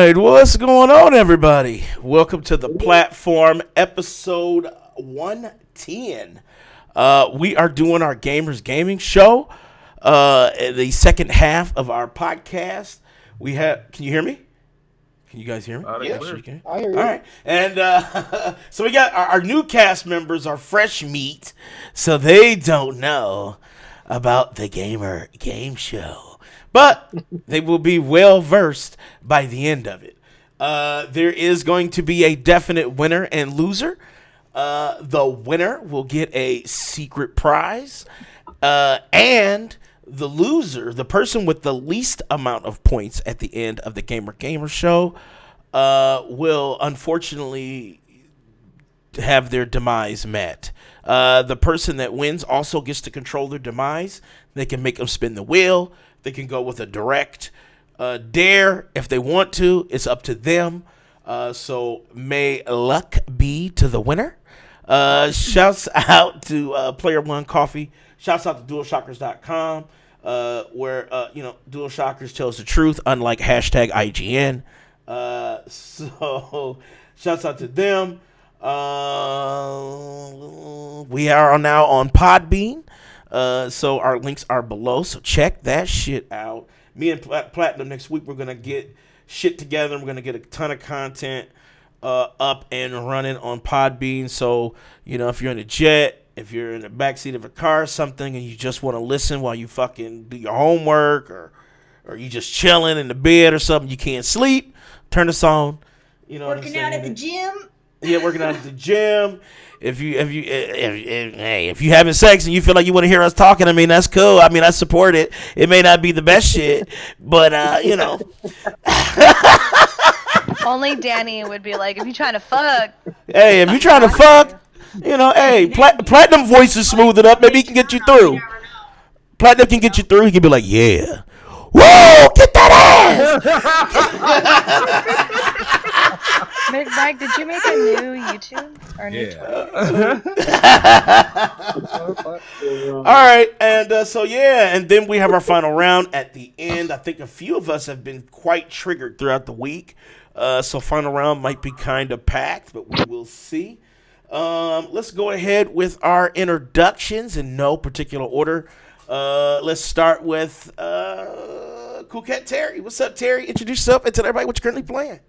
right, what's going on, everybody? Welcome to the platform, episode 110. We are doing our Gamers Gaming Show. The second half of our podcast. We have. Can you hear me? Can you guys hear me? Yeah, sure you can. I hear you. All right, and so we got our new cast members, our fresh meat, so they don't know about the Gamer Game Show. But they will be well versed by the end of it. There is going to be a definite winner and loser. The winner will get a secret prize. And the loser, the person with the least amount of points at the end of the Gamer Show, will unfortunately have their demise met. The person that wins also gets to control their demise. They can make them spin the wheel. They can go with a direct dare if they want to. It's up to them. So may luck be to the winner. Shouts out to Player One Coffee. Shouts out to DualShockers.com, where DualShockers tells the truth, unlike hashtag IGN. So shouts out to them. We are now on Podbean. So our links are below, so check that shit out. Me and Platinum next week, we're going to get shit together. We're going to get a ton of content up and running on Podbean. So, if you're in a jet, if you're in the backseat of a car or something, and you just want to listen while you fucking do your homework, or you just chilling in the bed or something, you can't sleep, turn us on. Working out at the gym. Yeah, working out at the gym. If you having sex and you feel like you want to hear us talking, that's cool. I support it. It may not be the best shit, but Only Danny would be like, if you're trying to fuck. Hey, if you're trying to fuck, hey, Platinum voice is smooth it up. Maybe he can get you through. Platinum can get you through. He can be like, yeah. Whoa, get that ass! Mike, did you make a new YouTube or new Twitter? All right, and and then we have our final round at the end. I think a few of us have been quite triggered throughout the week, so final round might be kind of packed, but we will see. Let's go ahead with our introductions in no particular order. Let's start with Cool Cat Terry. What's up, Terry? Introduce yourself and tell everybody what you're currently playing.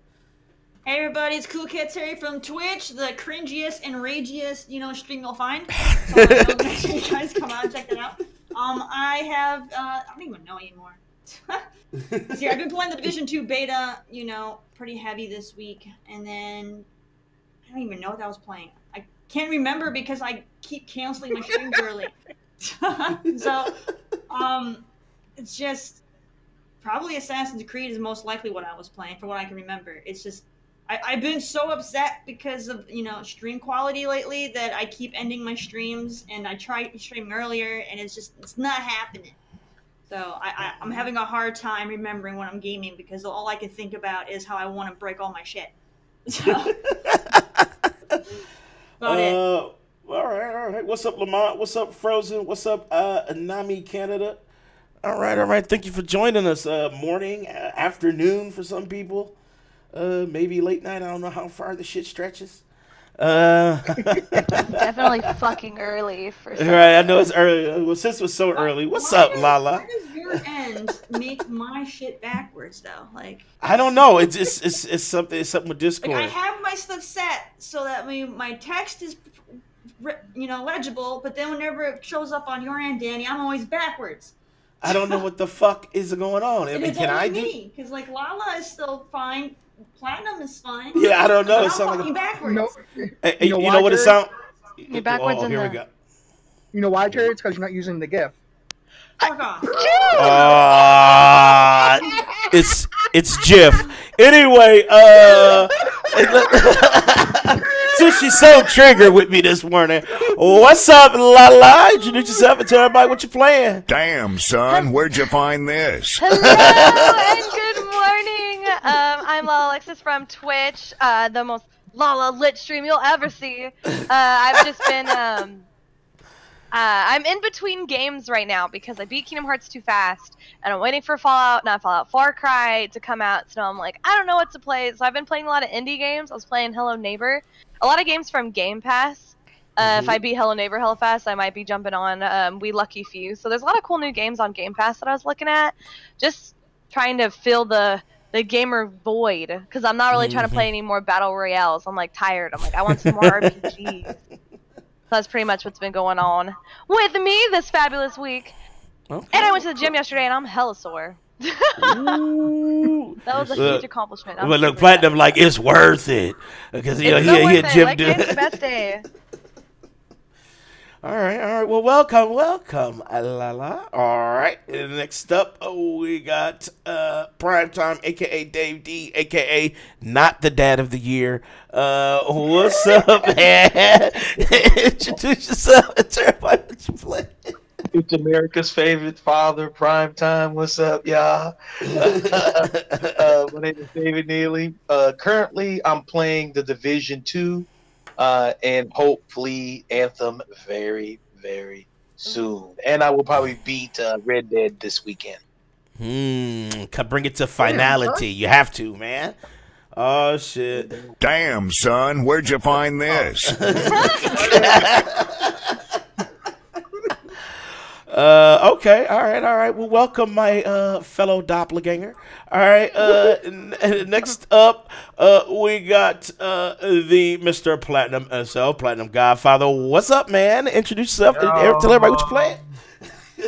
Hey everybody, it's Cool Cat Terry from Twitch, the cringiest and ragiest, stream you'll find. So make sure you guys come out and check that out. I don't even know anymore. See, I've been playing the Division 2 beta, pretty heavy this week, and then I don't even know what I was playing. I can't remember because I keep canceling my streams early. So, it's just probably Assassin's Creed is most likely what I was playing from what I can remember. It's just I've been so upset because of stream quality lately that I keep ending my streams, and I tried to stream earlier and it's not happening. So I'm having a hard time remembering when I'm gaming because all I can think about is how I want to break all my shit. So about it. All right. What's up, Lamont? What's up, Frozen? What's up, Anami Canada? All right. Thank you for joining us. Morning, afternoon for some people. Maybe late night. I don't know how far the shit stretches. Definitely fucking early for some. Right, I know it's early. Well, since it was so early, what's up, LaLa? Why does your end make my shit backwards though? I don't know. It's something. It's something with Discord. I have my stuff set so that my text is legible, but then whenever it shows up on your end, Danny, I'm always backwards. I don't know what the fuck is going on. It's only me, because LaLa is still fine. Platinum is fine. Yeah, I don't know. I'm It sounds fucking backwards. No, hey, you know what it sounds? You're backwards in here we the... go. You know why, Terry? It's because you're not using the GIF. Fuck off. It's Jiff. Anyway, since she's so triggered with me this morning, what's up, LaLa? Introduce yourself and tell everybody what you're playing. Damn, son, where'd you find this? Hello and good morning. I'm LaLa Alexis from Twitch, the most LaLa lit stream you'll ever see. I've I'm in between games right now because I beat Kingdom Hearts too fast, and I'm waiting for Far Cry to come out. So I'm like, I don't know what to play. So I've been playing a lot of indie games. I was playing Hello Neighbor, a lot of games from Game Pass. If I beat Hello Neighbor hella fast, I might be jumping on We Lucky Few. So there's a lot of cool new games on Game Pass that I was looking at. Just trying to fill the gamer void, because I'm not really trying to play any more battle royales. I'm like tired. I'm like, I want some more RPGs. So that's pretty much what's been going on with me this fabulous week. Okay. And I went to the gym yesterday and I'm hella sore. That was a huge accomplishment. But look, Platinum, like, it's worth it, because he a gym dude. It's the best day. All right. Well, welcome, LaLa. All right. And next up, we got Primetime, a.k.a. Dave D, a.k.a. not the dad of the year. What's up, man? Introduce yourself and tell everybody what you play. It's America's favorite father, Primetime. What's up, y'all? My name is David Neely. Currently, I'm playing The Division 2. And hopefully Anthem very, very soon. And I will probably beat Red Dead this weekend. Bring it to finality. You have to, man. Oh, shit. Damn, son, where'd you find this? Okay, all right. Well, welcome my fellow doppelganger. All right, next up, we got the Mr. Platinum himself, Platinum Godfather. What's up, man? Introduce yourself. Tell everybody what you playing.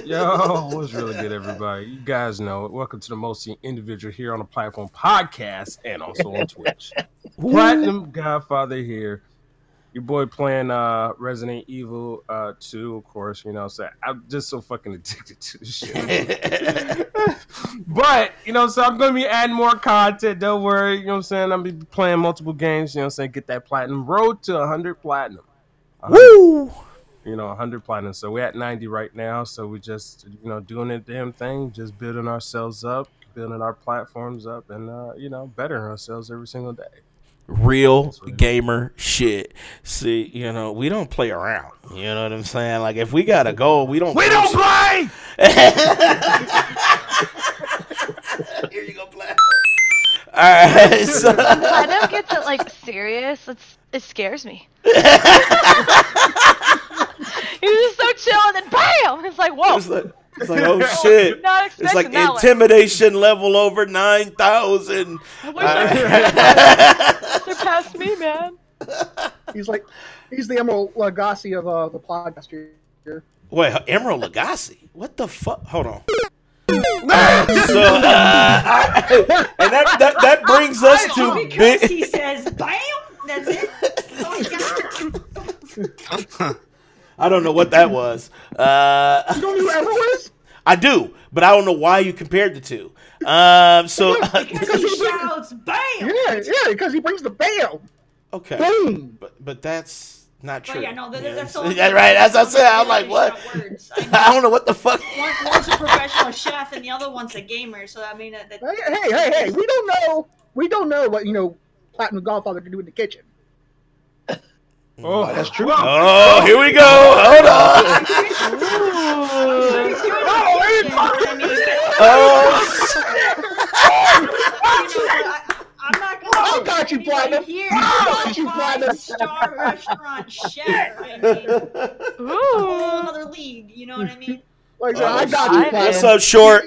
Yo, what's really good, everybody? You guys know it. Welcome to the most individual here on the platform podcast and also on Twitch. Platinum Godfather here. Your boy playing Resident Evil 2, of course, you know, so I'm just so fucking addicted to this shit. But, you know, so I'm going to be adding more content, don't worry, you know what I'm saying? I'm going to be playing multiple games, you know what I'm saying? Get that platinum. Road to 100 platinum. 100, Woo! You know, 100 platinum. So we're at 90 right now, so we just, you know, doing the damn thing, just building ourselves up, building our platforms up, and, you know, bettering ourselves every single day. Real gamer shit. See, you know, we don't play around. You know what I'm saying? Like, if we got a goal, we don't play! Here you go, Platinum. All right. So. Platinum gets it, like, serious. It scares me. He was just so chill, and then BAM! It's like, whoa. It's like, oh shit! It's like intimidation level over 9,000. Surpassed me, man. He's the Emerald Lagasse of the podcast here. Wait, Emerald Lagasse? What the fuck? Hold on. So, and that brings us to because he says "bam." That's it. Oh my god. I don't know what that was. You don't know who Emerald is? I do, but I don't know why you compared the two. So because he shouts "bam." Yeah, because he brings the bam. Okay, boom. But that's not true. But yeah, no, that's all. Yeah, right. As I said, I'm like, what? I don't know what the fuck. One's a professional chef and the other one's a gamer. So I mean, hey, we don't know what Platinum Godfather can do in the kitchen. Oh, that's true. Oh, here we go. Hold on. I'm not gonna. I got you, Platinum. I got you, Platinum. Star restaurant chef. I mean, a whole other league. You know what I mean? Like I got you, Platinum. What's up, Short?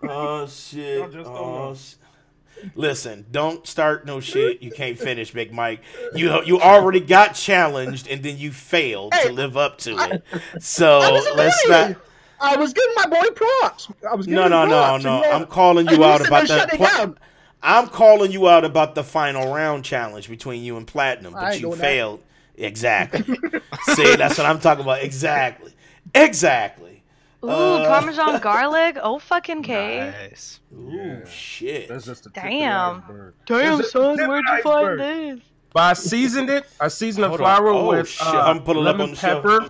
Oh shit. Listen, don't start no shit you can't finish, Big Mike. You already got challenged and then you failed to live up to it. So let's not. I was giving my boy props. No. I'm calling you out about that. I'm calling you out about the final round challenge between you and Platinum, but you failed. Exactly. See, that's what I'm talking about. Exactly. Ooh, Parmesan garlic. Oh, fucking K. Nice. Ooh, shit. That's just Damn, son, where'd you find this? But I seasoned it. I seasoned the flour with lemon pepper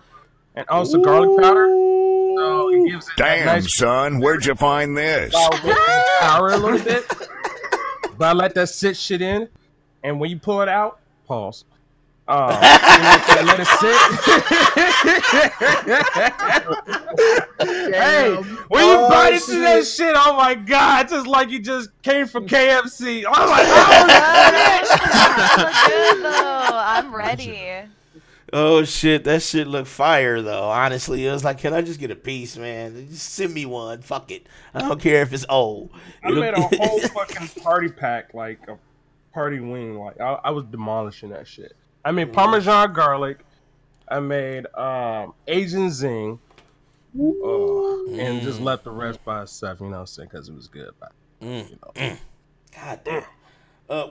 and also garlic powder. So it gives it Damn, nice son, where'd you find this? Sour a little bit. But I let that shit in, and when you pull it out, pause. Let it sit. Hey, when you bite into that shit, oh my god, it's just like you just came from KFC. I'm like, Look good though. I'm ready. Oh shit, that shit looked fire though. Honestly, it was like, can I just get a piece, man? Just send me one. Fuck it. I don't care if it's old. I made a whole fucking party pack, like a party wing. Like I was demolishing that shit. I made Parmesan garlic. I made Asian zing. And just left the rest by itself, you know what I'm saying? Because it was good. But, you know. God damn.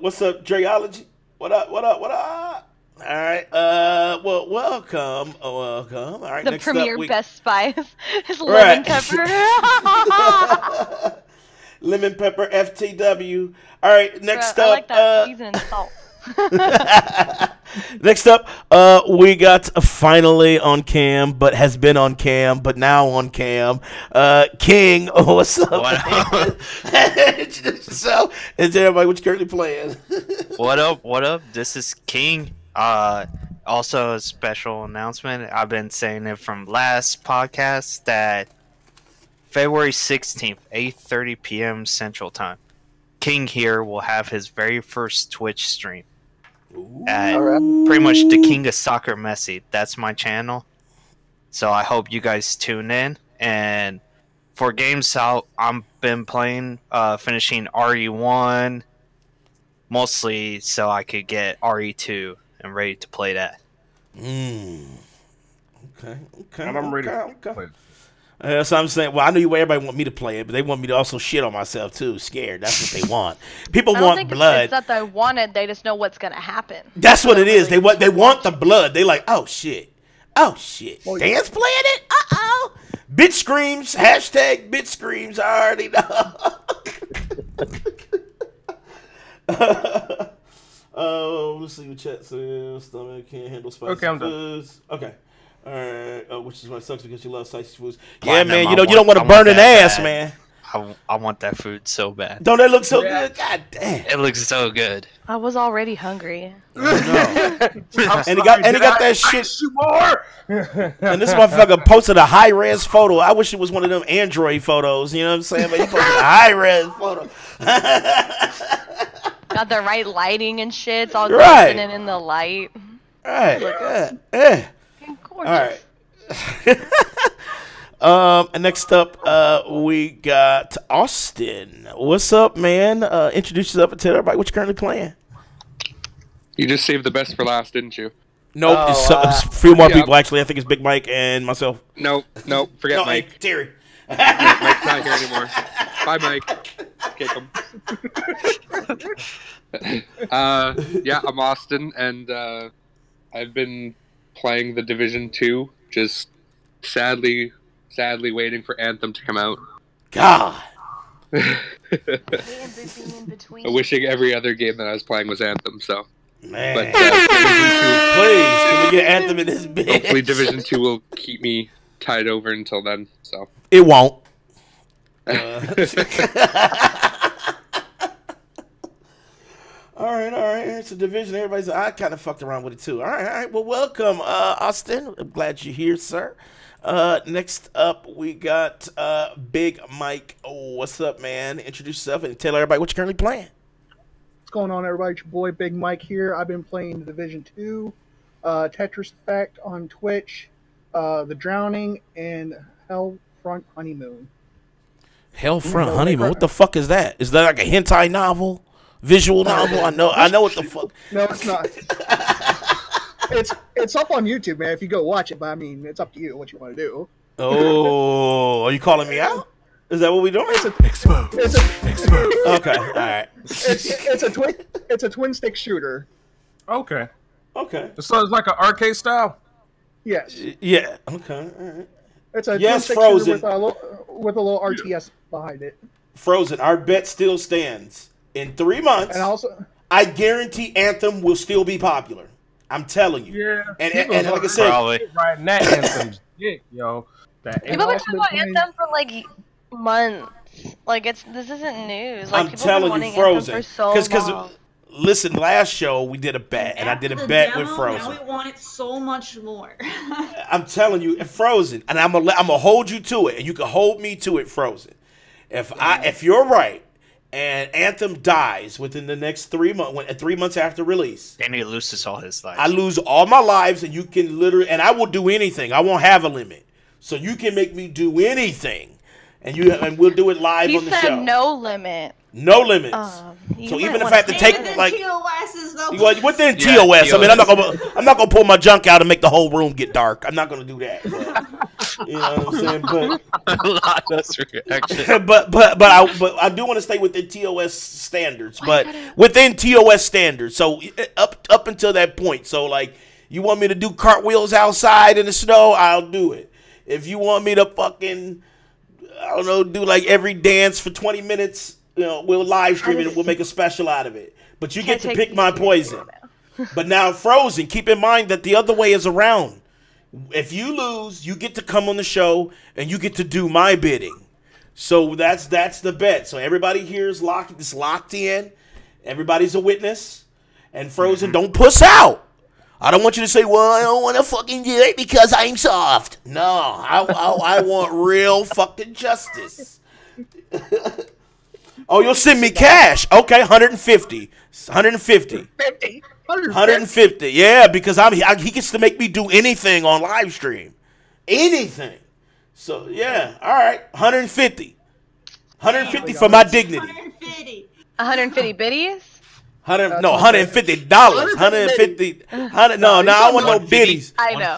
What's up, Dreology? What up? What up? What up? All right. Well, welcome. Welcome. All right. The next premier up, Best Spice is lemon pepper. Lemon pepper FTW. All right. Next Bro, up. I like that seasoning salt. Next up, we got finally on cam, but has been on cam, but now on cam. King, what's up? What up? Introduce yourself and tell everybody what you're currently playing. What up? What up? This is King. Also a special announcement. I've been saying it from last podcast that February 16th, 8:30 p.m. Central Time. King here will have his very first Twitch stream. At pretty much the King of Soccer Messi. That's my channel. So I hope you guys tune in. And for games out, I've been playing, finishing RE1, mostly so I could get RE2 and ready to play that. Okay. And I'm ready to play. So I'm saying, well, I know everybody want me to play it, but they want me to also shit on myself too. Scared. That's what they want. People want blood. It's that they want it. They just know what's gonna happen. That's what it is. They want the blood. They like, oh shit. Oh shit. Oh, Dan's playing it? Uh-oh. Bitch screams. Hashtag bitch screams. I already know. Let's see what chat says. Stomach can't handle spicy foods. Okay. All right. Which is why it sucks because you love spicy foods. Yeah, man. You don't want to burn an ass, man. I want that food so bad. Don't that look so good? God damn. It looks so good. I was already hungry. No. And he got that shit. And this motherfucker posted a high res photo. I wish it was one of them Android photos. You know what I'm saying? But he posted a high res photo. Got the right lighting and shit. It's all Right. glistening in the light. Right. Look at that. All right. And next up, we got Austin. What's up, man? Introduce yourself and tell everybody what you're currently playing. You just saved the best for last, didn't you? Nope, it's a few more people actually. I think it's Big Mike and myself. Nope, forget Mike. Terry. No, Mike's not here anymore. Bye, Mike. Kick him. Yeah, I'm Austin, and I've been playing the Division 2, just sadly waiting for Anthem to come out. God. Wishing every other game that I was playing was Anthem, so. Man. But Division 2, please, can we get Anthem in this bitch? Hopefully Division 2 will keep me tied over until then, so. It won't. All right. It's a division. I kind of fucked around with it too. All right. Well, welcome, Austin. I'm glad you're here, sir. Next up, we got Big Mike. Oh, what's up, man? Introduce yourself and tell everybody what you're currently playing. What's going on, everybody? It's your boy Big Mike here. I've been playing the Division 2, Tetris Effect on Twitch, The Drowning, and Hellfront Honeymoon. Hellfront Honeymoon? What the fuck is that? Is that like a hentai novel? Visual novel? I know what the fuck. No, it's not. It's up on YouTube, man. If you go watch it, but I mean, it's up to you what you want to do. Oh, are you calling me out? Is that what we doing? Exposed. Okay, all right. It's a twin stick shooter. Okay. So it's like an arcade style. Yes. Yeah. Okay. All right. It's a yes, twin stick Frozen shooter with a little RTS behind it. Frozen. Our bet still stands. In 3 months, and also, I guarantee Anthem will still be popular. I'm telling you. Yeah. And like I said, probably. Right now, Anthem's dick, yo. People been talking about Anthem for like months. Like this isn't news. Like I'm people telling been you, wanting Frozen. Anthem for so long. listen, last show we did a bet, and I did a After the bet with demo, Frozen. Now we want it so much more. I'm telling you, Frozen, and I'm gonna hold you to it, and you can hold me to it, Frozen. If you're right, and Anthem dies within the next 3 months, 3 months after release, Then he loses all his lives. I lose all my lives, and you can literally, and I will do anything. I won't have a limit, so you can make me do anything, and we'll do it live He on the said show. no limit. No limits. You So might even if wanna I have to say take Within like TOS's though. within Yeah, TOS, I mean, I'm TOS. not gonna pull my junk out and make the whole room get dark. I'm not gonna do that. But, you know what I'm saying? LaLa's reaction. But I do want to stay within TOS standards. But within TOS standards, so up until that point. So like, you want me to do cartwheels outside in the snow? I'll do it. If you want me to fucking, I don't know, do like every dance for 20 minutes, you know, we'll live stream it and we'll make a special out of it. But you get to pick my poison. But now Frozen, keep in mind that the other way is around. If you lose, you get to come on the show and you get to do my bidding. So that's the bet. So everybody here is locked in. Everybody's a witness. And Frozen, don't puss out. I don't want you to say, well, I don't want to fucking do it because I'm soft. No, I want real fucking justice. Oh, you'll send me cash. Okay, 150. 150. Yeah, because he gets to make me do anything on live stream. Anything. So, yeah. All right, 150. 150 for my dignity. 150. 150 biddies? $150. 150. No, I want no biddies. I know.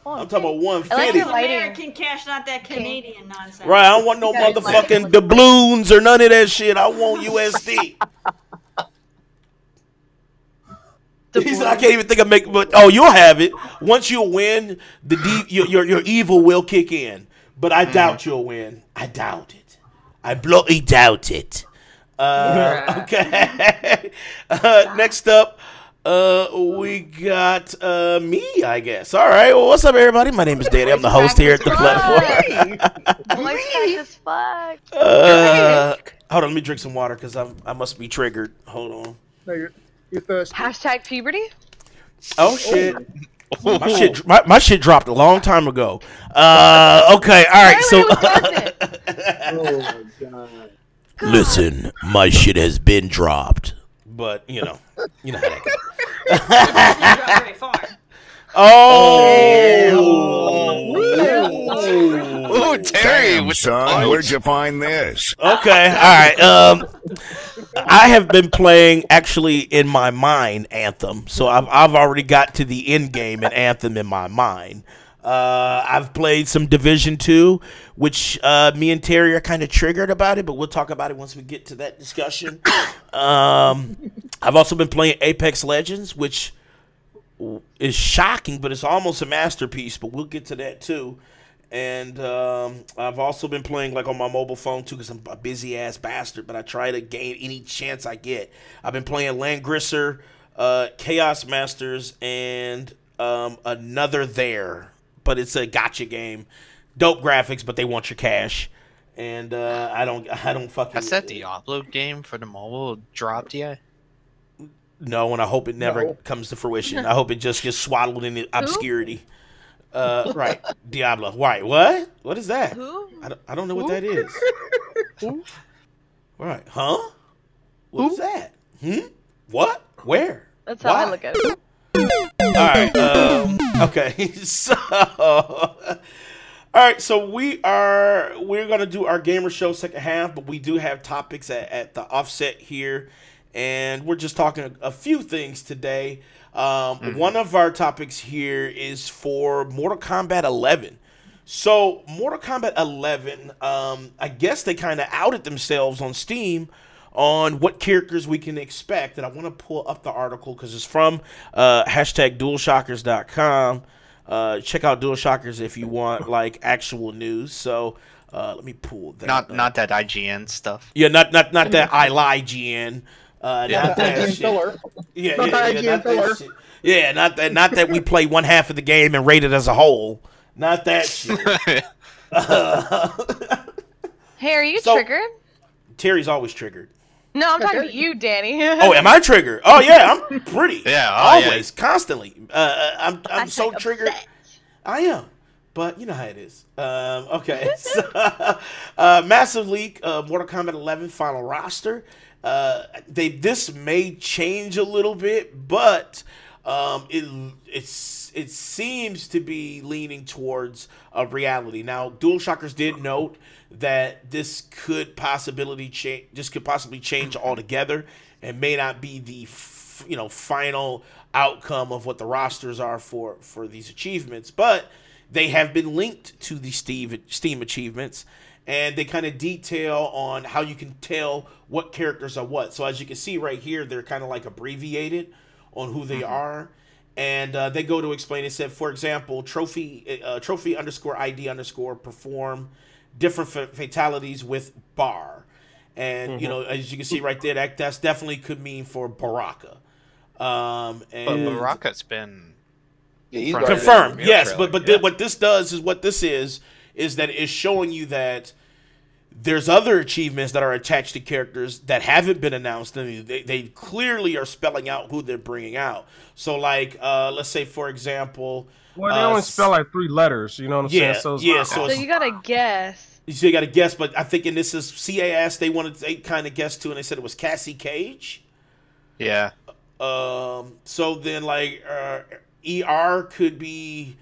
I'm talking about I like 150. your lighting. American cash, not that Canadian nonsense. Right, I don't want no You guys motherfucking like- doubloons or none of that shit. I want USD. He said, I can't even think of making, but you'll have it. Once you win, your evil will kick in. But I doubt you'll win. I doubt it. I bloody doubt it. Okay. Next up, we got me, I guess. All right. Well, what's up, everybody? My name is Danny. I'm the host here at the platform. Voice crack as fuck. Hold on, let me drink some water because I must be triggered. Hold on. No, you're thirsty. Hashtag puberty? Oh shit. My shit dropped a long time ago. Okay, all right. So Oh my god. listen, my shit has been dropped. But you know how that goes. Didn't drop very far. Oh, Terry, Damn, with the son, punch. where'd you find this? Okay, all right. I have been playing actually in my mind Anthem, so I've already got to the end game in Anthem in my mind. I've played some Division 2, which me and Terry are kind of triggered about it, but we'll talk about it once we get to that discussion. I've also been playing Apex Legends, which is shocking, but it's almost a masterpiece, but we'll get to that too. And I've also been playing like on my mobile phone too because I'm a busy ass bastard, but I try to gain any chance I get. I've been playing Landgrisser, Chaos Masters, and Another There, but it's a gotcha game. Dope graphics, but they want your cash. And I don't fucking. Has that Diablo game for the mobile dropped yet? No, and I hope it never comes to fruition. I hope it just gets swaddled in obscurity. Right, Diablo. Right, what? What is that? Who? I don't know what that is. Right, huh? What is that? What? Where? That's how I Why? look at it. All right. Okay. So, all right. So we're gonna do our gamer show second half, but we do have topics at the offset here, and we're just talking a few things today. One of our topics here is for Mortal Kombat 11. So Mortal Kombat 11, I guess they kind of outed themselves on Steam on what characters we can expect. And I want to pull up the article because it's from hashtag DualShockers.com. Check out DualShockers if you want like actual news. So let me pull that. Not that IGN stuff. Yeah, not that I lie GN. Not that IGN shit. filler. Yeah, Not yeah, IGN not that filler. shit. Yeah, not that we play one half of the game and rate it as a whole. Not that shit. Hey, are you So- triggered? Terry's always triggered. No, I'm talking to you, Danny. Oh, am I triggered? Oh yeah, I'm pretty. Yeah, always, constantly. I'm so Hashtag triggered. upset. I am, but you know how it is. Okay, so, massive leak. Mortal Kombat 11 final roster. This may change a little bit, but it seems to be leaning towards a reality. Now, DualShockers did note that this could possibly change altogether, and may not be the final outcome of what the rosters are for these achievements, but they have been linked to the Steam achievements, and they kind of detail on how you can tell what characters are what. So as you can see right here, they're kind of like abbreviated on who they are. And they go to explain. It said, for example, trophy _ ID _ perform different fatalities with bar. And, as you can see right there, that's definitely could mean for Baraka. But Baraka's been confirmed, yes. But what this does is that it's showing you that there's other achievements that are attached to characters that haven't been announced. And they clearly are spelling out who they're bringing out. So, like, let's say, for example... Well, they only spell like 3 letters, you know what I'm saying? So you gotta guess. So you gotta guess, but I think in this is CAS, they kind of guessed too, and they said it was Cassie Cage. Yeah. So then, like, ER could be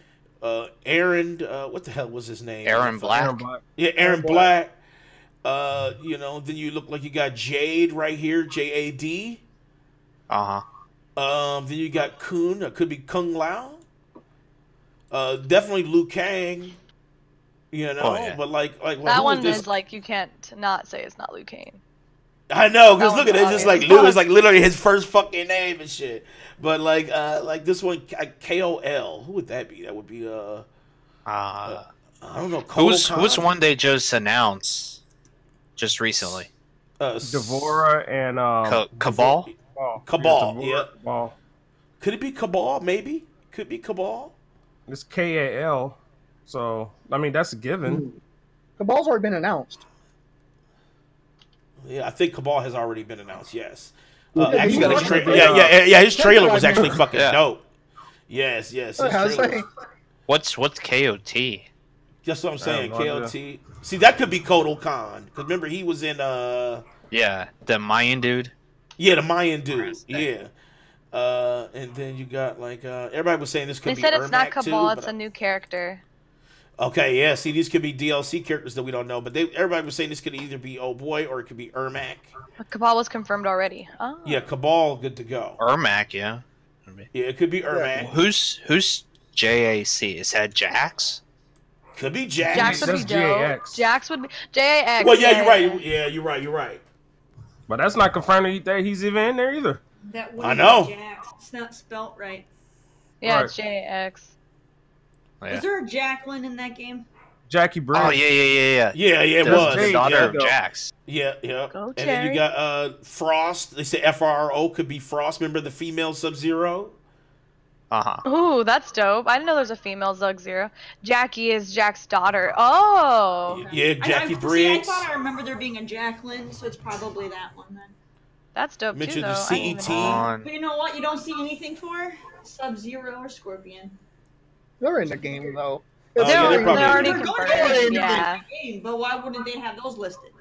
Aaron... what the hell was his name? Aaron Black. Yeah, Aaron Black. Then you look like you got Jade right here, JAD. Then you got Kun, could be Kung Lao. Definitely Liu Kang. But like that one is like, you can't not say it's not Liu Kang. I know, because look at it, it's just like Liu is like literally his first fucking name and shit. But like this one, KOL, who would that be? That would be I don't know. Who's one they just announced just recently? Devora and Cabal. Cabal, yeah. Could it be Cabal? Maybe could be Cabal. It's KAL, so I mean that's a given. Cabal's already been announced. Yeah, I think Cabal has already been announced. Yes. His trailer was actually fucking dope. Yes. What's KOT? That's what I'm saying. KOT. See, that could be Kotal Khan, because remember he was in the Mayan dude. Yeah, the Mayan dude. Yeah. And then you got like everybody was saying this could be. They said it's not Ermac Cabal; too, it's a new character. Okay, yeah. See, these could be DLC characters that we don't know, but everybody was saying this could either be Oh Boy or it could be Ermac. Cabal was confirmed already. Oh. Yeah, Cabal, good to go. Ermac, yeah. Yeah, it could be Ermac. Who's JAC? Is that Jax? Could be Jax. Jax would be dope. Jax would be JAX. Well, yeah, you're right. Yeah, you're right. But that's not confirming that he's even in there either. That I know. Jax. It's not spelt right. Yeah, Right. it's JAX. Yeah. Is there a Jacqueline in that game? Jackie Briggs. Oh yeah. Yeah, it That's was. the daughter of Yeah. Jax. Yeah. Go, And then you got Frost. They say FRO could be Frost. Remember the female Sub-Zero? Ooh, that's dope. I didn't know there's a female Sub-Zero. Jackie is Jack's daughter. Oh. Yeah, Jackie I Briggs. thought I remember there being a Jacqueline, so it's probably that one then. That's dope Mentioned too, though. the I didn't CET. even know. But you know what? You don't see anything for Sub-Zero or Scorpion. They're in the game though. Oh, yeah, They're probably- already They're going confirmed. to Yeah. the game, but why wouldn't they have those listed?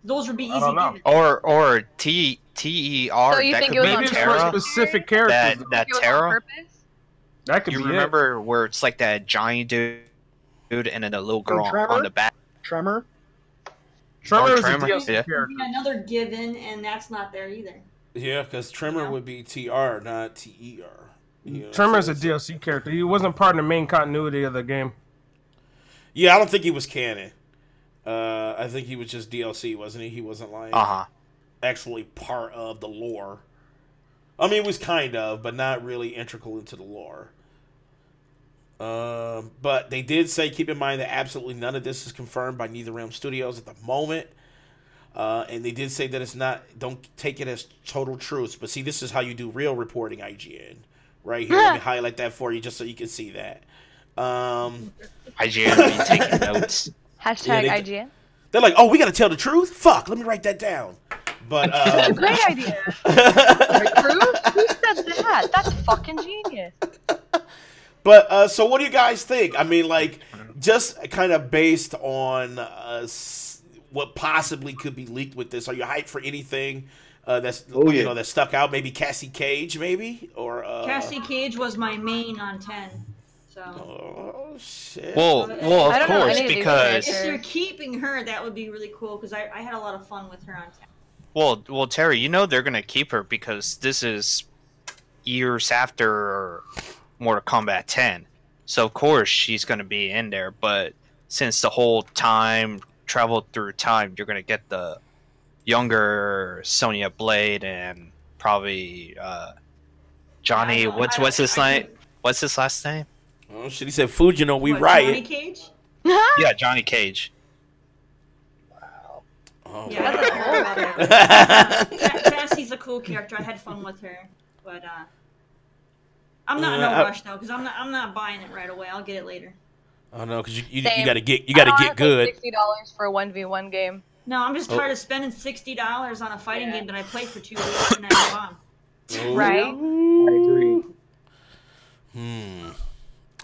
Those would be easy. I don't know. given. Or TER. So you that think could it was be on Maybe it's Terra? for Tara. specific characters. That It was on Terra. purpose? That could You be remember where it's like that giant dude and then a little girl Tremor? on the back? Tremor. Tremor is a Tremor, DLC yeah. character. Be another given, and that's not there either. Yeah, because Tremor would be TR, not TER. You know, Tremor is so a DLC character. He wasn't part of the main continuity of the game. Yeah, I don't think he was canon. I think he was just DLC, wasn't he? He wasn't like actually part of the lore. I mean, it was kind of, but not really integral into the lore. But they did say, keep in mind that absolutely none of this is confirmed by NetherRealm Studios at the moment. And they did say that it's not, don't take it as total truth. But see, this is how you do real reporting, IGN. Right here, let me highlight that for you just so you can see that. IGN will be taking notes. Hashtag Yeah, IGN. They're like, oh, we got to tell the truth? Fuck, let me write that down. But That's a great idea. Who said that? That's fucking genius. But so what do you guys think? I mean, like, just kind of based on what possibly could be leaked with this. Are you hyped for anything that's you know that stuck out? Maybe Cassie Cage, maybe or Cassie Cage was my main on 10. So. Oh shit. Well, of course, because if they're keeping her, that would be really cool because I had a lot of fun with her on 10. Well, Terry, you know they're gonna keep her because this is years after Mortal Kombat 10, so of course she's gonna be in there. But since the whole time traveled through time, you're gonna get the younger Sonya Blade and probably Johnny. What's his name? What's his last name? Oh shit! He said Fujino. We riot. Johnny Cage. Yeah, Johnny Cage. Oh, yeah, Cassie's a cool character. I had fun with her, but I'm not in no rush though, because I'm not buying it right away. I'll get it later. Oh no, because you gotta get good. $60 for a 1v1 game. No, I'm just tired of spending $60 on a fighting game that I played for 2 weeks and then move on. Right? I agree.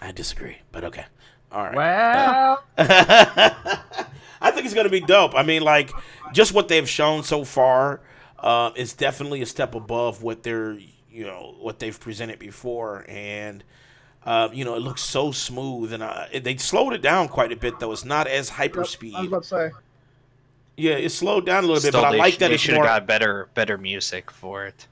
I disagree, but okay. All right. Well, I think it's gonna be dope. I mean, like, just what they've shown so far is definitely a step above what they've presented before, and it looks so smooth, and they slowed it down quite a bit though. It's not as hyper speed. I was about to say. Yeah, it slowed down a little bit, Still, but I like that they it's should more. have got better music for it.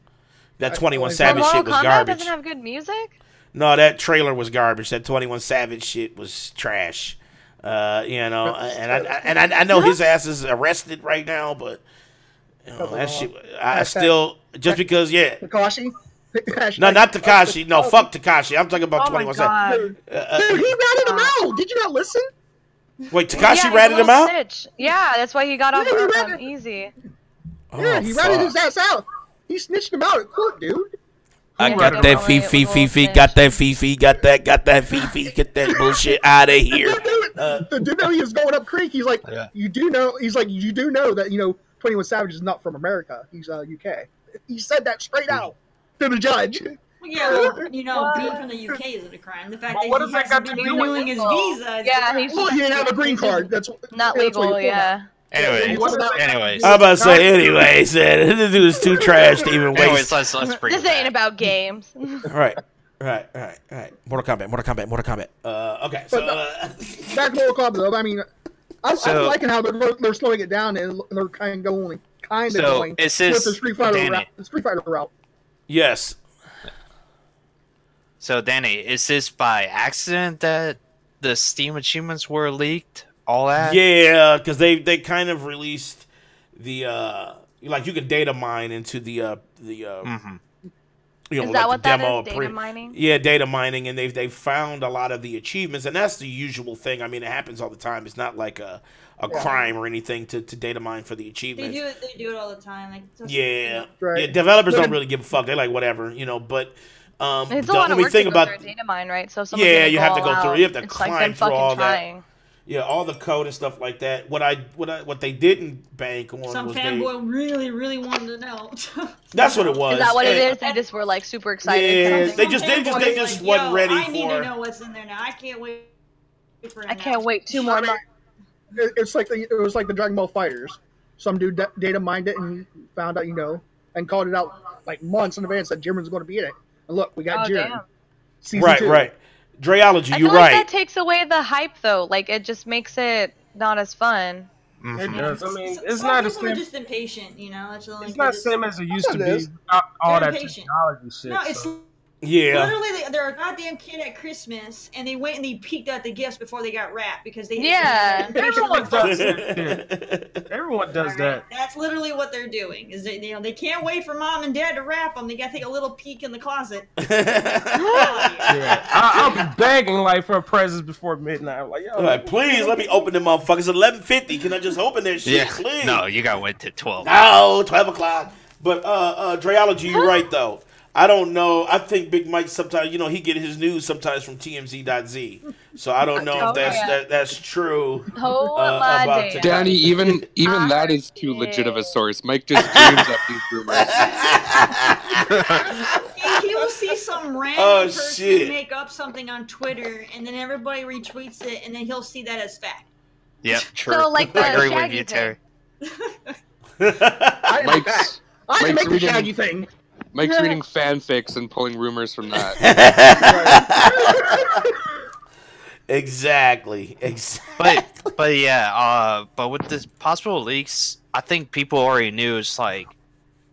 That 21 Savage shit was Kombat garbage. doesn't have good music? No, that trailer was garbage. That 21 Savage shit was trash. And I know his ass is arrested right now, but that shit. I still just because Takashi. No, not Takashi. No, fuck Takashi. I'm talking about 21 Savage. Dude, he ratted him out. Did you not listen? Wait, Takashi ratted him out? Snitch. Yeah, that's why he got off easy. Yeah, he ratted his ass out. He snitched him out at court, dude. I got that Fifi, got that Fifi, got that Fifi, get that bullshit out of here. The dude know he was going up creek. He's like, you do know that 21 Savage is not from America. He's UK. He said that straight out to the judge. Yeah, being from the UK isn't a crime. The fact that he hasn't been renewing his visa. Yeah, he didn't have a green card. That's not legal. Yeah. Anyways. I'm about to say, anyways, this dude is too trash to even waste. Let's bring this ain't about games. Right. Mortal Kombat. Okay, so back to Mortal Kombat though. I mean, I'm liking how they're slowing it down and they're kind of going with the Street Fighter route. Yes. So Danny, is this by accident that the Steam achievements were leaked? All that? Yeah, because they kind of released the you can data mine into the is that what that is? Data mining? Yeah, data mining, and they've found a lot of the achievements, and that's the usual thing. I mean, it happens all the time. It's not like a crime or anything to data mine for the achievements. They do it all the time. Like, yeah, developers don't really give a fuck. They're like whatever, but. It's a lot of work to go through a data mine, right? So you have to go through. You have to climb through all trying. that. Yeah, all the code and stuff like that. What they didn't bank on some was fanboy really wanted to know. That's what it was. Is that what it is? They just were like super excited. Yeah, they just wasn't ready for. I need to know what's in there now. I can't wait for it. I can't wait 2 more months. It was like the Dragon Ball Fighters. Some dude data mined it and found out, and called it out like months in advance that Jiren's going to be in it. And look, we got Jiren. Right. Dreology, you're right. Like that takes away the hype, though. Like, it just makes it not as fun. It does. I mean, it's not as same. Just impatient, That's it's not the same as it used to be. All that technology shit. No, it's literally they're a goddamn kid at Christmas, and they went and they peeked out the gifts before they got wrapped because they everyone does that. Everyone does that. That's literally what they're doing. Is they can't wait for mom and dad to wrap them. They got to take a little peek in the closet. I'll be begging for presents before midnight. I'm like, please let me open them motherfuckers. 11:50. Can I just open this shit, please? No, you got to wait till 12. No, 12 o'clock. But Dreology, you're right though. I don't know. I think Big Mike sometimes, he get his news sometimes from TMZ.Z. So I don't know if that's true. Oh about my the- Danny, even that is too legit of a source. Mike just dreams up these rumors. He will see some random person make up something on Twitter, and then everybody retweets it, and then he'll see that as fact. Yep, true. So, like the I agree with Shaggy you, Terry. Mike's I can make the reading- Shaggy thing. Mike's reading fanfics and pulling rumors from that. Exactly. But yeah, but with this possible leaks, I think people already knew it's like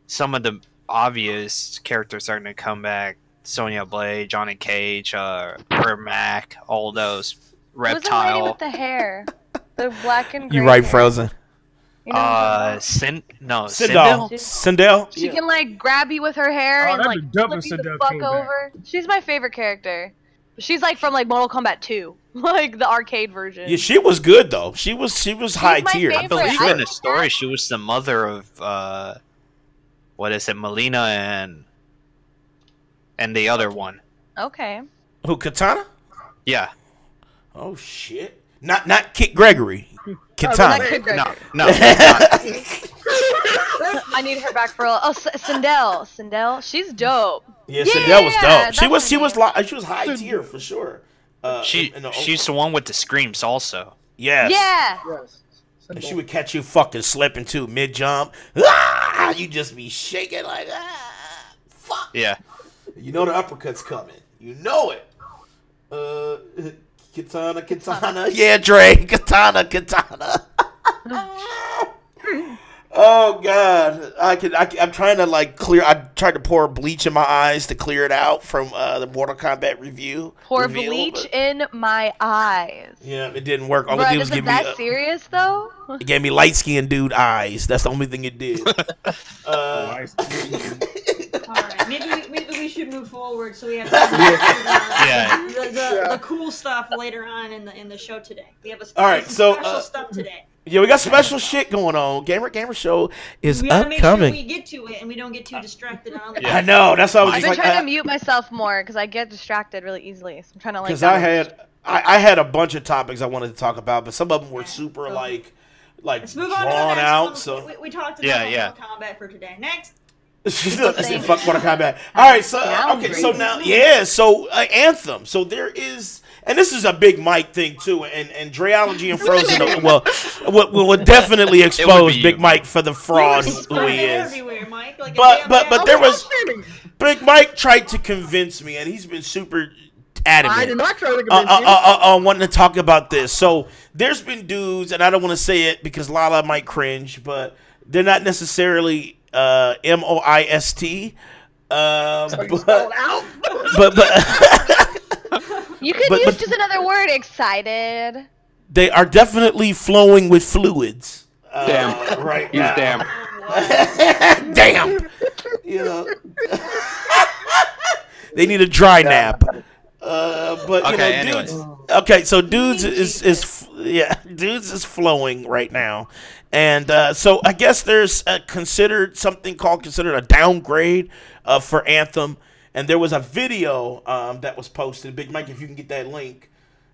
some of the obvious characters are going to come back. Sonya Blade, Johnny Cage, Mac, all those. Who's the lady Reptile. with the hair? The black and gray You right, hair. Frozen. You know what I'm Sindel. Sindel. She can like grab you with her hair and that'd like be dope flip if you the Sindel fuck came back. over. She's my favorite character. She's like from like Mortal Kombat 2, like the arcade version. Yeah, she was good though. She was high my tier. I believe I in the story she was the mother of what is it, Melina and the other one. Okay. Who, Katana? Yeah. Oh shit. Not Kit Gregory. Katana. Not Kid Gregory. No. I need her back for Sindel. Sindel, she's dope. Yeah, Sindel was dope. She that's was high tier for sure. She's the one with the screams also. Yes. Yeah. Yes. And she would catch you fucking slipping too mid jump. Ah, you just be shaking like fuck. Yeah. You know the uppercut's coming. You know it. Katana. Yeah, Dre. Katana. Oh god, I'm trying to like clear. I tried to pour bleach in my eyes to clear it out from the Mortal Kombat review. Pour bleach in my eyes. Yeah, it didn't work. All it Bruh, did was is give it me. that serious though? It gave me light skinned dude eyes. That's the only thing it did. Alright, maybe we should move forward so we have time to the cool stuff later on in the show today. We have special stuff today. Yeah, we got special shit going on. Gamer Show is We gotta upcoming. make sure we get to it and we don't get too distracted on I know. That's why I was I've just been like, trying to mute myself more because I get distracted really easily. So I'm trying to like. because I had a bunch of topics I wanted to talk about, but some of them were super like Let's move on to the drawn next out. one. So We talked about Mortal Kombat for today. Next. Fuck Mortal Kombat. All right, so okay, so now Anthem. So there is, and this is a big Mike thing too, and Dreology and Frozen will definitely expose Big Mike for the fraud who he is. But there was Big Mike tried to convince me, and he's been super adamant. I did not try to convince you. Wanting to talk about this. So there's been dudes, and I don't want to say it because LaLa might cringe, but they're not necessarily MOIST. But you could use just another word. Excited. They are definitely flowing with fluids. Damn. Right. He's now. damn. Damn. You know. They need a dry nap. But you know, dudes. Okay, so dudes is flowing right now, and so I guess there's considered a downgrade for Anthem, and there was a video that was posted. Big Mike, if you can get that link.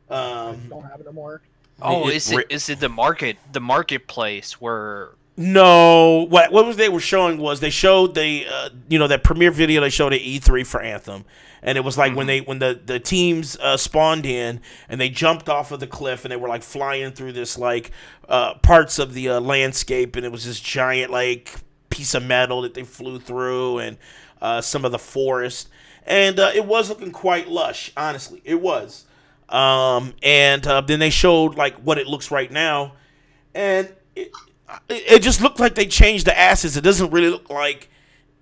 Don't have it anymore. Oh, is it the marketplace where? No, what they were showing was they showed that premiere video they showed at E3 for Anthem, and it was like when the teams spawned in and they jumped off of the cliff and they were like flying through this like parts of the landscape, and it was this giant like piece of metal that they flew through and some of the forest, and it was looking quite lush, honestly, it was. And then they showed like what it looks right now, and it just looked like they changed the assets. It doesn't really look like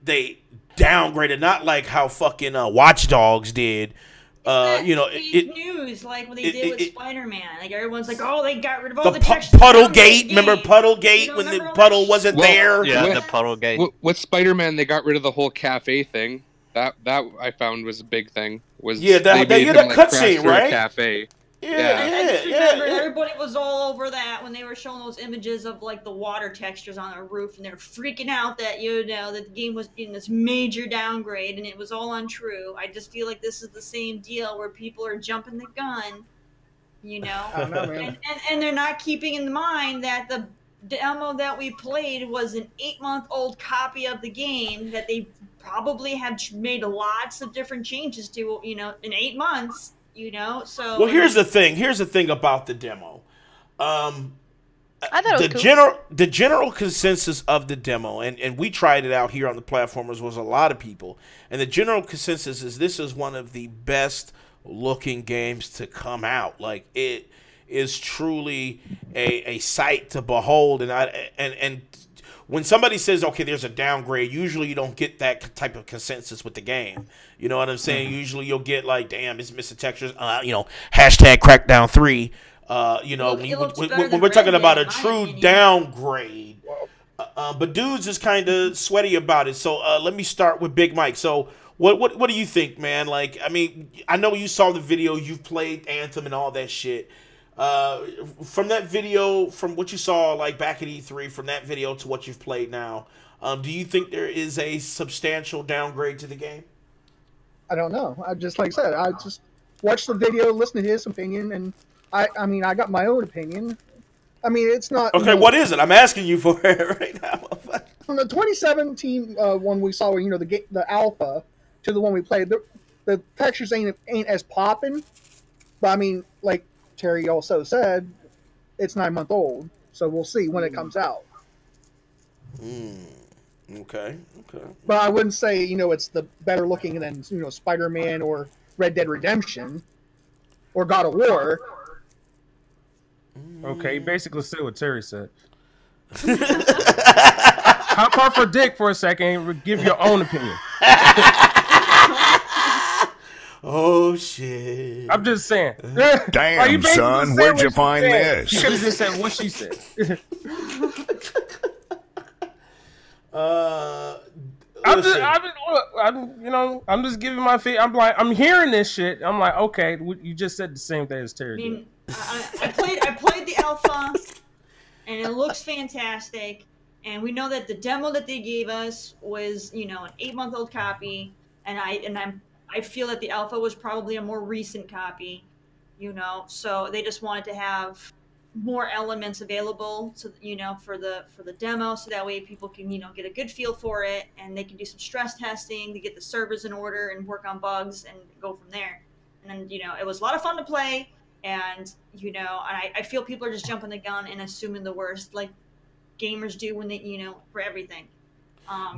they downgraded, not like how fucking Watch Dogs did. News like what they did with Spider-Man. Like everyone's like, oh, they got rid of all the texture. Puddlegate. Remember Puddlegate when the puddle wasn't there? Yeah, the Puddlegate. With Spider-Man, they got rid of the whole cafe thing. That I found was a big thing. That cutscene, right? Cafe. I just remember everybody was all over that when they were showing those images of like the water textures on the roof, and they were freaking out that that the game was in this major downgrade, and it was all untrue. I just feel like this is the same deal where people are jumping the gun, I don't know, man. and they're not keeping in mind that the demo that we played was an 8-month-old copy of the game that they probably have made lots of different changes to, in 8 months. So well, here's the thing about the demo. I thought it was cool. The general consensus of the demo, and we tried it out here on the platformers, was a lot of people, and the general consensus is this is one of the best looking games to come out. Like, it is truly a sight to behold, and when somebody says, okay, there's a downgrade, usually you don't get that type of consensus with the game. You know what I'm saying? Mm-hmm. Usually you'll get like, damn, it's missing textures. Hashtag Crackdown 3. When we're talking about a true downgrade. But dudes is kind of sweaty about it. So let me start with Big Mike. So what do you think, man? Like, I mean, I know you saw the video. You've played Anthem and all that shit. From that video, from what you saw like back at E3, from that video to what you've played now, do you think there is a substantial downgrade to the game? I don't know. I just, like I said, I just watched the video, listened to his opinion, and I mean, I got my own opinion. I mean, it's not... Okay, what is it? I'm asking you for it right now. From the 2017 one we saw, the alpha, to the one we played, the textures ain't as popping, but I mean, like Terry also said, it's 9-month-old, so we'll see when it comes out. Okay. But I wouldn't say, it's the better looking than, Spider-Man or Red Dead Redemption or God of War. Okay, you basically said what Terry said. Hop off her dick for a second and give your own opinion. Oh, shit. I'm just saying. Damn, son, where'd you find this? You could have just said what she said. I'm just giving my feet. I'm hearing this shit. I'm like, okay, you just said the same thing as Terry did. I played the alpha, and it looks fantastic. And we know that the demo that they gave us was, an 8-month-old copy, and I feel that the alpha was probably a more recent copy, So they just wanted to have more elements available to for the demo, so that way people can get a good feel for it, and they can do some stress testing to get the servers in order and work on bugs and go from there. And then it was a lot of fun to play, and I feel people are just jumping the gun and assuming the worst, like gamers do when they for everything.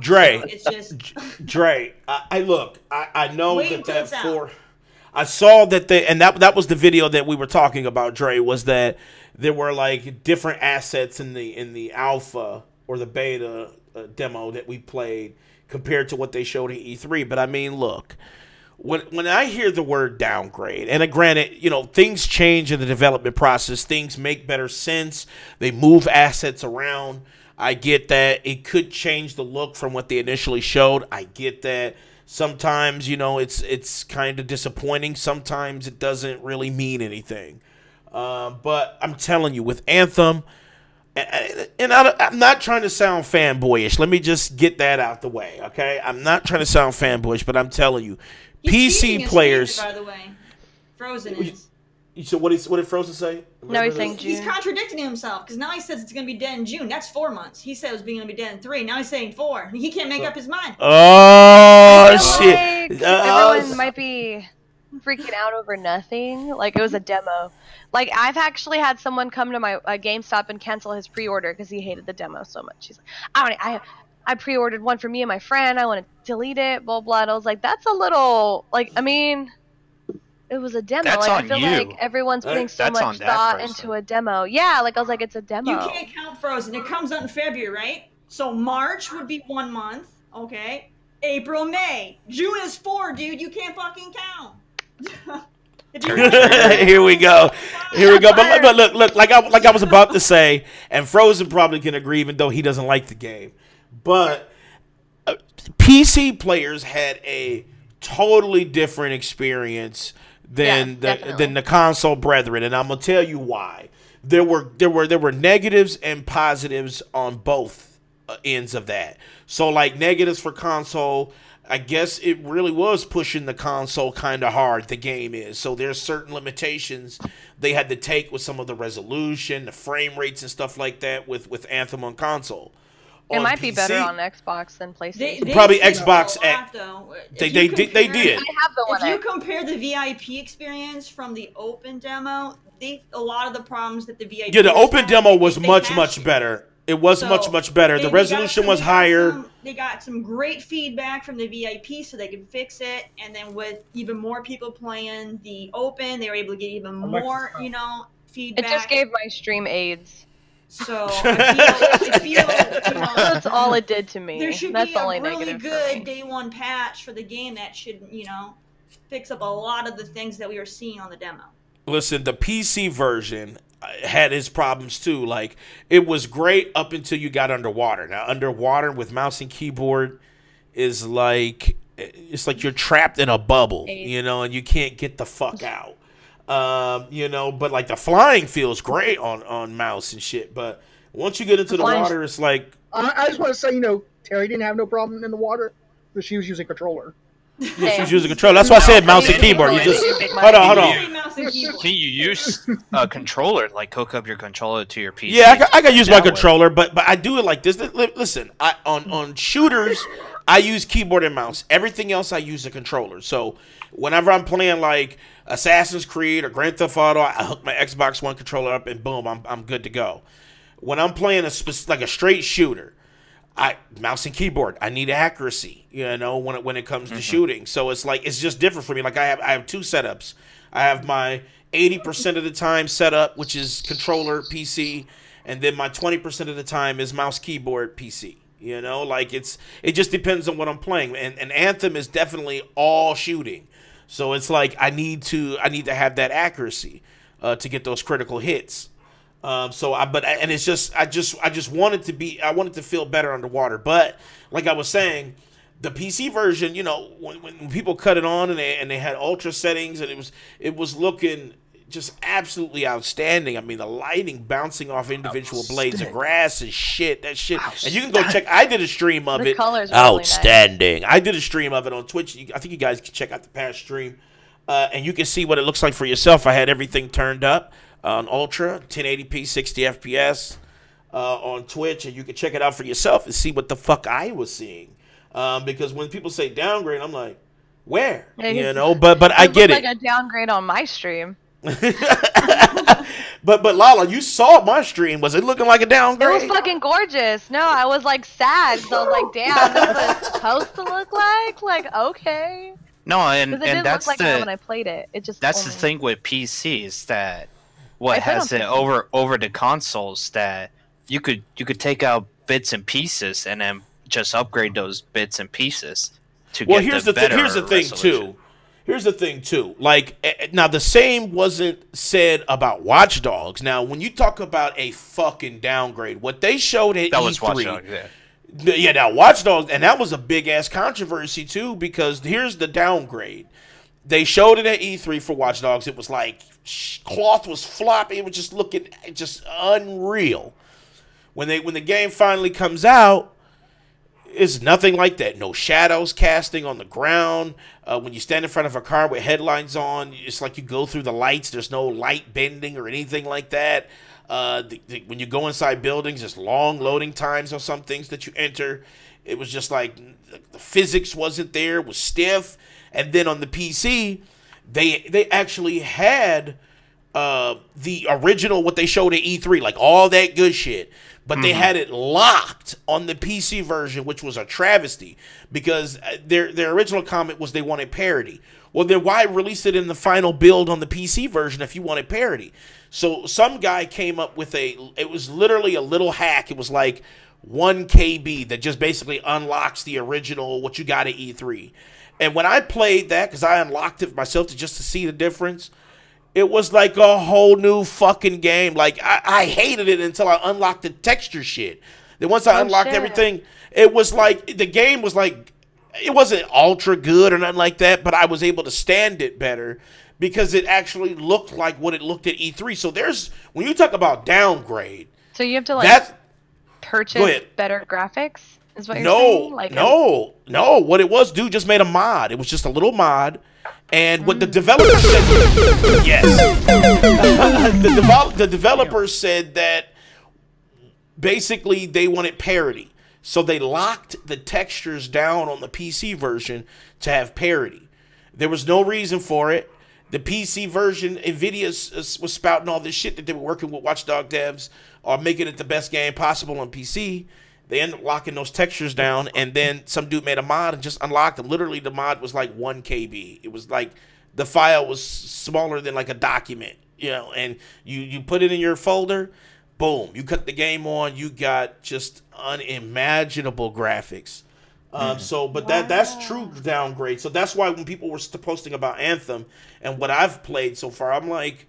Dre, so it's just Dre. I know that I saw that that was the video that we were talking about, Dre, was that there were like different assets in the alpha or the beta demo that we played compared to what they showed at E3. But I mean, look, when I hear the word downgrade, and granted, things change in the development process, things make better sense, they move assets around. I get that it could change the look from what they initially showed. I get that. Sometimes, it's kind of disappointing. Sometimes it doesn't really mean anything. But I'm telling you, with Anthem, and I'm not trying to sound fanboyish. Let me just get that out the way, okay? I'm not trying to sound fanboyish, but I'm telling you, PC players... By the way, Frozen is. So what did Frozen say? No, he's saying June. He's contradicting himself, because now he says it's going to be dead in June. That's 4 months. He said it was going to be dead in 3. Now he's saying 4. He can't make up his mind. Oh, shit. Like, everyone might be freaking out over nothing. Like, it was a demo. Like, I've actually had someone come to my GameStop and cancel his pre-order because he hated the demo so much. He's like, I pre-ordered one for me and my friend. I want to delete it, blah, blah. And I was like, that's a little, like, I mean... It was a demo. That's like, on I feel you. like everyone's putting so That's much thought into a demo. Yeah, like I was like, it's a demo. You can't count Frozen. It comes out in February, right? So March would be 1 month, okay? April, May. June is 4, dude. You can't fucking count. Here we go. But look, like I was about to say, and Frozen probably can agree, even though he doesn't like the game. But PC players had a totally different experience than definitely. the console brethren, and I'm gonna tell you why. There were negatives and positives on both ends of that. So like negatives for console, I guess it really was pushing the console kind of hard. The game is, so there's certain limitations they had to take with some of the resolution, the frame rates, and stuff like that with Anthem on console. It On might be better PC, on Xbox than PlayStation. Probably fixed Xbox a lot, though. They If you did. I have the If one. you compare the VIP experience from the open demo, a lot of the problems that the VIP Yeah, the open demo was they much patched it. better. It was So, much better. The resolution was higher. They got some great feedback from the VIP, so they could fix it. And then with even more people playing the open, they were able to get even more, feedback. It just gave my stream AIDS. So I feel That's all it did to me. there should That's be the only a really negative for good me. day one patch for the game that should, fix up a lot of the things that we were seeing on the demo. Listen, the PC version had its problems too. Like, it was great up until you got underwater. Now, underwater with mouse and keyboard is like, it's like you're trapped in a bubble, and you can't get the fuck out. But like the flying feels great on mouse and shit. But once you get into the water, it's like, I just want to say, Terry didn't have no problem in the water, but she was using a controller. yeah, she's using a controller. That's why I said mouse and keyboard. You just hold on. Can you use a controller, like hook up your controller to your PC? Yeah, I can use my controller, but I do it like this. Listen, on shooters, I use keyboard and mouse. Everything else, I use a controller. So whenever I'm playing like Assassin's Creed or Grand Theft Auto, I hook my Xbox One controller up and boom, I'm good to go. When I'm playing a straight shooter, mouse and keyboard. I need accuracy, when it comes to shooting. So it's like, it's just different for me. Like I have two setups. I have my 80% of the time set up, which is controller PC, and then my 20% of the time is mouse keyboard PC. Like it just depends on what I'm playing. And Anthem is definitely all shooting. So it's like I need to have that accuracy to get those critical hits. I just wanted to feel better underwater. But like I was saying, the PC version, when people cut it on and they had ultra settings, and it was looking just absolutely outstanding. I mean, the lighting bouncing off individual blades of grass and shit. That shit. And you can go check. I did a stream of it. Colors are outstanding. Really nice. I did a stream of it on Twitch. I think you guys can check out the past stream, and you can see what it looks like for yourself. I had everything turned up on Ultra, 1080p, 60 FPS on Twitch, and you can check it out for yourself and see what the fuck I was seeing. Because when people say downgrade, I'm like, where? But I get it. Like a downgrade on my stream. but LaLa, you saw my stream. Was it looking like a downgrade? It was fucking gorgeous. No, I was like sad. So I was like, damn, this is what it's supposed to look like. Like, okay. No, and that's look like that when I played it. It just the thing with PCs that has it over the consoles, that you could take out bits and pieces and then just upgrade those bits and pieces to get here's the better here's the thing resolution. Here's the thing too. Like, now the same wasn't said about Watch Dogs. Now, when you talk about a fucking downgrade, what they showed at E3, was Watch Dogs, yeah, now Watch Dogs, and that was a big ass controversy too, because here's the downgrade. They showed it at E3 for Watch Dogs. It was like cloth was floppy. It was just looking just unreal. When the game finally comes out, it's nothing like that. No shadows casting on the ground. When you stand in front of a car with headlights on, it's like you go through the lights. There's no light bending or anything like that. When you go inside buildings, there's long loading times on some things that you enter. It was just like the physics wasn't there. It was stiff. And then on the PC, they actually had the original, what they showed at E3, like all that good shit. But they had it locked on the PC version, which was a travesty, because their original comment was they wanted parity. Well, then why release it in the final build on the PC version if you wanted parity? So some guy came up with it was literally a little hack. It was like 1 KB that just basically unlocks the original, what you got at E3. And when I played that, because I unlocked it myself to see the difference, it was like a whole new fucking game. Like, I hated it until I unlocked the texture shit. Then once I unlocked everything, it was like, the game was like, it wasn't ultra good or nothing like that, but I was able to stand it better because it actually looked like what it looked at E3. So when you talk about downgrade, So you have to like purchase better graphics? Is what you're saying? Like no. What it was, dude just made a mod. It was just a little mod. And what the developer said, the developer said that basically they wanted parity. So they locked the textures down on the PC version to have parity. There was no reason for it. The PC version, NVIDIA was spouting all this shit that they were working with Watchdog devs or making it the best game possible on PC. They ended up locking those textures down, and then some dude made a mod and just unlocked them. Literally, the mod was like 1 KB. It was like the file was smaller than like a document, and you put it in your folder, boom, you cut the game on, you got just unimaginable graphics. That's true downgrade. So that's why when people were posting about Anthem and what I've played so far, I'm like,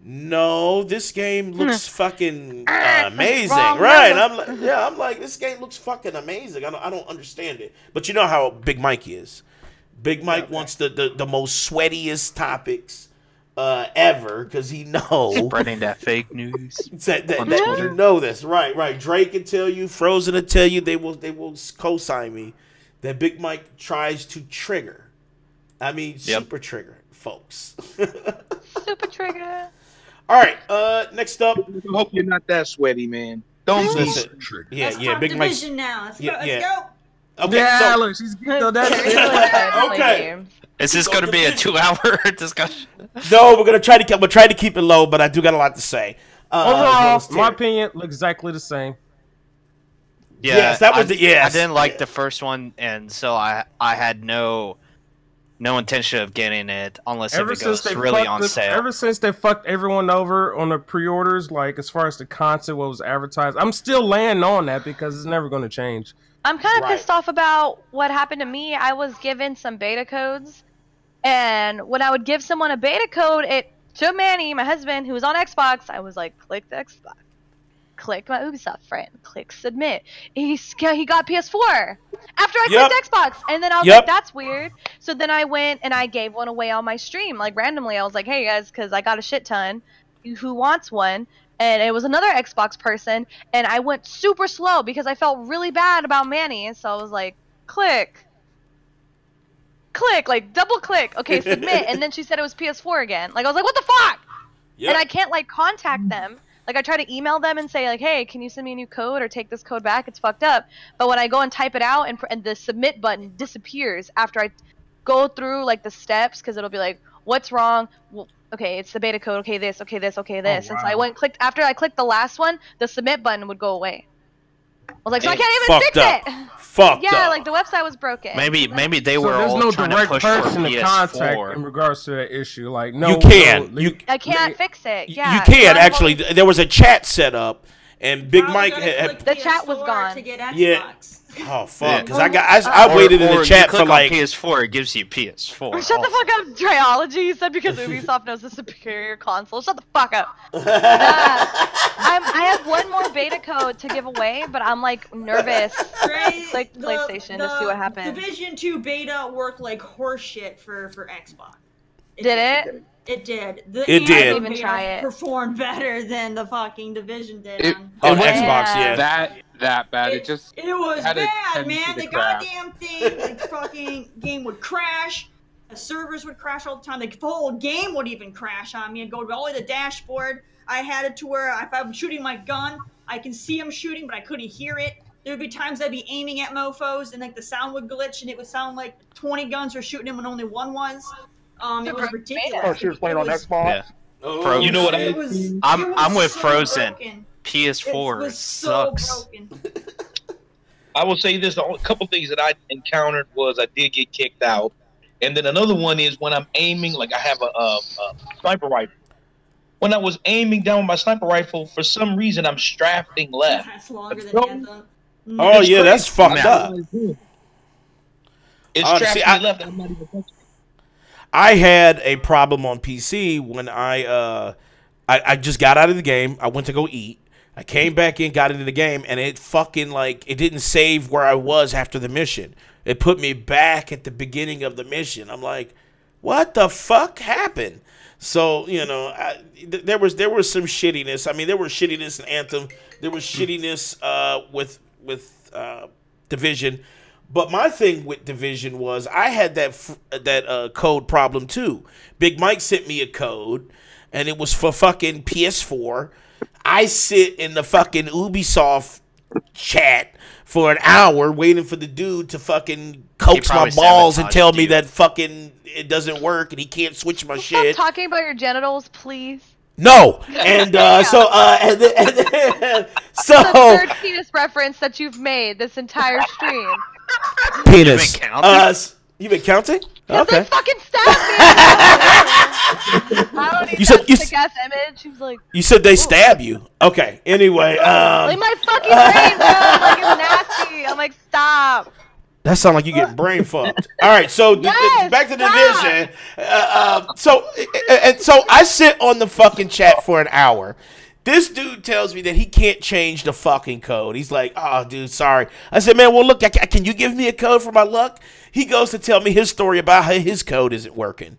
no, this game looks fucking amazing, right? I'm like, this game looks fucking amazing. I don't understand it, but you know how Big Mike is. Big Mike wants the most sweatiest topics ever because he knows spreading that fake news. that you know this, right? Drake can tell you, Frozen will tell you. They will co-sign me that Big Mike tries to trigger. I mean, super trigger, folks. Super trigger. All right, next up. I hope you're not that sweaty, man. Don't be. Yeah, Big Mike's now. Let's go. Okay, yeah, look, she's good on that. Okay. Is this going to be a 2-hour discussion? No, we're gonna try to keep it low, but I do got a lot to say. Overall, my opinion looks exactly the same. Yeah, yes, that was I didn't like the first one, and so I had no intention of getting it unless it goes really on sale. Ever since they fucked everyone over on the pre-orders, like as far as the content, what was advertised, I'm still laying on that because it's never going to change. I'm kind of pissed off about what happened to me. I was given some beta codes, and when I would give someone a beta code, it to Manny, my husband, who was on Xbox, I was like, click the Xbox, click my Ubisoft friend, click submit. He got PS4 after I clicked Xbox, and then I was like, that's weird. So then I went and I gave one away on my stream, like randomly. I was like, hey guys, because I got a shit ton. Who wants one? And it was another Xbox person, and I went super slow because I felt really bad about Manny. So I was like, click, like double click, okay, submit. And then she said it was PS4 again. Like I was like, what the fuck? And I can't like contact them. Like I try to email them and say like, hey, can you send me a new code or take this code back? It's fucked up. But when I go and type it out and the submit button disappears after I go through like the steps, because it'll be like, what's wrong? Well, okay, it's the beta code. Okay, this. Okay, this. Okay, this. Oh, wow. And so I went and clicked. After I clicked the last one, the submit button would go away. I was like, so I can't even fix it. Fucked up. Yeah, like the website was broken. Maybe they were all trying to push for PS4. Contact in regards to that issue. Like no, you can. I can't fix it. Yeah, you can actually. There was a chat set up, and Big Mike had the chat was gone. To get Xbox. Yeah. Oh fuck! Because I waited in the chat for like PS4. It gives you PS4. Shut the fuck up, Triology. You said because Ubisoft knows the superior console. Shut the fuck up. I have one more beta code to give away, but I'm like nervous. Like PlayStation to see what happens. Division 2 beta worked like horseshit for Xbox. Did it? It did. It did. Even try it. Performed better than the fucking Division did on Xbox. Yeah. That bad. It was bad, man. The goddamn thing, the fucking game would crash. The servers would crash all the time. The whole game would even crash on me. I'd go all the way to the dashboard. I had it to where if I'm shooting my gun, I can see him shooting, but I couldn't hear it. There would be times I'd be aiming at mofos, and like the sound would glitch, and it would sound like 20 guns were shooting him when only one was. It was ridiculous. Oh, she was playing on Xbox. Yeah. Oh, you know what? I'm with Frozen. Broken. PS4 sucks. So I will say this: a couple things that I encountered was I did get kicked out, and then another one is when I'm aiming, like I have a sniper rifle. When I was aiming down with my sniper rifle, for some reason I'm strapping left. That's longer than Anthem. Oh yeah, that's fucked up. It's strapping left. And I'm not even touching it. I had a problem on PC when I just got out of the game. I went to go eat. I came back in, got into the game, and it fucking it didn't save where I was after the mission. It put me back at the beginning of the mission. I'm like, what the fuck happened? So, you know, there was some shittiness. I mean, there was shittiness in Anthem. There was shittiness with Division. But my thing with Division was I had that code problem too. Big Mike sent me a code, and it was for fucking PS4. I sit in the fucking Ubisoft chat for an hour waiting for the dude to fucking coax my balls and tell me that fucking it doesn't work and he can't switch my shit. Stop talking about your genitals, please. No, and so the third penis reference that you've made this entire stream. Penis. You've been counting? Okay. They fucking stabbed me. I don't even sick-ass image. He was like, you said they stab you. Okay. Anyway, like my fucking brain, bro. Like it's nasty. I'm like, stop. That sounds like you getting brain fucked. All right, so back to Division. So I sit on the fucking chat for an hour. This dude tells me that he can't change the fucking code. He's like, oh, dude, sorry. I said, man, well, look, can you give me a code for my luck? He goes to tell me his story about how his code isn't working.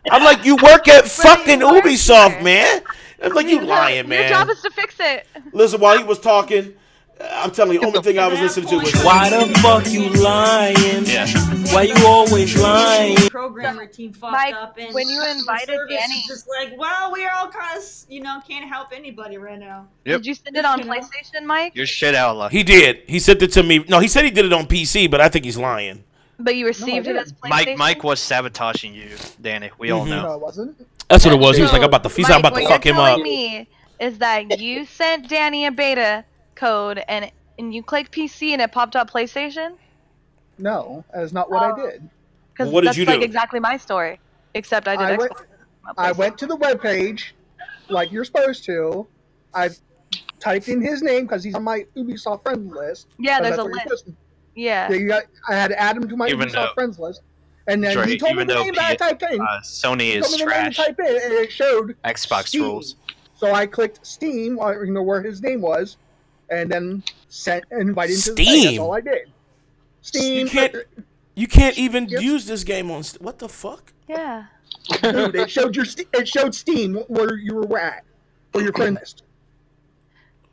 I'm like, you work at fucking Ubisoft, man. I'm like, you lying, man. Your job is to fix it. Listen, while he was talking, I'm telling you, the only thing I was listening to was, why the fuck you lying? Yeah. Why you always lying? Programmer team fucked Mike, up, and when you invited Danny, just like, well, we're all kind of, can't help anybody right now. Yep. Did you send it on PlayStation, Mike? Your shit out, LaLa. He did. He sent it to me. No, he said he did it on PC, but I think he's lying. But you received it as PlayStation? Mike was sabotaging you, Danny. We all know. No, I wasn't. That's what it was. He was like, I'm about to fuck him up. What you're telling me is that you sent Danny a beta code and you clicked PC and it popped up PlayStation? No, that's not what I did. Because what did that's you like do? exactly my story, except I did Xbox. I went to the webpage, like you're supposed to. I typed in his name because he's on my Ubisoft friend list. Yeah, there's a list. Yeah. I had to add him to my Ubisoft friends list. And then he told me the name that I typed in. Sony is trash. Type in, and it showed Xbox Steam. rules. So I clicked Steam, where his name was, and then sent and invited him to the Steam. thing. That's all I did. Steam. You can't even use this game on. What the fuck? Yeah. Dude, it showed Steam where you were at, where your friend list.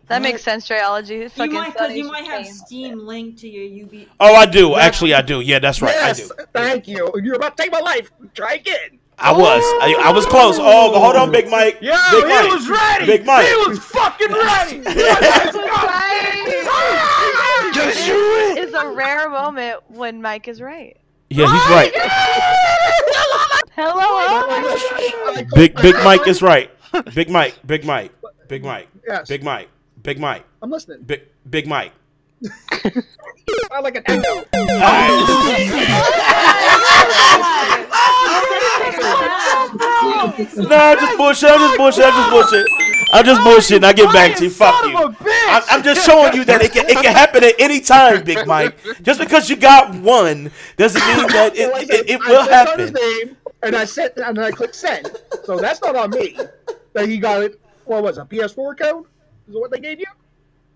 That makes sense, Triology. You might have Steam linked to your UB. Oh, I do. Actually, I do. Yeah, that's right. Yes, I do. Thank you. You're about to take my life. Try again. I was close. Oh, hold on, Big Mike. Yo, Big he Mike. was ready. Big Mike. He was fucking ready. It's a rare moment when Mike is right. Yeah, he's right. Hello. Big Mike is right. Big Mike. Yes. Big Mike. I'm listening. Big Mike. I like an echo. Nah, just bullshit. I'm just bullshitting. I get back to you. Fuck you. I'm just showing you that it can happen at any time, Big Mike. Just because you got one doesn't mean that it will happen. His name, and I clicked send. So that's not on me. That he got it. What was it? A PS4 code? Is what they gave you?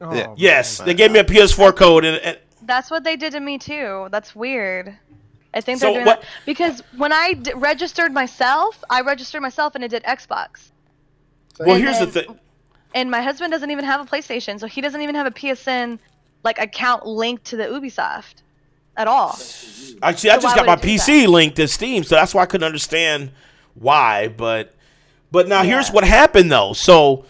Oh, yes, they gave me a PS4 code, and that's what they did to me too. That's weird. I think they're doing that because when I registered myself, and it did Xbox. Well, here's the thing. And my husband doesn't even have a PlayStation, so he doesn't even have a PSN account linked to the Ubisoft at all. Actually, I just got my PC linked to Steam, so that's why I couldn't understand why. But now here's what happened though. So.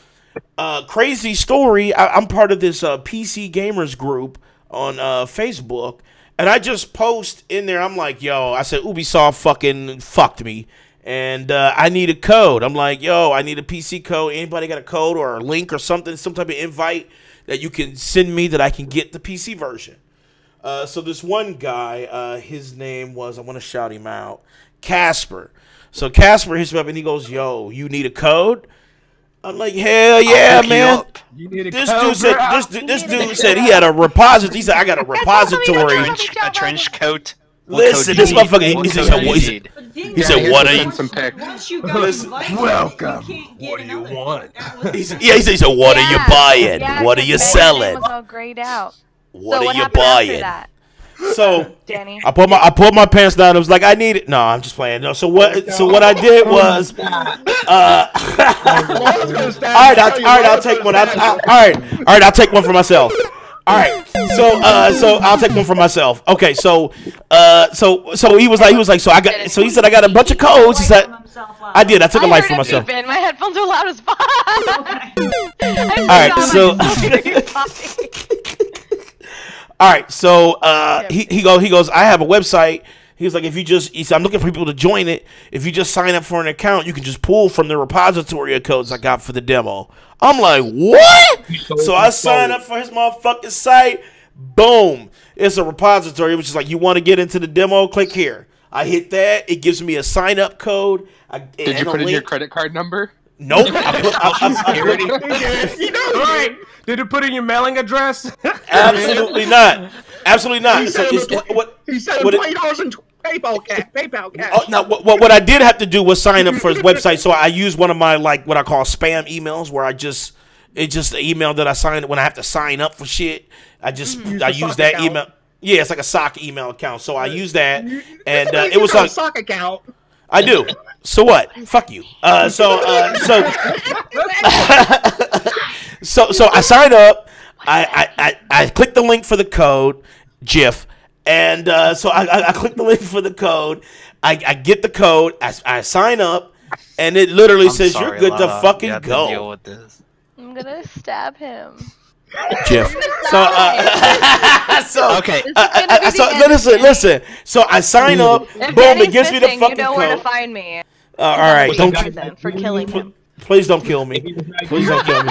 Crazy story. I'm part of this PC gamers group on Facebook, and I just post in there. I'm like, yo, I said Ubisoft fucking fucked me, and I need a code. I'm like, yo, I need a PC code. Anybody got a code or a link or something, some type of invite that you can send me that I can get the PC version? So this one guy, his name was, I want to shout him out, Casper. So Casper hits me up and he goes, yo, you need a code? I'm like, hell yeah, man. This dude said he had a repository. He said, I got a repository. A trench coat. Listen, this motherfucker. He said, what are you? Once you got welcome. What do you want? He said, what are you buying? What are you selling? Was all grayed out. What are you buying? So Danny. I pulled my pants down. It was like I need it. No, I'm just playing. No. So what I did was, all right, I'll take one. All right, I'll take one for myself. All right, so I'll take one for myself. Okay, so he was like, so he said I got a bunch of codes. He said I did. I took a light for myself. My headphones are loud as fuck. All right, so. All right, so he goes. I have a website. He was like, he said, I'm looking for people to join it. If you just sign up for an account, you can just pull from the repository of codes I got for the demo. I'm like, what? So I sign up for his motherfucking site. Boom. It's a repository, which is like, you want to get into the demo? Click here. I hit that. It gives me a sign up code. Did you put in your credit card number? Nope. Did it put in your mailing address? Absolutely not. Absolutely not. He said $20 in PayPal cash. Oh, now, what I did have to do was sign up for his website. So I used one of my what I call spam emails, where it's just an email that I sign when I have to sign up for shit. I use that email. Yeah, it's like a sock email account. So I use that, and it was like a sock account. I do. So what? Fuck you. So I signed up. I clicked the link for the code, GIF, and so I clicked the link for the code. I get the code. I sign up, and it literally says you're good to fucking go. Deal with this. I'm gonna stab him. GIF. Okay. Listen. So I sign up. If Boom! Danny's It gives me the missing, fucking you know code. where to find me. All right. Don't For killing him. please don't kill me. Please don't kill me.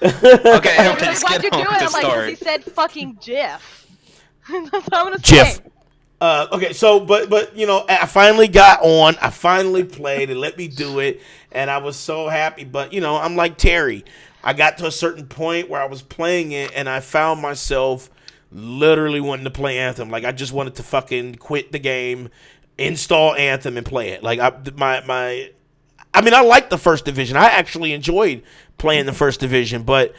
Okay, Why'd let's you get do on with the it like story. he said fucking GIF? That's what I'm gonna GIF. say. Okay, so but I finally got on. I finally played. It let me do it, and I was so happy. But I'm like Terry. I got to a certain point where I was playing it, and I found myself literally wanting to play Anthem. Like I just wanted to fucking quit the game, install Anthem, and play it. Like I liked the First Division. I actually enjoyed playing the First Division, but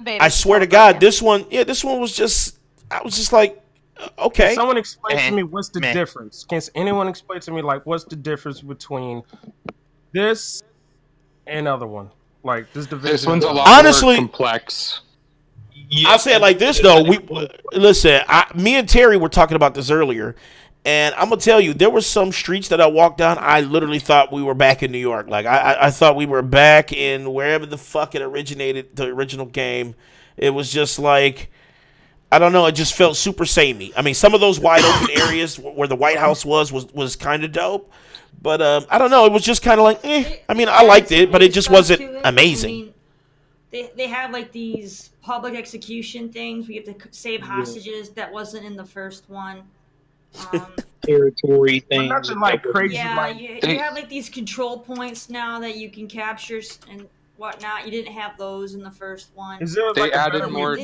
I swear to God, this one was just. I was just like, okay. Can someone explain to me what's the difference? Can anyone explain to me what's the difference between this and other one? Like this division. This one's a lot more complex. I'll say it like this though. Listen. Me and Terry were talking about this earlier, and I'm gonna tell you, there were some streets that I walked down. I literally thought we were back in New York. Like I thought we were back in wherever the fuck it originated. The original game. It was just like, I don't know. It just felt super samey. I mean, some of those wide open areas where the White House was kind of dope. But I don't know. It was just kind of like, I mean, I liked it, but it just wasn't amazing. I mean, they have these public execution things. We have to save hostages. That wasn't in the first one. Territory things. Nothing crazy. Yeah, you have these control points now that you can capture and whatnot. You didn't have those in the first one. Is there they added more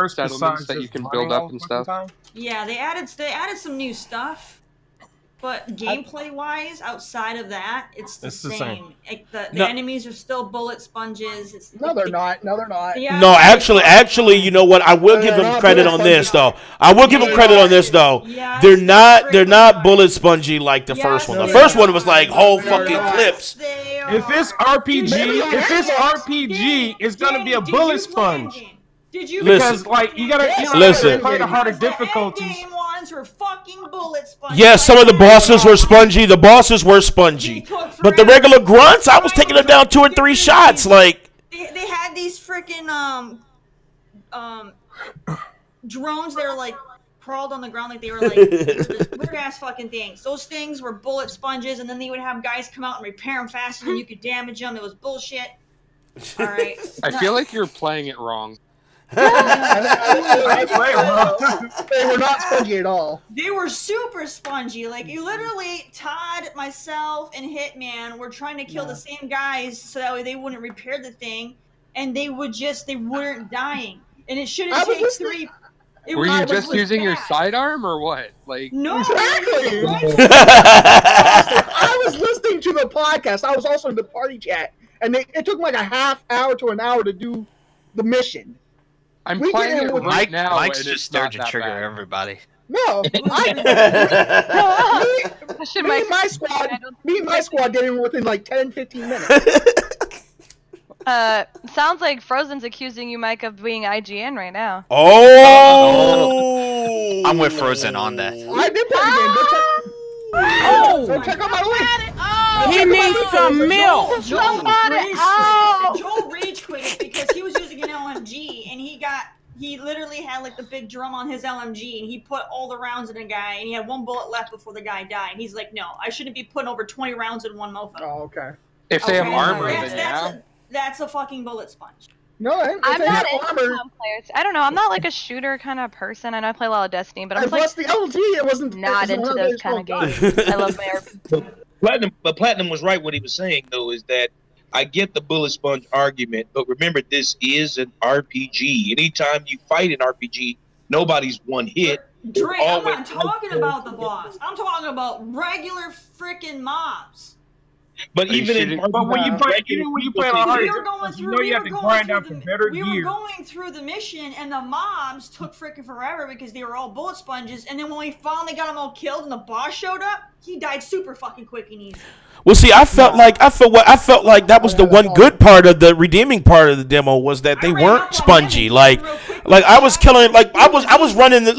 settlements that you can build up and stuff? Yeah, they added some new stuff. But gameplay-wise, outside of that, it's the same. The enemies are still bullet sponges. They're not. No, they're not. No, actually, you know what? I will give them credit on this, though. They're not bullet spongy like the first one. The first one was like whole fucking clips. If it's RPG, it's gonna be a bullet sponge. Did you listen? You gotta listen. Play the harder difficulties. Were fucking bullet spongy. Yes, some of the bosses were spongy. The bosses were spongy, but the regular grunts, I was taking them down 2 or 3 shots. Like they had these freaking drones. They were crawled on the ground like they were weird ass fucking things. Those things were bullet sponges, and then they would have guys come out and repair them faster than you could damage them. It was bullshit. All right. I feel like you're playing it wrong. They were not spongy at all. They were super spongy. You literally, Todd, myself, and Hitman were trying to kill the same guys so that way they wouldn't repair the thing, and they weren't dying. And it shouldn't take 3. Were you just using your sidearm or what? No. Exactly. I was listening to the podcast. I was also in the party chat, and it took a half hour to an hour to do the mission. I'm playing it right now. Mike's just there to trigger everybody. No, It was me and my squad did it within like 10, 15 minutes. Sounds like Frozen's accusing you, Mike, of being IGN right now. Oh! I'm with Frozen on that. I did play the game. Go check out my link. He needs some milk. Joe rage quit because he was using an LMG and he literally had like the big drum on his LMG and he put all the rounds in a guy and he had 1 bullet left before the guy died. And he's like, no, I shouldn't be putting over 20 rounds in one mofo. Oh, okay. If they have armor, then yeah. That's a fucking bullet sponge. No, I'm not into players. I don't know. I'm not like a shooter kind of person. I know I play a lot of Destiny, but I'm like, the LG, it wasn't not into those kind of games. I love my RPG. Platinum was right. What he was saying though is that I get the bullet sponge argument, but remember this is an RPG. Anytime you fight an RPG, nobody's one hit. Drake, I'm not talking about the boss. I'm talking about regular freaking mobs. But even when you play on hard, you have to grind out for better gear. We were going through the mission, and the mobs took freaking forever because they were all bullet sponges. And then when we finally got them all killed, and the boss showed up, he died super fucking quick and easy. Well, see, I felt like that was the one good part of the redeeming part of the demo was that they weren't spongy. Like I was killing, like I was running the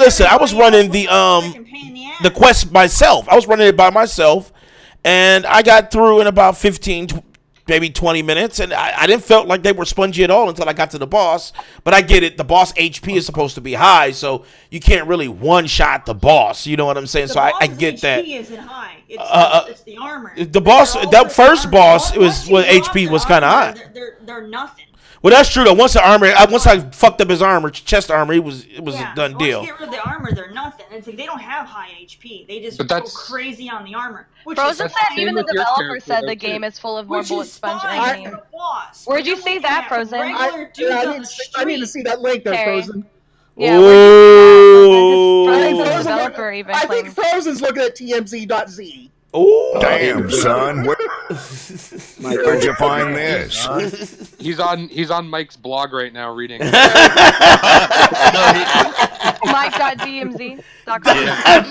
the quest myself. I was running it by myself. And I got through in about 15, maybe 20 minutes, and I didn't feel like they were spongy at all until I got to the boss. But I get it. The boss HP is supposed to be high, so you can't really one-shot the boss. You know what I'm saying? So I get that. The HP isn't high. It's the armor. The boss, that first boss, HP was kind of high. They're nothing. Well, that's true though. Once I fucked up his armor, chest armor, it was a done deal. Once you get rid of the armor, they're nothing. It's like they don't have high HP. They just go crazy on the armor. Frozen said even the developer said the game is full of more bullet sponge enemies. Where'd you see that, Frozen? I need to see that link there, Frozen. Yeah, I think Frozen's looking at TMZ.z. Oh damn, son! Where'd you find this? He's on Mike's blog right now reading. Mike.dmz.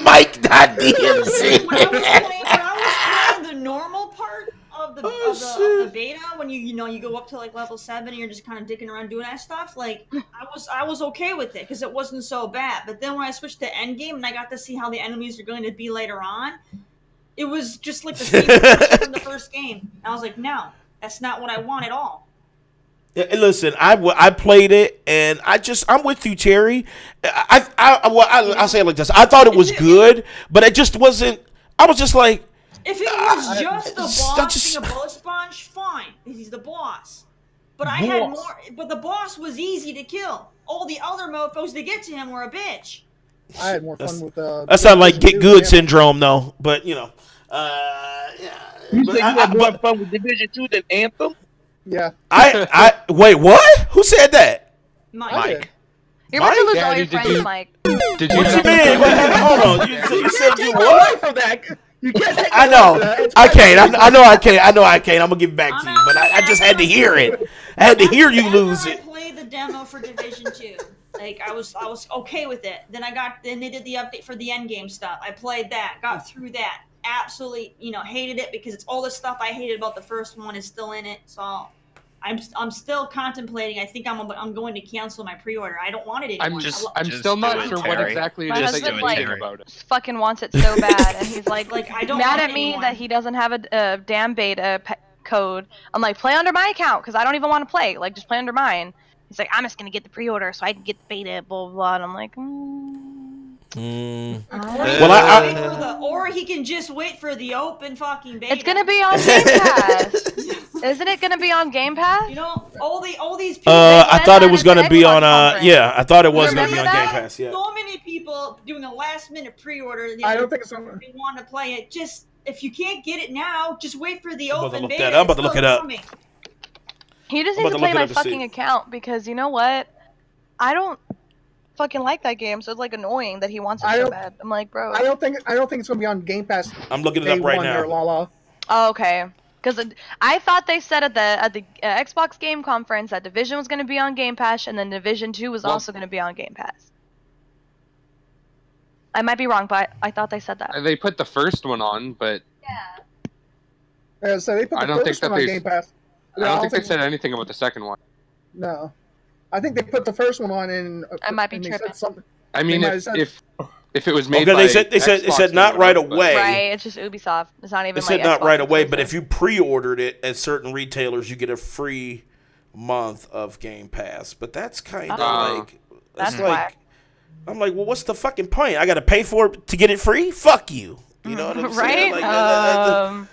Mike.dmz. When I was playing the normal part of the beta, when you go up to like level 7 and you're just kind of dicking around doing that stuff, like I was okay with it because it wasn't so bad. But then when I switched to endgame and I got to see how the enemies are going to be later on. It was just like the same from the first game. And I was like, no, that's not what I want at all. Yeah, listen, I played it, and I'm with you, Terry. I'll say it like this. I thought it was good, but it just wasn't. I was just like, if it was just the boss being a bullet sponge, fine. He's the boss. But I had more. But the boss was easy to kill. All the other mofos to get to him were a bitch. I had more fun with that sounds like get good syndrome, though. But yeah. You said you had more fun with Division 2 than Anthem? Yeah. I wait. What? Who said that? Mike. You're about to lose all your friends, Mike. What you mean? Hold on. You said you what? For that. You can't I know. I can't. I know I can't. I'm gonna give it back to you, but I just had to hear it. I had to hear you lose it. I played the demo for Division 2. Like I was okay with it. Then they did the update for the endgame stuff. I played that, got through that. Absolutely, hated it because it's all the stuff I hated about the first one is still in it. So I'm still contemplating. I think I'm going to cancel my pre-order. I don't want it anymore. I'm still not sure what exactly it is that you're thinking about it. Fucking wants it so bad, and he's like I don't mad at me that he doesn't have a damn beta code. I'm like, play under my account because I don't even want to play. Like, just play under mine. He's like, I'm just gonna get the pre-order so I can get the beta, blah blah blah. And I'm like, Well, or he can just wait for the open fucking beta. It's gonna be on Game Pass. Isn't it gonna be on Game Pass? All these people. I thought it was gonna be on. I thought it was gonna be on Game Pass. Yeah. So many people doing a last-minute pre-order. I don't think it's on. They want to play it. Just if you can't get it now, just wait for the open beta. I'm about to look it up. He just needs to play my fucking account because you know what? I don't fucking like that game, so it's like annoying that he wants it so bad. I'm like, bro. I don't think it's gonna be on Game Pass. I'm looking it up right now. LaLa. Oh, okay. Because I thought they said at the Xbox Game Conference that Division was gonna be on Game Pass, and then Division 2 was also gonna be on Game Pass. I might be wrong, but I thought they said that. They put the first one on, but Yeah, so they put I the don't think first that one on they. Game Pass. I don't think they said anything about the second one. No, I think they put the first one on, and I might be and they tripping. said something. I mean, They might have if it was made Okay, by they said Xbox, not they right would've, but- away. Right, it's just Ubisoft. It's not even They like said not Xbox right away, but exclusive. if you pre-ordered it at certain retailers, you get a free month of Game Pass. But that's kind of like That's like whack. I'm like, well, what's the fucking point? I got to pay for it to get it free? Fuck you. You know what I'm saying? Right? Like,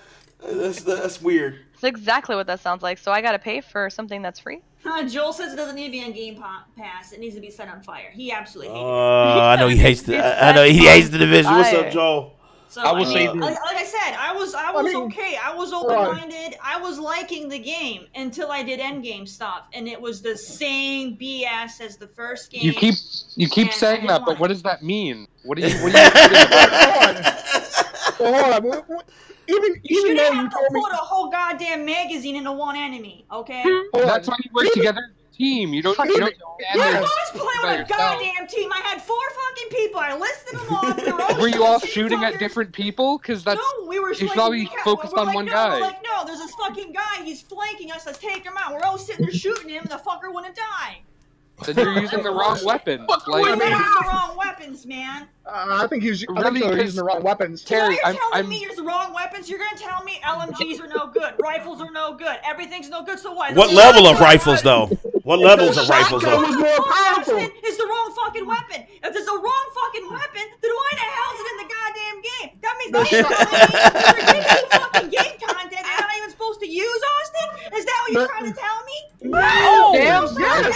that's weird. That's exactly what that sounds like. So I gotta pay for something that's free? Joel says it doesn't need to be on Game Pass. It needs to be set on fire. He absolutely hates it. I know he hates the. I know he hates the division. What's up, Joel? So I will say this. like I said, I was okay. I was open-minded. I was liking the game until I did endgame stuff, and it was the same BS as the first game. You keep and saying I that, didn't but what want does that mean? What are you kidding about? Hold on. Even You though shouldn't you have to told me, put a whole goddamn magazine into one enemy, okay? That's why you work together as a team. You don't. I was playing with a goddamn team. I had 4 fucking people. I listed them off. Were you all shooting at different people? Because that's No, we were you should like, always focus we're on like, one no, guy. We're like, no, there's this fucking guy. He's flanking us. Let's take him out. We're all sitting there shooting him, and the fucker wouldn't die. Then you're using the wrong weapon. We're Like, using the wrong weapons, man. I think he's Really, using the wrong weapons. So Terry, you're telling I'm- me you're the wrong weapons? You're gonna tell me LMGs are no good, rifles are no good, everything's no good. So what? What level of rifles though? What levels of rifles Shotgun though? was more powerful. It's the wrong fucking weapon. If it's the wrong fucking weapon, then why the hell is it in the goddamn game? That means they're giving you fucking game content you're not even supposed to use, Austin? Is that what you're trying to tell me? Oh, damn, yes.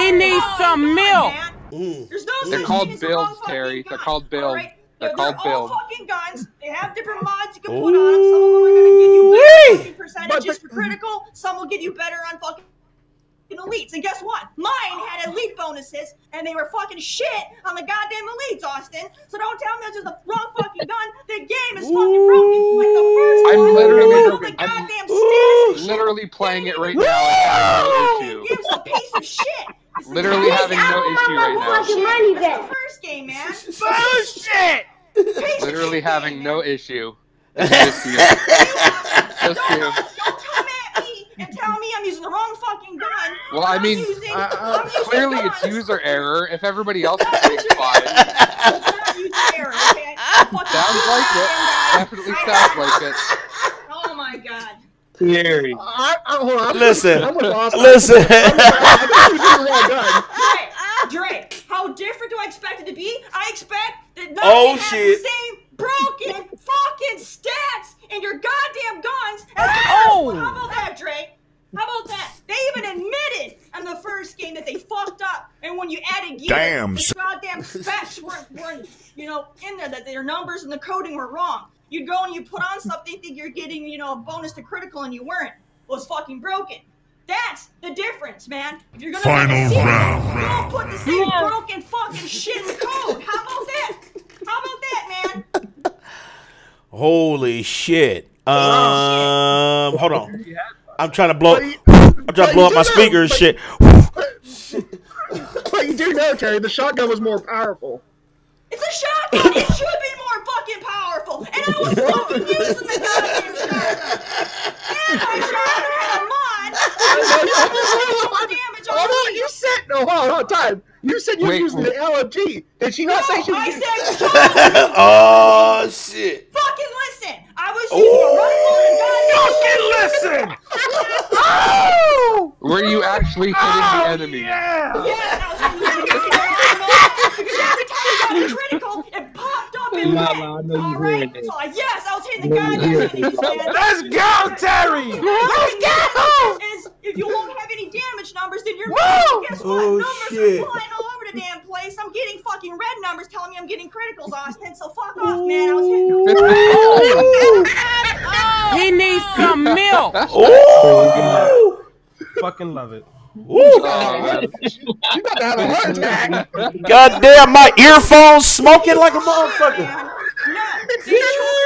He needs some milk. There's no They're such called thing as the wrong builds, fucking Terry. gun. They're called builds. Alright? They're called all builds. fucking guns. They have different mods you can put on them. Some of them are gonna give you better fucking percentages for critical. Some will give you better on fucking elites. And guess what? Mine had elite bonuses, and they were fucking shit on the goddamn elites, Austin. So don't tell me that's just the wrong fucking gun. The game is fucking broken. Like the first I'm one, literally all the broken. goddamn I'm stats. literally playing it right now. I have no issue. Game's a piece of shit. It's the Literally game. having no issue right now. It's the first game, man. Bullshit! Literally having no issue. Just you. Just you. Don't come at me and tell me I'm using the wrong fucking gun. Well, I mean, I'm using clearly it's guns. user error. If everybody else is doing fine, It's not user error, okay? I'm fucking sounds like it. Definitely sounds like it. Oh my god. Terry. Hold on. Listen, I'm with Austin. listen. I think he's using the wrong gun. Drake, how different do I expect it to be? I expect that none Oh, of you shit. have the same broken fucking stats in your goddamn guns as the Oh. first one. How about that, Drake? How about that? They even admitted in the first game that they fucked up, and when you added gear, Damn, the goddamn specs weren't in there, that their numbers and the coding were wrong. You go and you put on stuff, they think you're getting, a bonus to critical, and you weren't. It was fucking broken. That's the difference, man. If you're gonna make a sequel, don't put the same broken fucking shit in the code. How about that? How about that, man? Holy shit. Hold on. I'm trying to blow. But you- I'm trying to blow up my but you speaker and do shit. But you do know, Terry, the shotgun was more powerful. It's a shotgun. It should be more fucking powerful. And I was fucking using the goddamn shotgun. And my shotgun had a mod. Damage Hold on, you said hold on, time. You said you were Wait, using the LMG. Did she not say she was I using said shotgun. Oh shit. Fucking listen. I was using a rifle and a goddamn. Fucking listen. Were you actually hitting the enemy? Yeah, I was using because every time you got a critical, it popped up in red. LaLa, I know you Alright? heard it. So yes, I was hitting the goddamn enemies, man. Let's go, Terry. Let's go. Is if you won't have any damage numbers, then you're Woo! guess what? Oh, Numbers shit. are flying all over the damn place. I'm getting fucking red numbers telling me I'm getting criticals, Austin. So fuck off, man. I was hitting. He needs some milk. Ooh. Fucking love it. Ooh. You about to have a heart attack. Goddamn, my earphones smoking like a motherfucker. Man. No, they chose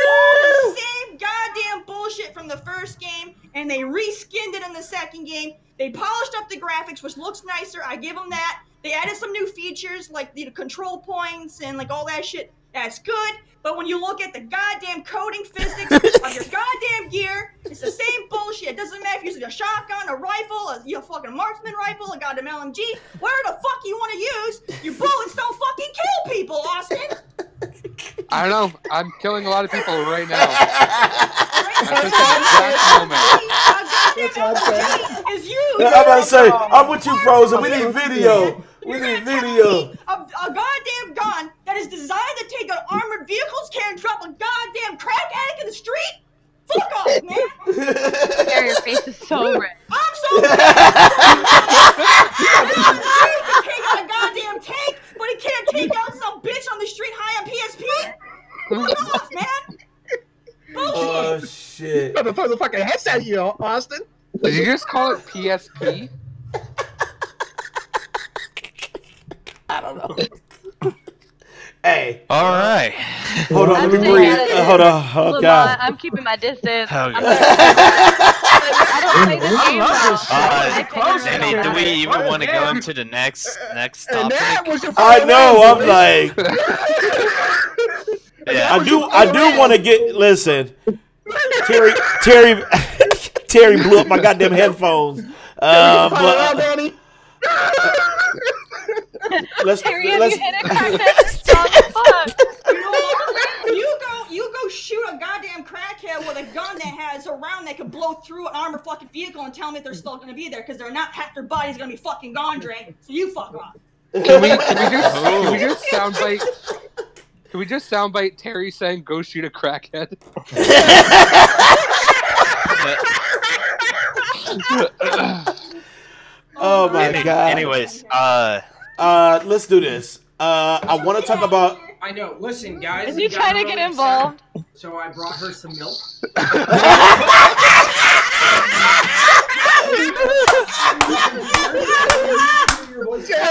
all the same goddamn bullshit from the first game, and they reskinned it in the second game. They polished up the graphics, which looks nicer. I give them that. They added some new features like the control points and like all that shit. That's good. But when you look at the goddamn coding physics of your goddamn gear, it's the same bullshit. It doesn't matter if you're using a shotgun, a rifle, a fucking marksman rifle, a goddamn LMG. Whatever the fuck you want to use, your bullets don't fucking kill people, Austin. I don't know. I'm killing a lot of people right now. At this exact moment. Is you. I'm about to say, I'm with you, Frozen. We need video. We need video. A goddamn gun that is designed to take out armored vehicles can't drop a goddamn crack addict in the street? Fuck off, man! Gary, your face is so red. I'm so red! He can take out a goddamn tank, but he can't take out some bitch on the street high on PSP? Fuck off, man! Bullshit! Oh, shit. I'm gonna throw the fucking headset at you, Austin. Did you just call it PSP? I don't know. Hey. All right. Hold on, let me breathe. Hold on. Oh, LaLa, God. I'm keeping my distance. Oh, I God. don't play this game well. Danny, do we even want to go into the next topic? I know. I'm like, Yeah. I do want to get. Listen, Terry blew up my goddamn headphones. But let's Terry, you hit a crackhead that's strong as fuck. You go shoot a goddamn crackhead with a gun that has a round that can blow through an armored fucking vehicle and tell me they're still gonna be there because they're not. Half their body's gonna be fucking gone, Dre. So you fuck off. Can we just soundbite? Can we just soundbite Terry saying "Go shoot a crackhead"? Oh my God. Anyways, let's do this. I want to talk about. I know. Listen, guys. Is he trying to get involved? So I brought her some milk.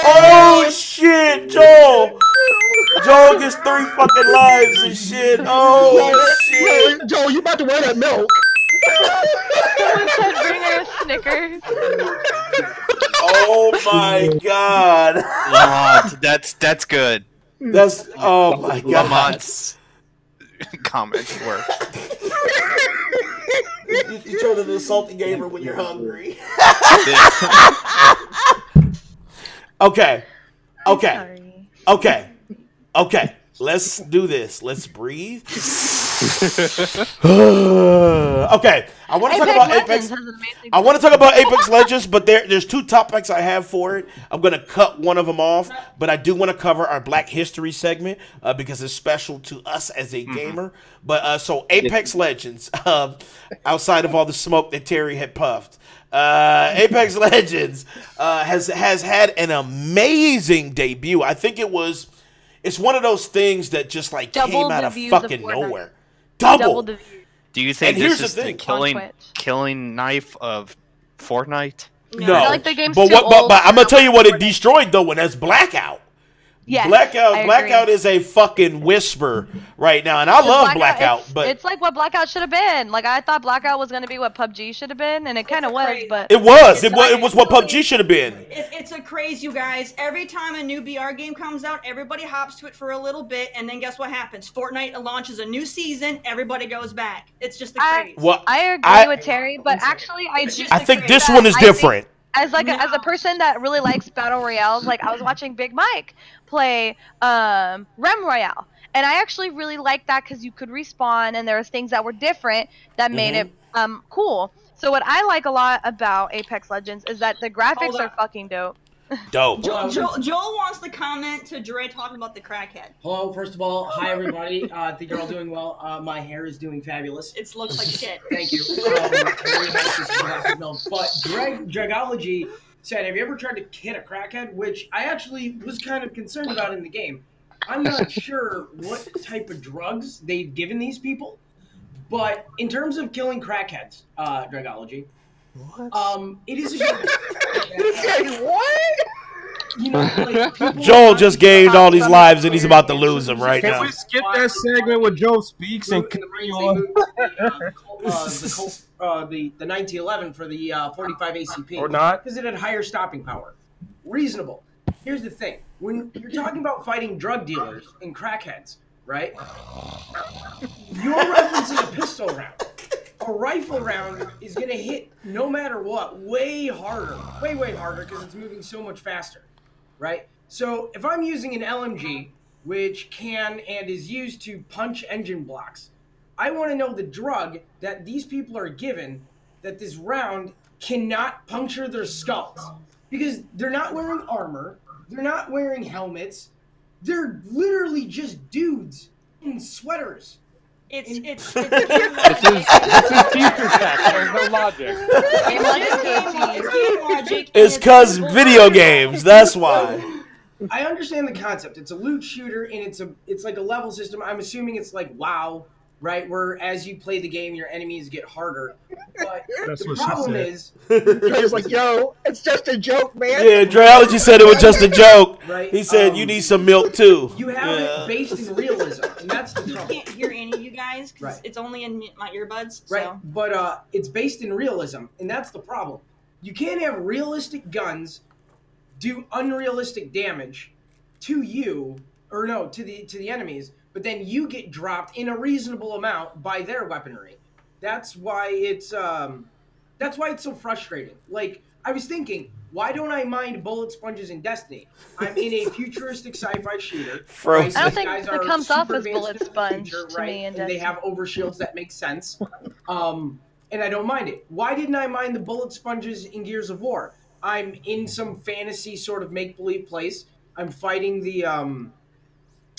Oh shit, Joel! Joel gets 3 fucking lives and shit. Oh shit, Joel, you about to wear that milk? Someone said bring her a Snickers. Oh my God. Lamont, that's good. That's oh my God. Lamont's comments work. You turn into a salty gamer when you're hungry. Okay. Let's do this. Let's breathe. Okay. I want to talk about Apex. I want to talk about Apex Legends, but there's 2 topics I have for it. I'm going to cut one of them off, but I do want to cover our Black History segment because it's special to us as a gamer. But so Apex Legends, outside of all the smoke that Terry had puffed, Apex Legends has had an amazing debut. I think it's one of those things that just like came out of fucking nowhere. Double. Do you think this is the killing knife of Fortnite? No, I feel like the game's but too old I'm gonna tell you what it destroyed though, and that's Blackout. Yes, Blackout is a fucking whisper right now, and I love Blackout, but it's like what Blackout should have been. Like I thought Blackout was gonna be what PUBG should have been, and it kind of was. But it was what PUBG should have been. It's a craze, you guys. Every time a new BR game comes out, everybody hops to it for a little bit, and then guess what happens? Fortnite launches a new season, everybody goes back. It's just a craze. I agree with Terry, but actually I think this one is different. As a person that really likes battle royales, like I was watching Big Mike play Rem Royale, and I actually really liked that because you could respawn and there was things that were different that made it cool. So what I like a lot about Apex Legends is that the graphics are fucking dope. Dope. Joel wants to comment to Dre talking about the crackhead. Hello, first of all, hi everybody. I think you're all doing well. My hair is doing fabulous. It looks like shit. Thank you. But Dragology said, have you ever tried to hit a crackhead? Which I actually was kind of concerned about in the game. I'm not sure what type of drugs they've given these people, but in terms of killing crackheads, Dragology, it is a good... What? you know, like, people Joel just gained all these lives and he's about to lose them right Can now. we skip that segment where Joe speaks and continue on? The 1911 for the 45 ACP. Or not? Because it had higher stopping power. Reasonable. Here's the thing. When you're talking about fighting drug dealers and crackheads, right? You're referencing a pistol round. A rifle round is going to hit no matter what way harder. Way harder because it's moving so much faster, right? So if I'm using an LMG, which can and is used to punch engine blocks, I want to know the drug that these people are given that this round cannot puncture their skulls. Because they're not wearing armor, they're not wearing helmets, they're literally just dudes in sweaters. It's This is future tech. There's no logic. It's because video games. That's why. I understand the concept. It's a loot shooter, and it's like a level system. I'm assuming it's like WoW, right? Where as you play the game, your enemies get harder. But the problem is, Dre's like, yo, it's just a joke, man. Yeah, Dreology said it was just a joke. Right? He said you need some milk too. You have it based in realism, and that's the You trouble. can't hear any of you guys because it's only in my earbuds. Right, So. but it's based in realism, and that's the problem. You can't have realistic guns do unrealistic damage to you, or no, to the enemies, but then you get dropped in a reasonable amount by their weaponry. That's why it's so frustrating. Like, I was thinking, why don't I mind bullet sponges in Destiny? I'm in a futuristic sci-fi shooter. Frozen. I don't These think guys it are comes off super as advanced bullet in the sponge future, to right? me in And they Destiny. have overshields that make sense. And I don't mind it. Why didn't I mind the bullet sponges in Gears of War? I'm in some fantasy sort of make-believe place. I'm fighting the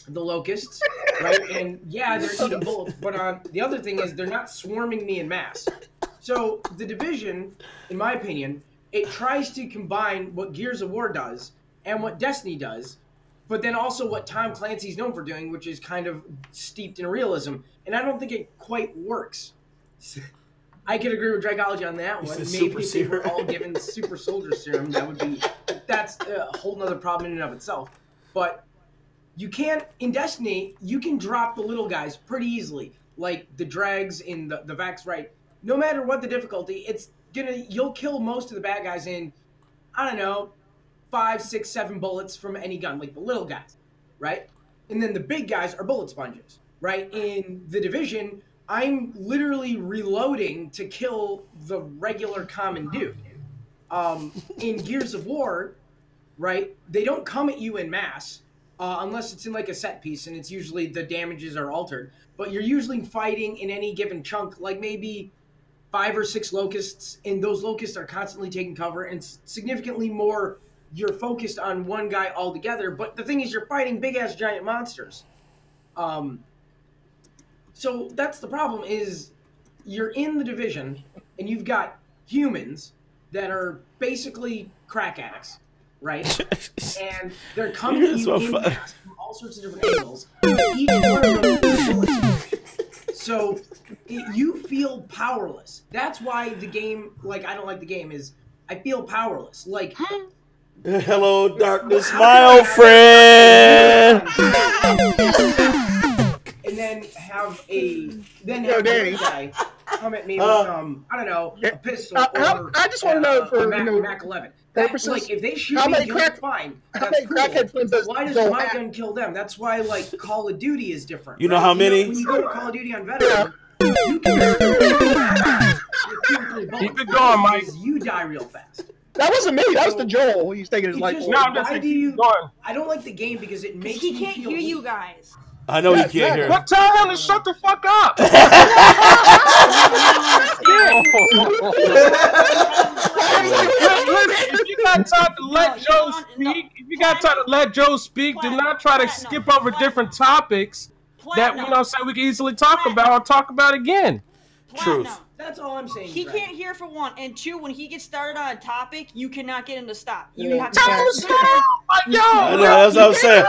locusts, right? And yeah, they're eating bullets, but the other thing is they're not swarming me in mass. So the Division, in my opinion, it tries to combine what Gears of War does and what Destiny does, but then also what Tom Clancy's known for doing, which is kind of steeped in realism. And I don't think it quite works. I could agree with Dragology on that one. Maybe if they were all given super soldier serum, that's a whole nother problem in and of itself. But you can't, in Destiny, you can drop the little guys pretty easily. Like the Drags in the Vax, right? No matter what the difficulty, you'll kill most of the bad guys in, I don't know, 5, 6, 7 bullets from any gun, like the little guys, right? And then the big guys are bullet sponges, right? In the Division, I'm literally reloading to kill the regular common dude. In Gears of War, right, they don't come at you in mass unless it's in like a set piece, and it's usually the damages are altered. But you're usually fighting in any given chunk, like maybe 5 or 6 locusts, and those locusts are constantly taking cover, and significantly more you're focused on one guy altogether. But the thing is, you're fighting big-ass giant monsters. So that's the problem, is you're in the Division, and you've got humans that are basically crack addicts, right? And they're coming at you in mass from all sorts of different angles. Each one of them is bullets. So you feel powerless. That's why the game, like, I don't like the game, is I feel powerless. Like, hello, darkness, my old friend. And then have a guy come at me with I don't know, a pistol or I just want to know for Mac 11. purposes, like, if they shoot me, fine. How many crackhead friends does why does my gun kill them? That's why, like, Call of Duty is different. You know how many? When you go to Call of Duty on Veteran, you can keep it going, Mike. You die real fast. That wasn't me. That was the Joel. He's taking his life. I don't like the game because it makes he can't hear you guys. I know he can't hear. But tell him to shut the fuck up. If you got time to let Joe speak, do not try to skip over different topics that we can easily talk about or talk about again. Truth. That's all I'm saying. He can't hear for one, and two, when he gets started on a topic, you cannot get him to stop. You Yeah. have to Tell him to stop! Yo! I know, that's what I'm saying.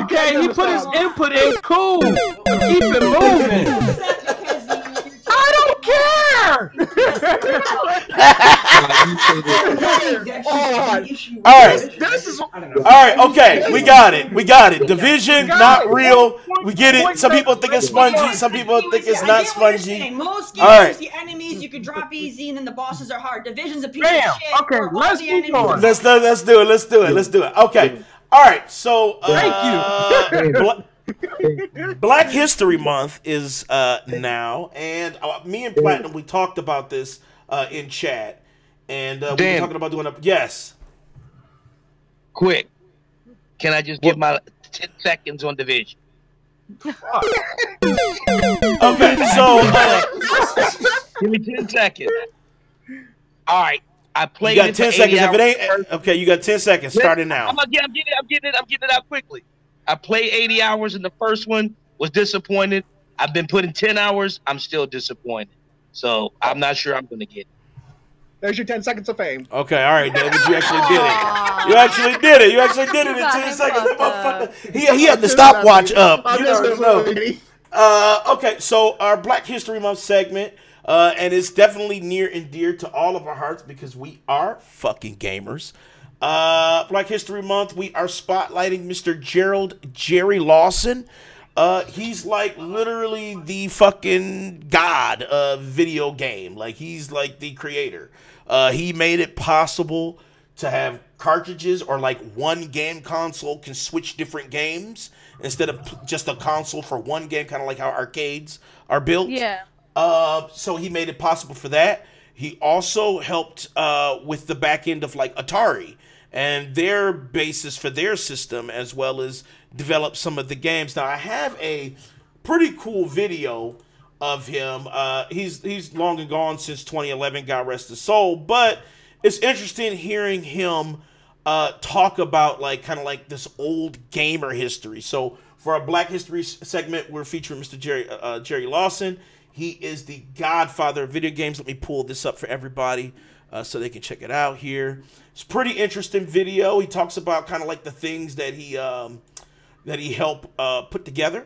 Okay, he put his input in. Cool. Keep it moving. I don't care. All right. This is All right, okay, we got it. We got it. Division, not real. We get it. Some people think it's spongy. Some people think it's not spongy. Most All games, right. the enemies you can drop easy, and then the bosses are hard. Division's a piece of Damn. shit. Okay, where all let's the move enemies on. Let's do it. Okay. All right. So, Black History Month is now, and me and Platinum, we talked about this in chat, and we were Dan. talking about doing a yes. Quick. Can I just give my 10 seconds on Division? Okay. So, Give me 10 seconds. All right. I you played got it 10 for seconds. 80 If it hours. ain't okay, you got 10 seconds. Starting now. I'm getting it out quickly. I played 80 hours in the first one, was disappointed. I've been putting 10 hours, I'm still disappointed. So I'm not sure I'm gonna get it. There's your 10 seconds of fame. Okay, all right, David, you actually did it. You actually did it. You actually did it in 10 seconds. That motherfucker, he had the stopwatch up. You already know. Okay, so our Black History Month segment, and it's definitely near and dear to all of our hearts because we are fucking gamers. Black History Month, we are spotlighting Mr. Jerry Lawson. He's like literally the fucking god of video game. Like he's like the creator. He made it possible to have cartridges or like one game console can switch different games instead of just a console for one game, kind of like how arcades are built. Yeah. So he made it possible for that. He also helped with the back end of like Atari and their basis for their system, as well as develop some of the games. Now I have a pretty cool video of him. He's long and gone since 2011, God rest his soul, but it's interesting hearing him talk about like kind of like this old gamer history. So for our Black History segment, we're featuring Mr. Jerry Lawson. He is the godfather of video games. Let me pull this up for everybody so they can check it out here. It's a pretty interesting video. He talks about kind of like the things that he helped put together.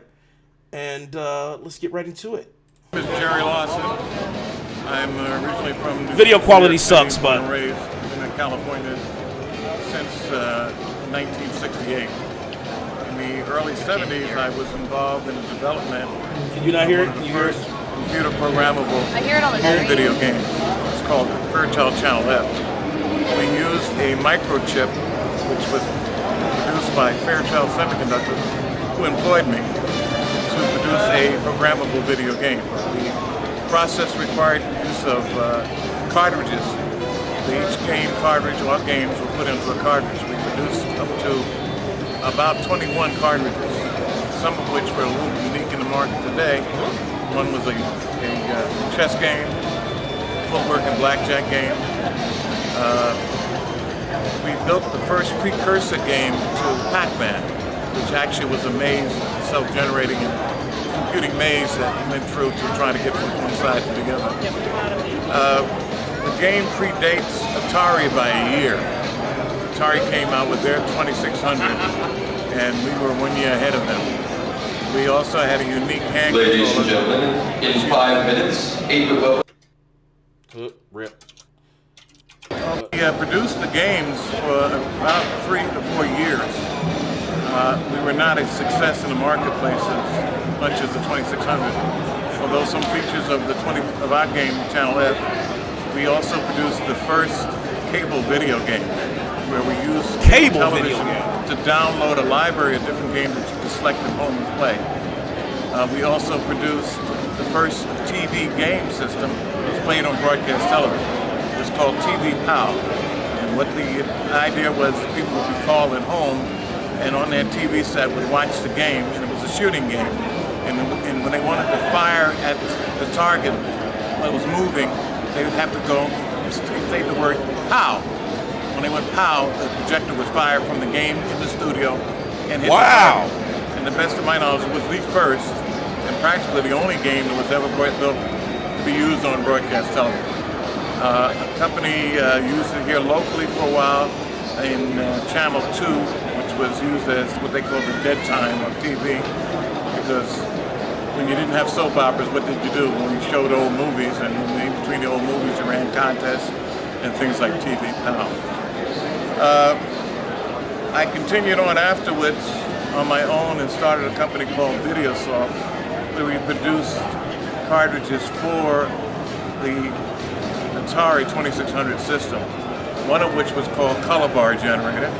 And let's get right into it. My name is Jerry Lawson. I'm originally from video quality sucks, but raised in California since 1968. In the early 70s, I was involved in the development. Can you not hear it? Can you hear it? Computer programmable I hear it on the home screen. video game. It's called Fairchild Channel F. We used a microchip, which was produced by Fairchild Semiconductor, who employed me to produce a programmable video game. The process required use of cartridges. Each game cartridge or games were put into a cartridge. We produced up to about 21 cartridges, some of which were a little unique in the market today. One was a chess game, footwork and blackjack game. We built the first precursor game to Pac-Man, which actually was a maze, self-generating computing maze that we went through to try to get from one side to the other. The game predates Atari by a year. Atari came out with their 2600, and we were 1 year ahead of them. We also had a unique hand controller. Ladies and gentlemen, in 5 minutes, 8 votes. Rip. We produced the games for about 3 to 4 years. We were not a success in the marketplace as much as the 2600. Although some features of our game, Channel F, we also produced the first cable video game, where we used television to download a library of different games that you could select at home and play. We also produced the first TV game system that was played on broadcast television. It was called TV POW. And what the idea was, people would be called at home, and on their TV set would watch the game, and it was a shooting game. And when they wanted to fire at the target that was moving, they would have to go say the word POW. When they went POW, the projector was fired from the game in the studio and hit the target. And the best of my knowledge, it was the first and practically the only game that was ever built to be used on broadcast television. A company used it here locally for a while in Channel 2, which was used as what they call the dead time of TV, because when you didn't have soap operas, what did you do? Well, you showed old movies, and in between the old movies, you ran contests and things like TV Pound. I continued on afterwards on my own and started a company called VideoSoft, where we produced cartridges for the Atari 2600 system, one of which was called Color Bar Generator,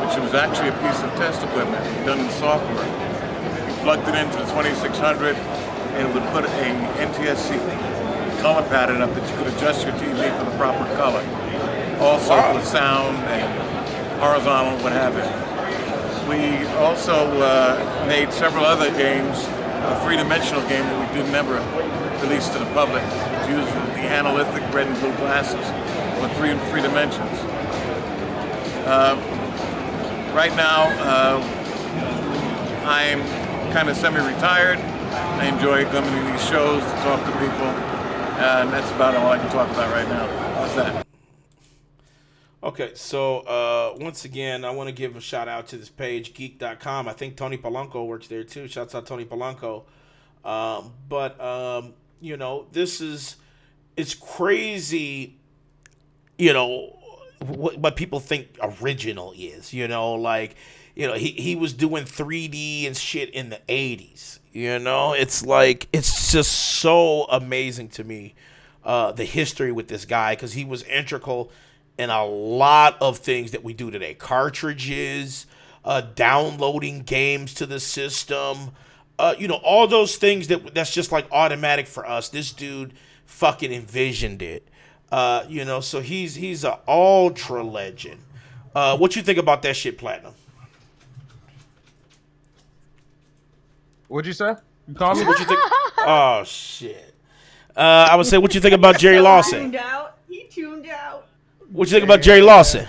which was actually a piece of test equipment done in software. You plugged it into the 2600 and it would put a NTSC color pattern up that you could adjust your TV for the proper color. Also with sound and horizontal, what have you. We also made several other games, a three-dimensional game that we did never release to the public. It used the analytic red and blue glasses for three dimensions. Right now, I'm kind of semi-retired. I enjoy coming to these shows to talk to people, and that's about all I can talk about right now. How's that? Okay, so once again, I want to give a shout out to this page, geek.com. I think Tony Polanco works there too. Shouts out Tony Polanco. You know, it's crazy, you know, what people think original is, you know, like, you know, he was doing 3D and shit in the 80s, you know, it's like, it's just so amazing to me, the history with this guy, because he was integral in a lot of things that we do today. Cartridges, downloading games to the system, you know, all those things that's just like automatic for us. This dude fucking envisioned it. You know, so he's an ultra legend. What you think about that shit, Platinum? What'd you say? You call me? What you think? Oh shit. I would say, what you think about Jerry Lawson? He tuned out. What you think about Jerry Lawson?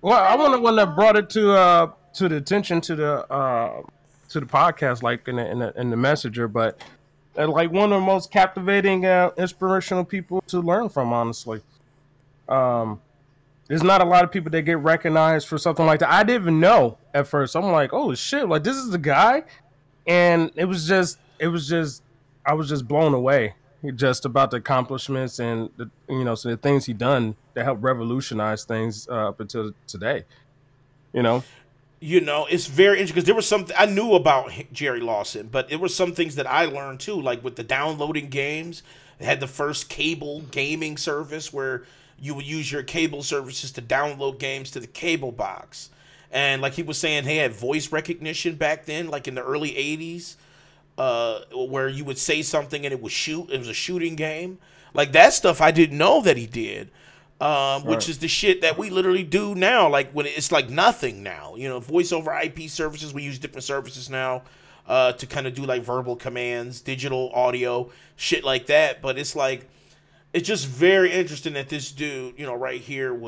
Well, I want the one that brought it to the attention to the podcast, like in the messenger, but like one of the most captivating, inspirational people to learn from. Honestly, there's not a lot of people that get recognized for something like that. I didn't even know at first. I'm like, oh shit, like this is the guy, and I was just blown away just about the accomplishments and so the things he done to help revolutionize things up until today. You know, it's very interesting because there was something I knew about Jerry Lawson, but there were some things that I learned too, like with the downloading games. They had the first cable gaming service where you would use your cable services to download games to the cable box. And like he was saying, they had voice recognition back then, like in the early 80s. Where you would say something and it would shoot. It was a shooting game. Like that stuff I didn't know that he did, which is the shit that we literally do now. Like when it's like nothing now. You know, voice over IP services. We use different services now to kind of do like verbal commands, digital audio, shit like that. But it's like, it's just very interesting that this dude, right here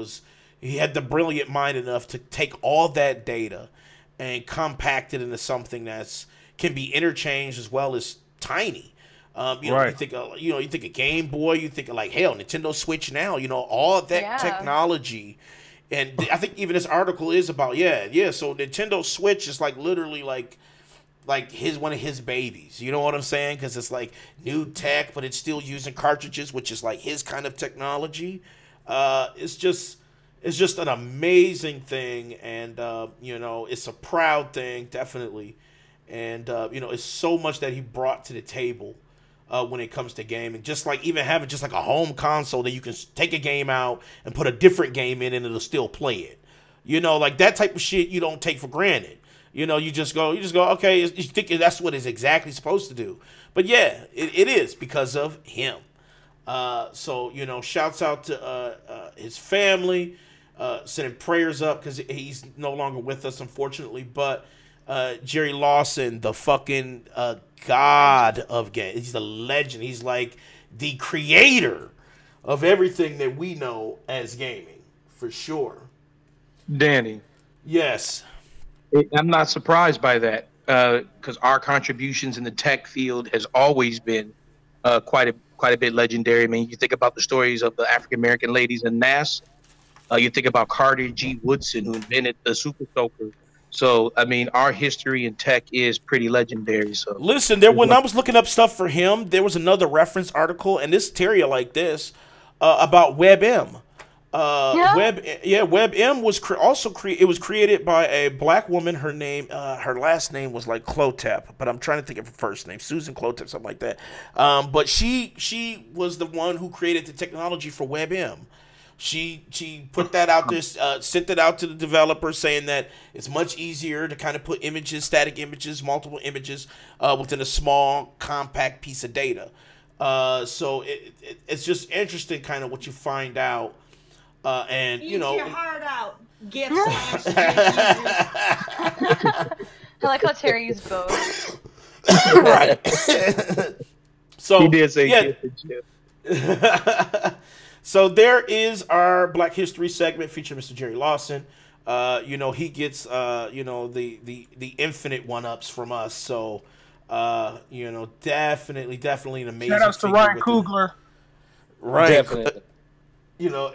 he had the brilliant mind enough to take all that data and compact it into something that's can be interchanged as well as tiny. You think of, you think of Game Boy, you think of like hell, Nintendo Switch now, all of that technology. And I think even this article is about so Nintendo Switch is like literally like one of his babies. You know what I'm saying? Because it's like new tech, but it's still using cartridges, which is like his kind of technology. It's just an amazing thing, and it's a proud thing, definitely. And, it's so much that he brought to the table when it comes to gaming. Just like even having just like a home console that you can take a game out and put a different game in and it'll still play it. Like that type of shit you don't take for granted. You just go, okay, you think that's what it's exactly supposed to do. But yeah, it is because of him. So, shouts out to his family, sending prayers up because he's no longer with us, unfortunately. But Jerry Lawson, the fucking god of games. He's the legend. He's like the creator of everything that we know as gaming, for sure. Danny. Yes. I'm not surprised by that because our contributions in the tech field has always been quite a bit legendary. I mean, you think about the stories of the African American ladies in NASA. You think about Carter G. Woodson, who invented the Super Soaker. So, I mean, our history in tech is pretty legendary. So, listen, when I was looking up stuff for him, there was another reference article, and this Terry like this. about WebM. Yeah. WebM was it was created by a black woman. Her name, her last name was like Clotep, but I'm trying to think of her first name, Susan Clotep, something like that. But she was the one who created the technology for WebM. She put that out there, sent it out to the developer, saying that it's much easier to kind of put images, static images, multiple images within a small, compact piece of data. So it's just interesting, kind of what you find out. And you know, your heart out. Gifts. I like how Terry used both. Right. So He did say yeah. gift. So there is our Black History segment featuring Mr. Jerry Lawson. You know, he gets you know, the infinite one-ups from us. So you know, definitely an amazing. Shout outs to figure Ryan with Coogler. Right. Definitely. You know,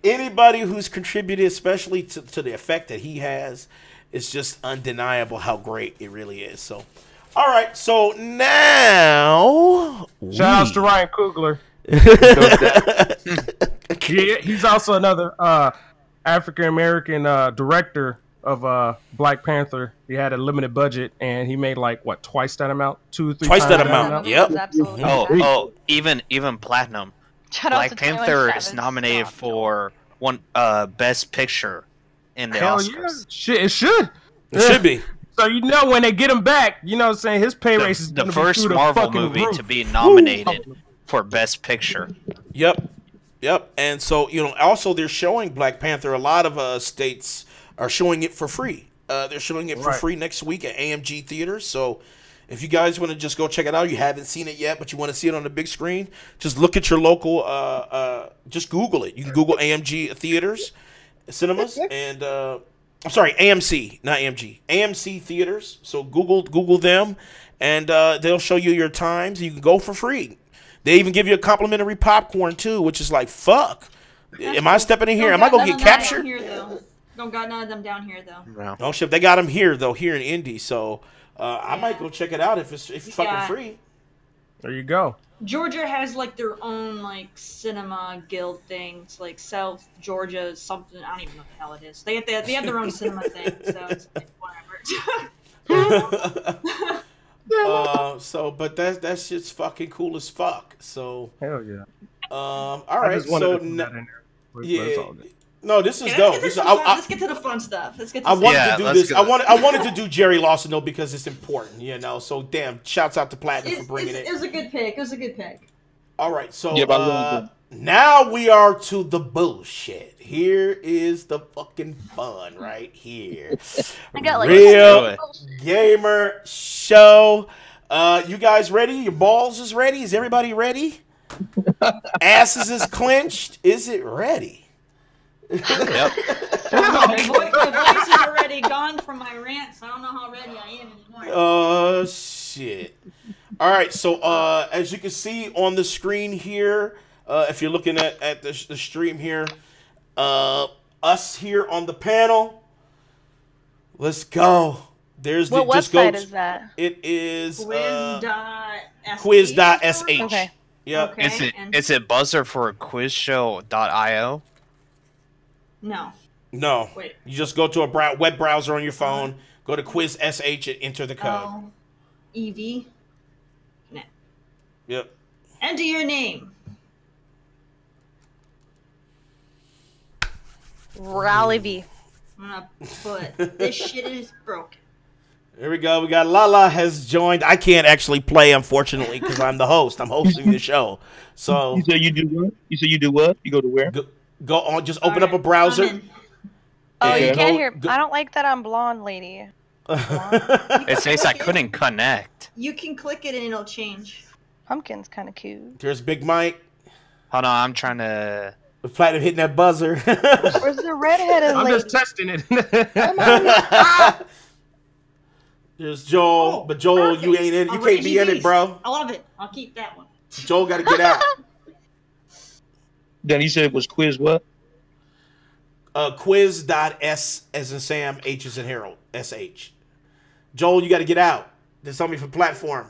anybody who's contributed, especially to the effect that he has, it's just undeniable how great it really is. So, all right. So now, Shout outs to Ryan Coogler. Yeah, he's also another African American director of Black Panther. He had a limited budget, and he made like what, twice that amount, 2-3 twice times that amount. Yep. Absolutely. Oh, even platinum. Shout out Black to Panther 21 is Savage. nominated for one Best Picture in the Hell Oscars. yeah, shit, it should. It should be. So you know when they get him back, you know what I'm saying, his pay race is The gonna be first through the Marvel fucking movie roof. to be nominated for Best Picture. Yep. And so, you know, also they're showing Black Panther. A lot of states are showing it for free. They're showing it for free next week at AMG theaters. So if you guys want to just go check it out, you haven't seen it yet, but you want to see it on the big screen, just look at your local, just Google it. You can Google AMG theaters, cinemas, and I'm sorry, AMC, not AMG, AMC theaters. So Google them, and they'll show you your times. You can go for free. They even give you a complimentary popcorn too, which is like, fuck. Am I stepping in here? Am I gonna get captured? Don't got none of them down here though. No. Oh shit, they got them here though, here in Indy. So I might go check it out if it's fucking free. There you go. Georgia has like their own like cinema guild things, like South Georgia something. I don't even know what the hell it is. They have their own cinema thing, so it's like, whatever. But that shit's fucking cool as fuck. So hell yeah. All right. So yeah. No, this is okay, dope. Let's get to the fun stuff. I wanted to do this. I wanted to do Jerry Lawson though because it's important, you know. So damn, shouts out to Platinum for bringing it. It was a good pick. All right, so now we are to the bullshit. Here is the fucking fun right here. I got like Real Gamer Show. You guys ready? Your balls is ready? Is everybody ready? Asses is clenched. Is it ready? Yep. My voice is already gone from my rant, so I don't know how ready I am anymore. Oh shit. All right, so as you can see on the screen here, if you're looking at the stream here, us here on the panel, let's go. There's what website is that? It is quiz.sh. Okay. Yep. Okay. Is it buzzer for quizshow.io? No. Wait. You just go to a web browser on your phone, go to quiz.sh and enter the code. EV. No. Yep. Enter your name. Raleigh V. I'm gonna put this shit is broken. There we go. We got LaLa has joined. I can't actually play, unfortunately, because I'm the host. I'm hosting the show. So you say you do what? You go to where? Go on. Just open up a browser. Oh, you can't hear. I don't like that I'm blonde, lady. It says I couldn't connect. You can click it and it'll change. Pumpkin's kind of cute. There's Big Mike. Hold on, I'm trying to. The Platinum hitting that buzzer. Where's the redheaded lady? I'm just testing it. There's Joel, but Joel, perfect. you ain't in. You can't be in it, bro. I love it. I'll keep that one. Joel got to get out. Then you said it was quiz what? Quiz.s as in Sam, H as in Harold, SH. Joel, you got to get out. There's something for platform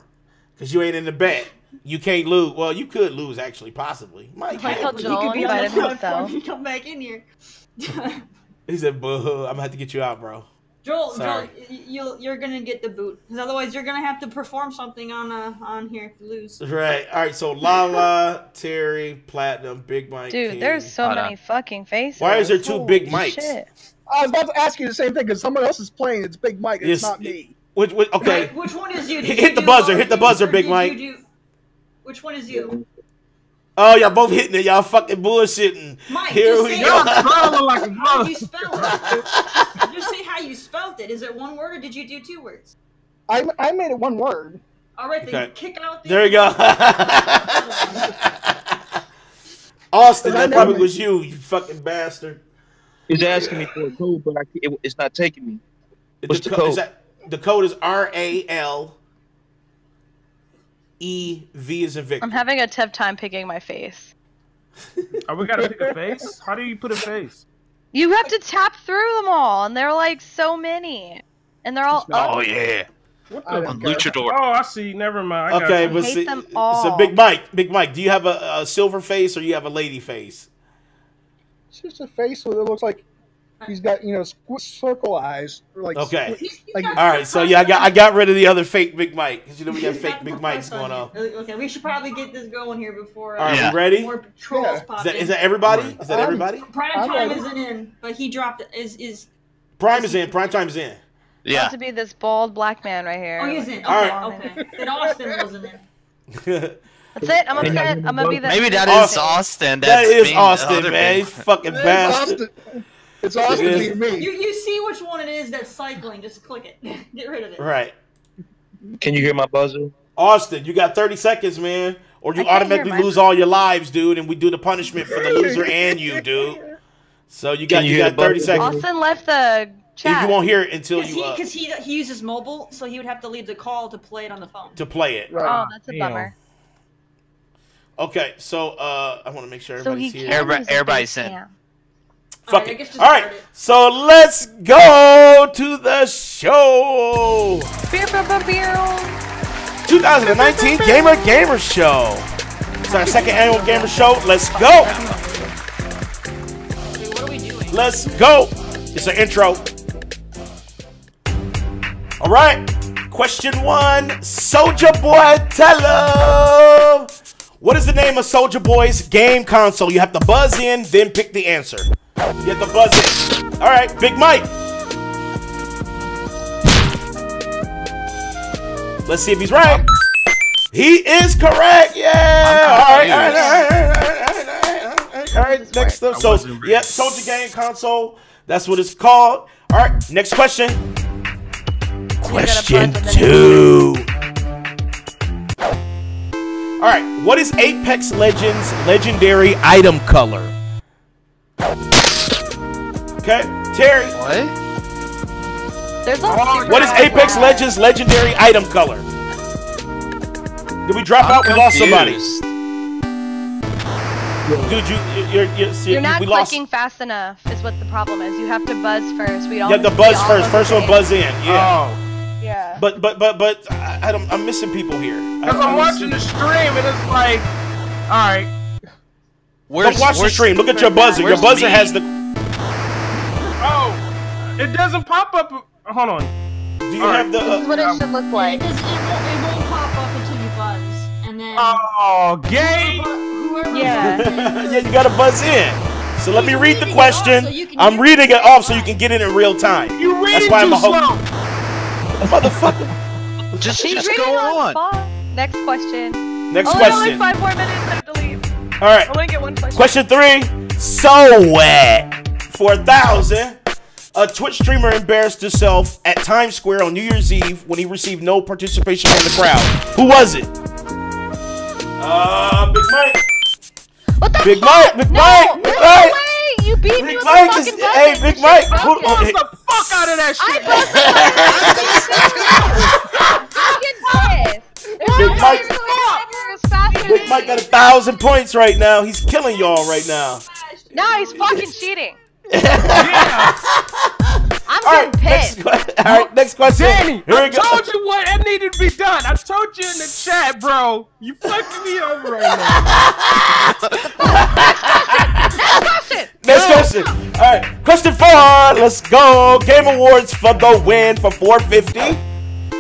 because you ain't in the bet. You can't lose. Well, you could lose actually, possibly. Mike, Michael He Joel could be on the invited platform himself. and come back in here. he said, "Boo! I'm gonna have to get you out, bro." Joel, Sorry. you're gonna get the boot, because otherwise you're gonna have to perform something on here if you lose. Right. All right. So LaLa, Terry, Platinum, Big Mike. Dude, King. there's so Hold many on. fucking faces. Why is there two Holy Big Mikes? shit. I was about to ask you the same thing because someone else is playing. It's Big Mike. It's Yes. not me. Okay. Which one is you? Did Hit you the do buzzer, both hit the of buzzer, these, or Big did Mike. you do- Which one is you? Oh, y'all both hitting it. Y'all fucking bullshitting. Mike, Here just we say go. how you spell it. Just say how you spelled it. Is it one word or did you do 2 words? I made it one word. All right, then Okay. kick out the. There you go. Austin, that I probably know. was you fucking bastard. It's asking me for a code, but it's not taking me. What's the co- code? Is the code is RALEV as in Victor. I'm having a tough time picking my face. Oh, we gotta pick a face? How do you put a face? You have to tap through them all, and there are like so many. And they're all Oh yeah. What I the? don't care. Luchador. Oh, I see. Never mind. I got Okay, you. but hate see, them so all. Big Mike, do you have a silver face or you have a lady face? It's just a face that looks like he's got circle eyes. Or like Okay. like All right, so yeah, I got rid of the other fake Big Mike because we got fake Big Mikes going on. Okay, we should probably get this going here before. All right, Yeah. we ready? More trolls Yeah. pop Is in. that everybody? Is that everybody? Prime I'm time ready. isn't in, but he dropped it. Is Prime is in. Prime time is in. Yeah. to be this bald black man right here. oh he's in. Okay, All right. okay. Then Austin wasn't in. That's it. I'm gonna I'm gonna be the. Maybe that Austin. is Austin. That That's is being the Austin, other man. big- He's fucking bastard. It's Austin It is. being me. You see which one it is that's cycling? Just click it. Get rid of it. Right. Can you hear my buzzer? Austin, you got 30 seconds, man. Or you I can't hear automatically mine. lose all your lives, dude, and we do the punishment for the loser and you, dude. So you got Can you you hear got the 30 buzzer? seconds. Austin left the chat. You won't hear it until you Because he uses mobile, so he would have to leave the call to play it on the phone. to play it. Right. Oh, that's a Damn. bummer. Okay, so I want to make sure So he everybody's can here. Everybody- use a everybody's big in. cam. Fuck Alright, I it. guess just All right, start it. so let's go to the show. Beer, beer, beer, beer. 2019 Gamer Show. It's our second annual Gamer Show. Let's go. Wait, what are we doing? Let's go. It's an intro. All right. Question 1. Soulja Boy, tell 'em. What is the name of Soulja Boy's game console? You have to buzz in, then pick the answer. You have to buzz in. All right, Big Mike. Let's see if he's right. He is correct. Yeah. All right. All right. Next up. So, yeah, Soulja Game console. That's what it's called. All right. Next question. Question 2. All right. What is Apex Legends legendary item color? Okay. Terry. What? There's a What is Apex Legends legendary item color? Did we drop out? We lost somebody. Confused. Dude, You're not we lost. clicking fast enough. Is what the problem is. You have to buzz first. We don't. You have to buzz first. First one buzz in. Yeah. Oh, Yeah. But I'm missing people here. because I'm watching the stream and it's like, all right. Don't watch the stream. Look at your buzzer. Your where's buzzer me? has the. Oh, it doesn't pop up. Hold on. Do you All have right. the? This is what it should look It, like. it won't pop up until you buzz, and then Oh, gay. whoever Yeah. Yeah, you gotta buzz in. So let me read the reading it question. off so you can I'm hear reading it it. off so you can get it in real time. You read That's it why too I'm a slow. Motherfucker. Just She's reading go on on. spot. Next question. Next Oh, question. like 5 more minutes. I have to leave. All right. I want to get one question. Question 3. So wet. 4,000. A Twitch streamer embarrassed himself at Times Square on New Year's Eve when he received no participation from the crowd. Who was it? Big Mike. What the Big fuck? Mike. Big No, Mike. Big there's Mike. no way. You beat me Big with Mike the is. fucking button. Hey, This Big shit's Mike. broken. Hold on. Get the fuck out of that I shit. broke the Big Mike. Big Big Mike got 1,000 points right now. He's killing y'all right now. No, he's fucking cheating. Yeah. I'm getting pissed. All right, next question. Danny, Here I we go. told you what that needed to be done. I told you in the chat, bro. You fucking me over right now. Next question. All right, question 4. Let's go. Game Awards for the win for 450.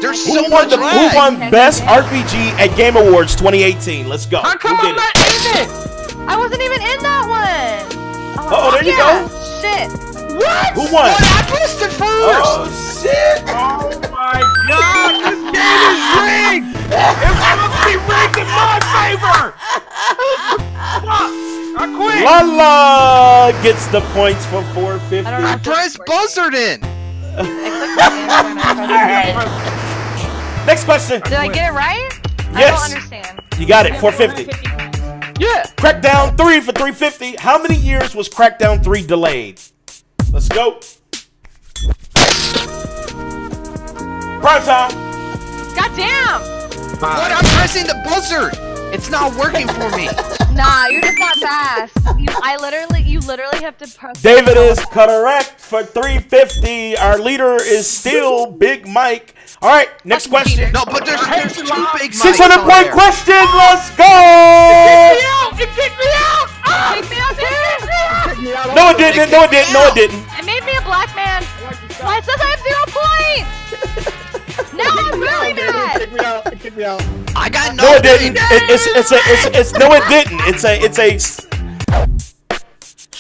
There's so much Who lag. won Best RPG at Game Awards 2018? Let's go. How come Who I'm did not in it? I wasn't even in that one. Oh, there you go. Shit. What? Who won? I pressed it first. Oh shit! Oh my god, this game is rigged! It must be rigged in my favor! Fuck! I quit! LaLa gets the points for 450. I pressed buzzard in. Next question. Did I get it right? Yes. I don't understand. You got it, 450. Yeah. Crackdown 3 for 350. How many years was Crackdown 3 delayed? Let's go. Prime time. Goddamn! What? I'm pressing the buzzard. It's not working for me. Nah, you're just not fast. You literally have to press. David is correct for 350. Our leader is still Big Mike. All right, next question. No, but there's 2 big 600-point question. Let's go. It kicked me out! Take me out, dude! No, it didn't. No, it didn't. No, it didn't. It made me a black man. Well, it says I have 0 points. Now I'm really mad. Kick me out. I got No, it didn't. It's no, it didn't. It's a.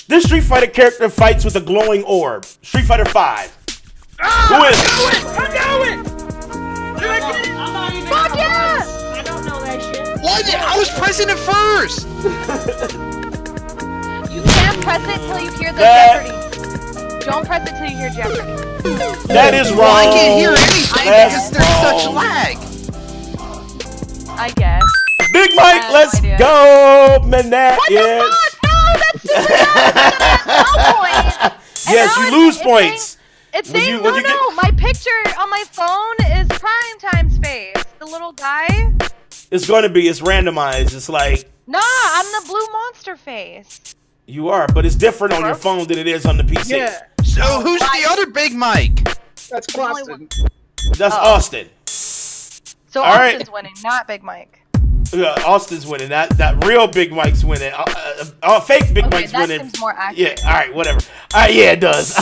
This Street Fighter character fights with a glowing orb. Street Fighter 5. Who is it? I know it! Did I get it? I'm not even. Fuck yeah! I don't know that shit. What? I was pressing it first. You can't press it till you hear the That- Jeopardy. Don't press it till you hear Jeopardy. That is wrong. Well, I can't hear anything That's because there's such wrong. lag. I guess. Big Mike, let's idea. go, man. What Yes. the fuck? No, that's no point. Yes, you lose points. It's When saying you- when you get- my picture on my phone is Prime Time's face. The little guy. It's going to be. It's randomized. It's like Nah, I'm the blue monster face. you are, but it's different on your phone than it is on the PC. Yeah, So who's the other Big Mike? that's Boston. That's Oh. Austin. So All right. Austin's winning, not Big Mike. Austin's winning. That real Big Mike's winning. Fake Big Okay, Mike's that winning. seems more accurate. Yeah. All right. Whatever. Yeah, it does.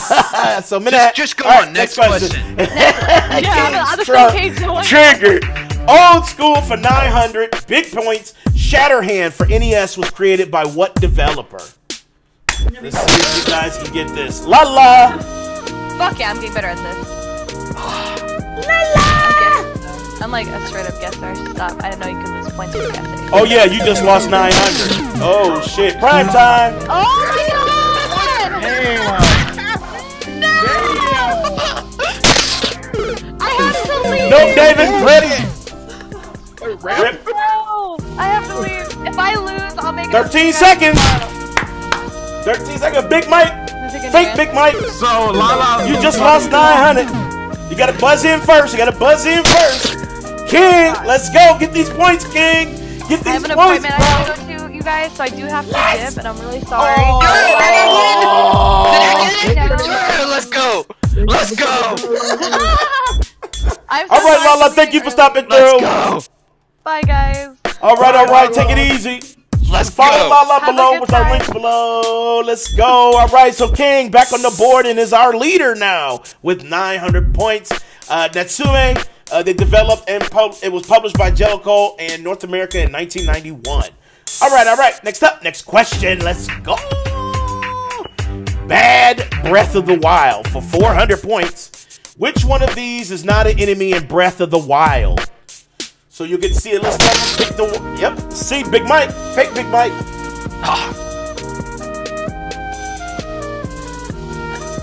So Just go all on. Next question. Yeah, I'm the Trump same page one. Triggered. Old School for 900. Big points. Shatterhand for NES was created by what developer? Let's see if you guys can get this. LaLa. Fuck yeah, I'm getting better at this. LaLa! I'm like a straight up guesser. Stop. I didn't know you could lose points for guessing. Oh yeah, you just lost 900. Oh shit. Prime time. Oh my god! I have to leave! No, David. Rip. No! I have to leave. If I lose, I'll make it. 13 seconds. 13 seconds. Big Mike. Fake Big Mike. So, LaLa, You just lost 900. You gotta buzz in first. King, let's go. Get these points, King. Get I these have an points, appointment I have to go to, you guys, so I do have to dip, and I'm really sorry. Let's go. Let's go. All right, LaLa, thank you for stopping through. Let's go. Bye, guys. All right, take it easy. Let's Follow go. LaLa Have a below good with our time. links below. Let's go. All right, so King back on the board and is our leader now with 900 points. Natsume, they developed and it was published by Jellicoe in North America in 1991. All right. Next question. Let's go. Bad Breath of the Wild for 400 points. Which one of these is not an enemy in Breath of the Wild? So you get to see a list of them. Pick the, yep. See Big Mike. Fake Big Mike.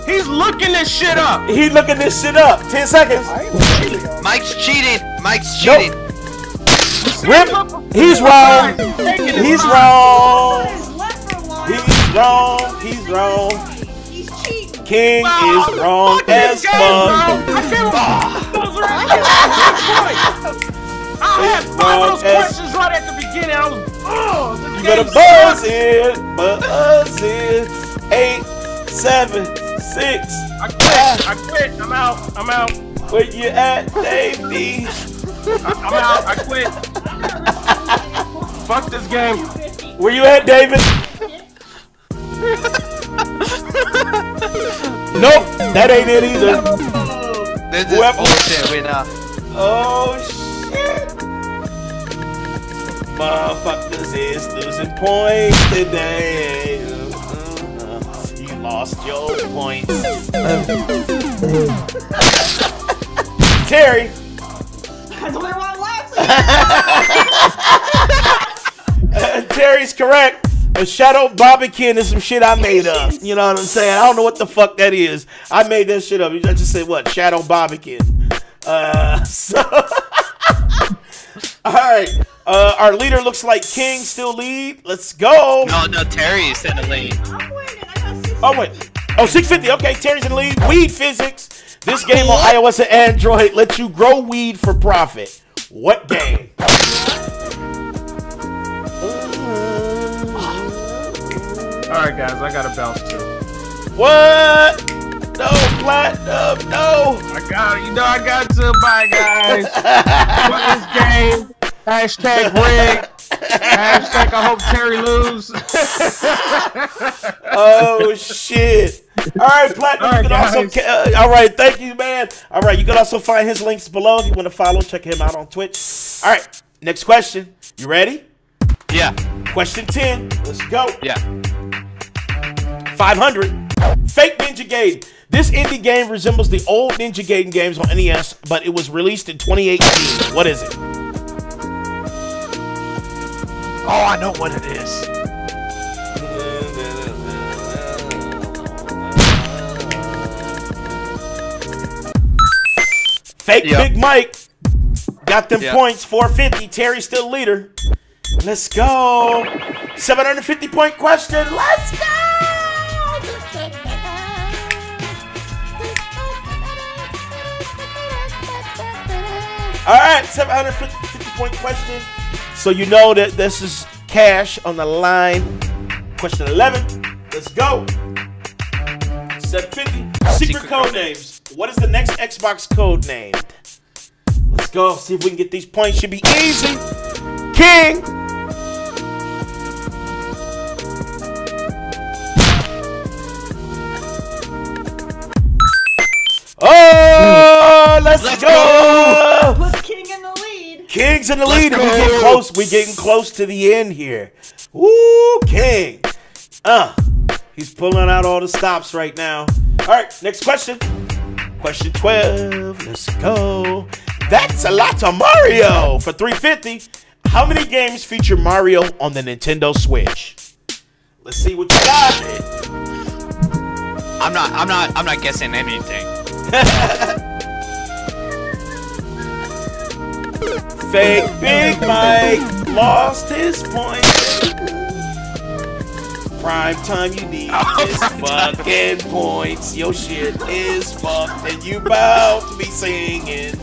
He's looking this shit up. He looking this shit up. 10 seconds. Mike's cheating. Mike's cheating. Rip. He's wrong. He's wrong. He's left for a while. He's wrong. He's cheating. King is wrong as fuck. I had 5 of those questions right at the beginning. I was, You better buzz in. 8, 7, 6. I quit. I'm out. Where you at, Davey? I'm out. I quit. Fuck this game. Where you at, David? Nope, that ain't it either. This is bullshit. We know. Oh shit! Motherfuckers is losing points today. You lost your points. Terry. That's what I want laughing. Terry's correct. A shadow barbekin is some shit I made up. You know what I'm saying? I don't know what the fuck that is. I made that shit up. I just said what? Shadow barbekin. So all right. Our leader looks like King still lead. Let's go. No, Terry's in the lead. Oh wait. Oh, 650. Okay, Terry's in the lead. Weed physics. This game on iOS and Android lets you grow weed for profit. What game? Alright guys, I gotta bounce too. What? No, Platinum, no. I got to. Bye guys. What is game? Hashtag rig. Hashtag I hope Terry lose. Oh shit. Alright, Platinum, you can also alright, thank you, man. Alright, you can also find his links below if you want to follow, check him out on Twitch. Alright, next question. You ready? Yeah. Question 10. Let's go. Yeah. 500. Fake Ninja Gaiden. This indie game resembles the old Ninja Gaiden games on NES, but it was released in 2018. What is it? Oh, I know what it is. Fake Big Mike. Got them points. 450. Terry's still leader. Let's go. 750 point question. Let's go. All right, 750 point question. So you know that this is cash on the line. Question 11. Let's go. 750. Secret code names. What is the next Xbox code named? Let's go. See if we can get these points. Should be easy. King. Oh, let's go. Put King in the lead. King's in the lead. We getting close. We getting close to the end here. Woo, King. He's pulling out all the stops right now. All right, next question. Question 12. Let's go. That's a lot of Mario for 350. How many games feature Mario on the Nintendo Switch? Let's see what you got. I'm not guessing anything. Fake Big Mike lost his point. Prime time, you need his fucking points. Your shit is fucked and you about to be singing.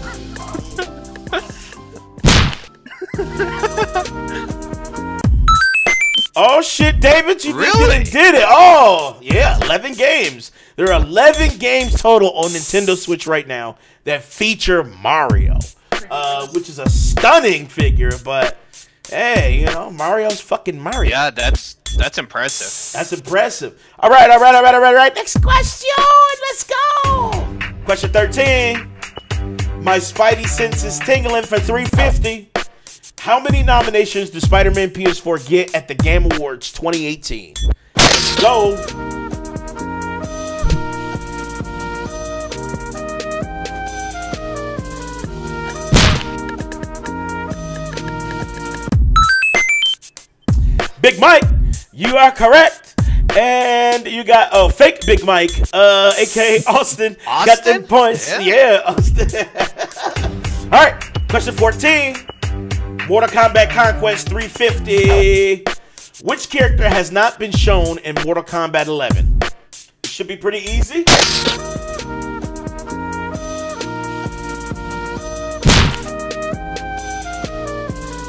Oh shit, David, you really did it. Oh, yeah, 11 games. There are 11 games total on Nintendo Switch right now that feature Mario, which is a stunning figure, but hey, you know, Mario's fucking Mario. Yeah, that's impressive. That's impressive. All right. Next question. Let's go. Question 13. My Spidey sense is tingling for 350. How many nominations did Spider-Man PS4 get at the Game Awards 2018? Let's go. Big Mike, you are correct. And you got, fake Big Mike, a.k.a. Austin. Got them points. Yeah, Austin. All right, question 14. Mortal Kombat Conquest 350. Which character has not been shown in Mortal Kombat 11? It should be pretty easy.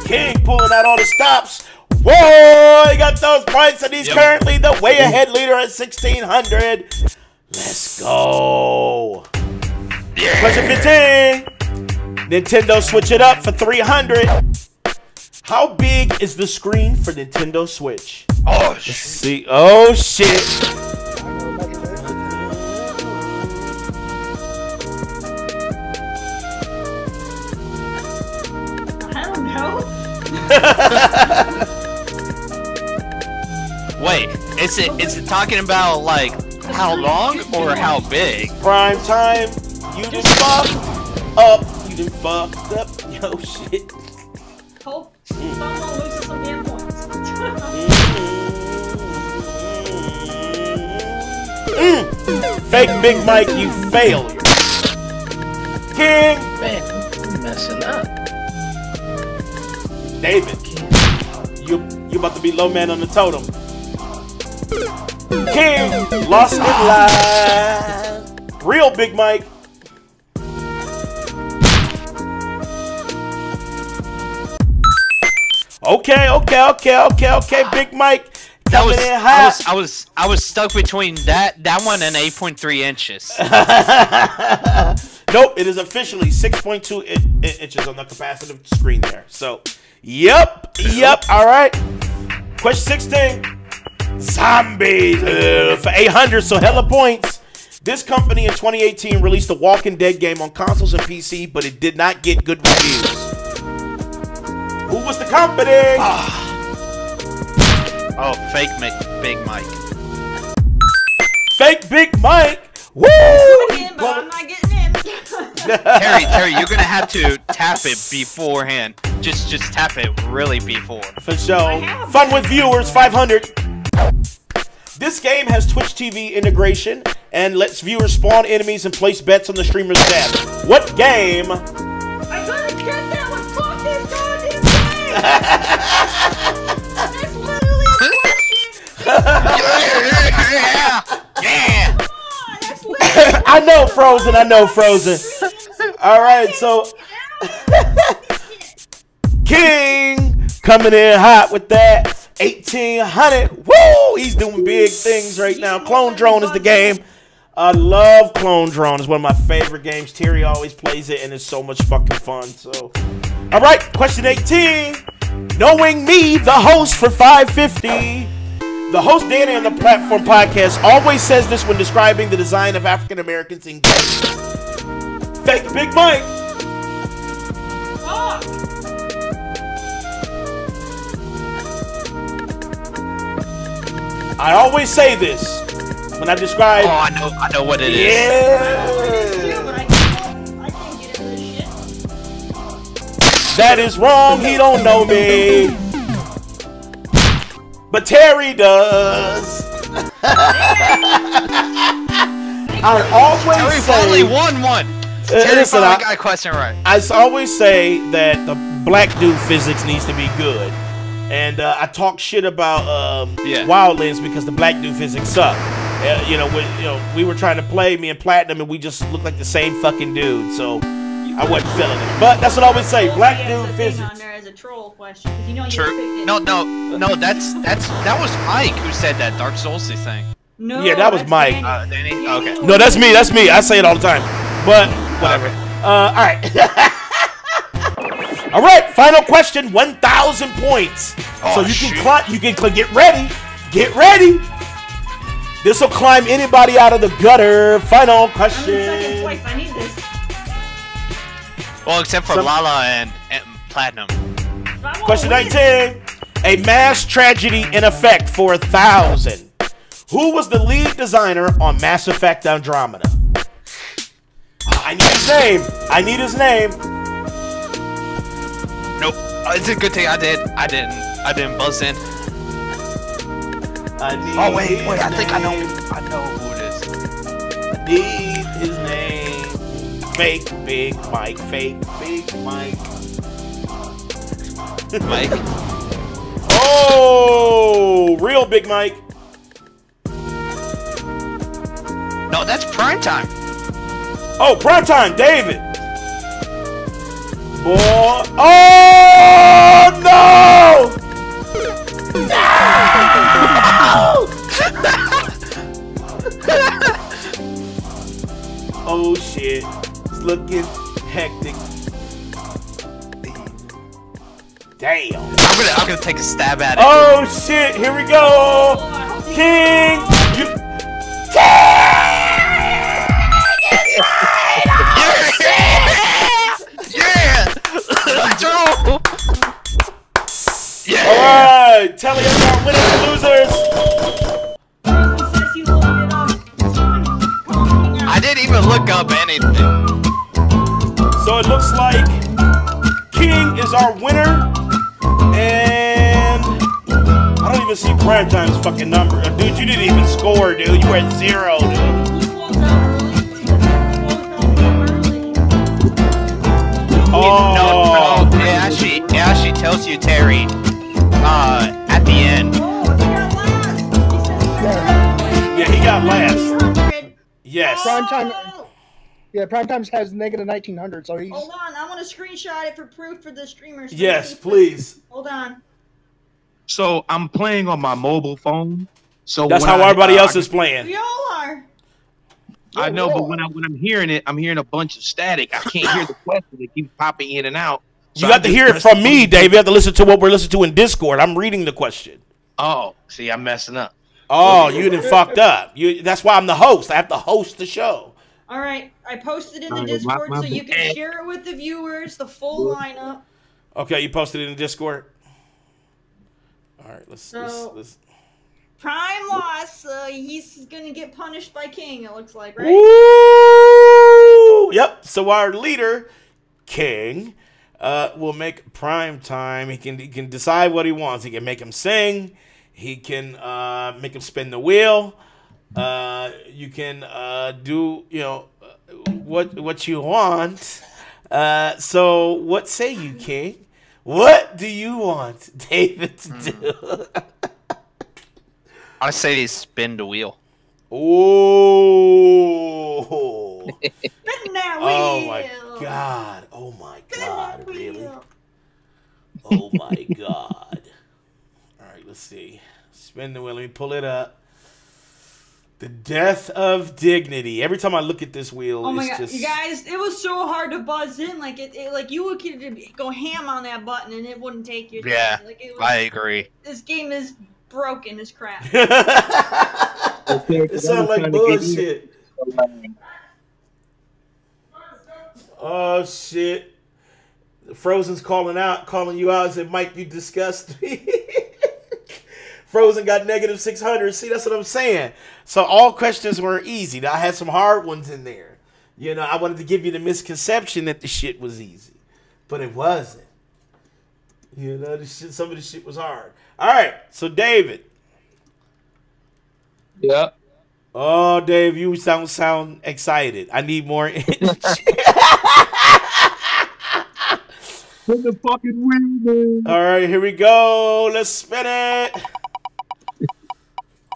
King pulling out all the stops. Whoa, he got those points, and he's currently the way ahead leader at 1,600. Let's go. Yeah. Question 15. Nintendo switch it up for 300. How big is the screen for Nintendo Switch? Oh, let's see. Oh, shit. I don't know. Wait, is it talking about like how long or how big? Prime time. You done fucked up. You done fucked up. Yo, shit. Hope someone loses some damn points. Fake Big Mike, you failure. King. Man, I'm messing up. David. You about to be low man on the totem. King. Lost in line. Real Big Mike. Okay, Big Mike. Coming in hot. I was stuck between that one and 8.3 inches. Nope, it is officially 6.2 inches on the capacitive screen there. So, yep. All right. Question 16. Zombies for 800. So hella points. This company in 2018 released the Walking Dead game on consoles and PC, but it did not get good reviews. Who was the company? Oh, fake Big Mike. Fake Big Mike. Woo! But I'm not getting in. Terry, you're gonna have to tap it beforehand. Just tap it really before. For sure. Fun with viewers, 500. This game has Twitch TV integration and lets viewers spawn enemies and place bets on the streamer's death. What game? I couldn't get that one. Fuck this goddamn game. That's literally a question. Yeah. I know Frozen. All right, so King coming in hot with that 1,800. Woo! He's doing big things right now. Clone Drone is the game. I love Clone Drone. It's one of my favorite games. Terry always plays it, and it's so much fucking fun. So, all right, question 18. Knowing me, the host for 550. The host Danny on the Platform podcast always says this when describing the design of African Americans in games. Fake Big Mike. Fuck. I always say this when I describe. Oh, I know what it is. Yeah. I can't get into this shit. That is wrong. He don't know me, but Terry does. I always Terry say. finally won one. Terry Listen, finally got a question right. I always say that the black dude physics needs to be good. And I talk shit about Wildlands because the black dude physics suck. We were trying to play, me and Platinum, and we just looked like the same fucking dude. So I wasn't feeling it. But that's what I always say, black dude physics. On there as a troll question. You know True. No, that was Mike who said that Dark Souls thing. No, yeah, that was Mike. Danny? Okay. No, that's me. I say it all the time. But whatever. All right. All right, final question, 1,000 points. Oh, so you can get ready. Get ready. This will climb anybody out of the gutter. Final question. I need this. Well, except for LaLa and Platinum. Question 19. A mass tragedy in effect for 1,000. Who was the lead designer on Mass Effect Andromeda? I need his name. Nope. It's a good thing I didn't buzz in. Oh wait, I think I know who it is. I need his name. Fake Big Mike. Fake Big Mike. Mike. Oh, real Big Mike. No, that's Primetime. Oh, Primetime, David. Boy. Oh, no! looking hectic. Damn. I'm gonna take a stab at it. Oh shit! Here we go, King. You. Yeah! Let's go! Yeah! Alright! Tell us our winners and losers! I didn't even look up anything. So it looks like King is our winner, and I don't even see Primetime's fucking number. Dude, you didn't even score, dude. You were at 0, dude. No, it actually tells you, Terry, at the end. Yeah, he got last. Yes. Primetime has negative 1900, so he's... Hold on, I want to screenshot it for proof for the streamers. Yes, please. Hold on. So I'm playing on my mobile phone. So that's how everybody else is playing. We all are. I know, but when I'm hearing it, I'm hearing a bunch of static. I can't hear the question. It keeps popping in and out. So you got to hear it from me, Dave. You have to listen to what we're listening to in Discord. I'm reading the question. Oh, see, I'm messing up. Oh, you done fucked up. That's why I'm the host. I have to host the show. All right, I posted in the Discord so you can share it with the viewers, the full lineup. Okay, you posted it in Discord. All right, let's. Prime loss. He's gonna get punished by King. It looks like, right? Woo! Yep. So our leader, King, will make Prime Time. He can decide what he wants. He can make him sing. He can make him spin the wheel. You can do what you want. So what say you, King? What do you want David to do? I say they spin the wheel. Oh. Spin that wheel. Oh my god. Oh my god. Really? Oh my god. All right, let's see. Spin the wheel. Let me pull it up. The death of dignity. Every time I look at this wheel, oh my it's god, just... you guys! It was so hard to buzz in. Like like you could go ham on that button and it wouldn't take you. Yeah, like I agree. This game is broken as crap. It sounds like bullshit. Oh shit! Frozen's calling you out. Said, "Mike, you disgust me." Frozen got negative 600. See, that's what I'm saying. So all questions were easy. I had some hard ones in there. You know, I wanted to give you the misconception that the shit was easy, but it wasn't. You know, some of the shit was hard. All right, so David. Yeah. Oh, Dave, you sound excited. I need more energy. Put the fucking wheel. All right, here we go. Let's spin it.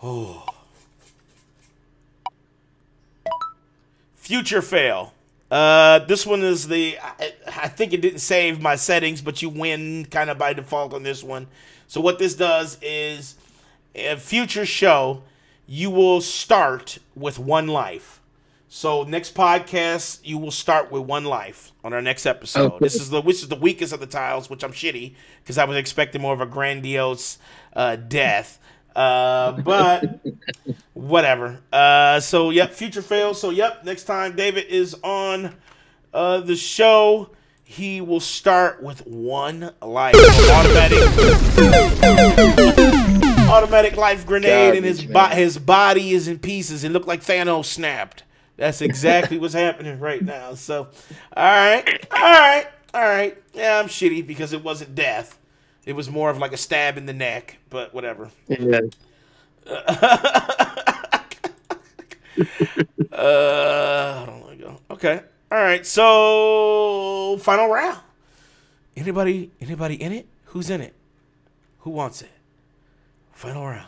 Oh. Future fail. This one is I think it didn't save my settings, but you win kind of by default on this one. So what this does is, a future show, you will start with 1 life. So next podcast, you will start with 1 life on our next episode. Okay. This is the weakest of the tiles, which I'm shitty because I was expecting more of a grandiose death. But whatever. So yep, future fail. So yep, next time David is on the show, he will start with 1 life. So automatic life grenade, and his body is in pieces. It looked like Thanos snapped. That's exactly what's happening right now. So, all right. Yeah, I'm shitty because it wasn't death. It was more of like a stab in the neck, but whatever. Yeah. Hold on, okay. All right. So, final round. Anybody in it? Who's in it? Who wants it? Final round.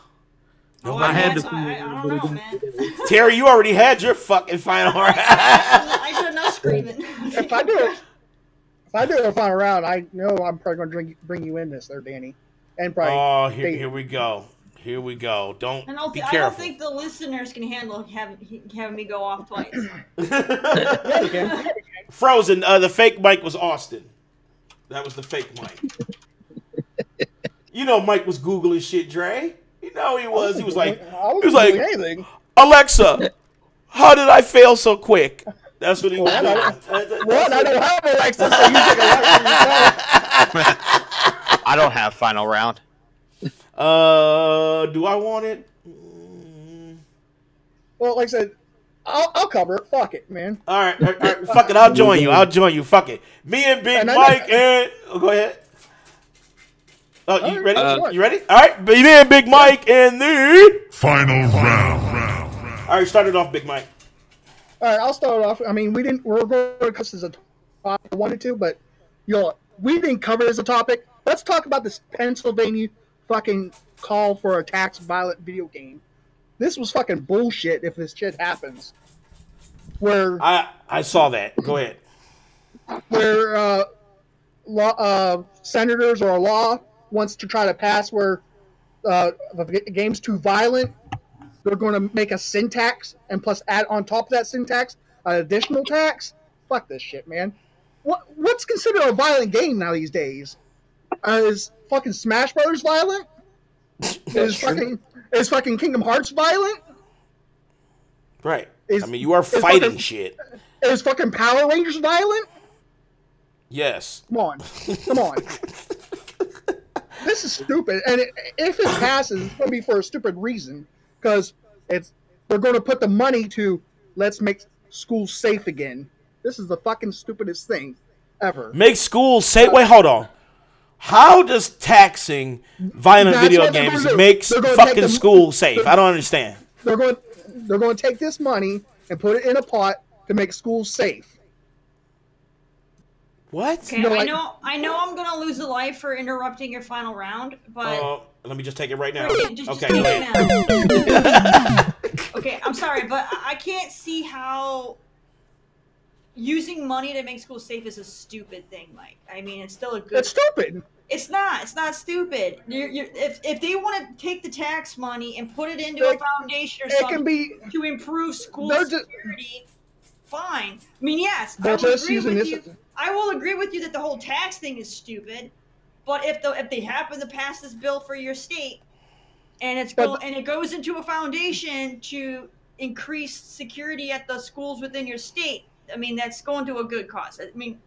Nobody. I don't know, man. Terry, you already had your fucking final round. I did enough screaming. If I do a final round, I know I'm probably going to bring you in this there, Danny. And probably. Oh, here we go. Here we go. Don't I don't, be I don't careful. think the listeners can handle having me go off twice. Frozen. The fake mic was Austin. That was the fake mic. You know, Mike was Googling shit, Dre. You know he was. He was like, anything. Alexa, how did I fail so quick? That's what he was doing. What? I don't have Alexa, so you take Alexa. I don't have final round. Do I want it? Well, like I said, I'll cover it. Fuck it, man. All right. Fuck it. I'll join you. Fuck it. Me and Big Mike and go ahead. Oh, you ready? You ready? All right. Me and Big Mike and the final round. All right, start it off, Big Mike. All right, I'll start off. I mean, we're going to cover this as a topic I wanted to, but we didn't cover it as a topic. Let's talk about this Pennsylvania fucking call for a tax violent video game. This was fucking bullshit if this shit happens. Where I saw that. Go ahead. Where senators or a law wants to try to pass where the game's too violent, they're going to make a sin tax and plus add on top of that sin tax an additional tax. Fuck this shit, man. What's considered a violent game now these days? Is fucking Smash Brothers violent? Is fucking Kingdom Hearts violent? Right. I mean, you are fighting shit. Is fucking Power Rangers violent? Yes. Come on. This is stupid. And if it passes, it's going to be for a stupid reason. Because they're going to put the money to let's make schools safe again. This is the fucking stupidest thing ever. Make schools safe? Wait, hold on. How does taxing violent video games make fucking schools safe? I don't understand. They're going to take this money and put it in a pot to make schools safe. What? Okay, I know I'm gonna lose a life for interrupting your final round, but let me just take it right now. Just okay, take it now. Okay, I'm sorry, but I can't see how using money to make schools safe is a stupid thing, Mike. I mean, it's still a good. It's stupid. It's not. It's not stupid. If they want to take the tax money and put it into a foundation or something to improve school security, fine. I mean, yes, I will agree with you that the whole tax thing is stupid. But if they happen to pass this bill for your state, and it goes into a foundation to increase security at the schools within your state, I mean, that's going to a good cause. I mean,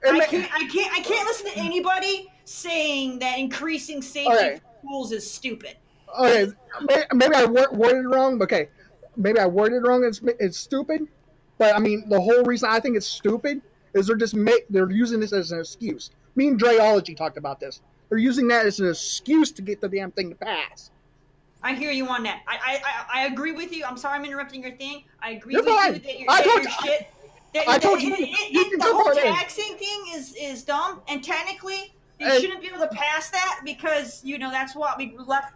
I can't listen to anybody saying that increasing safety for schools is stupid. Okay, maybe I worded it wrong. Okay, maybe I worded it wrong. It's stupid, but I mean the whole reason I think it's stupid is they're using this as an excuse. Me and Dreology talked about this. They're using that as an excuse to get the damn thing to pass. I hear you on that. I agree with you. I'm sorry I'm interrupting your thing. I agree You're with fine. you that your shit. I told you. The whole taxing thing is dumb, and technically they shouldn't be able to pass that because that's what we left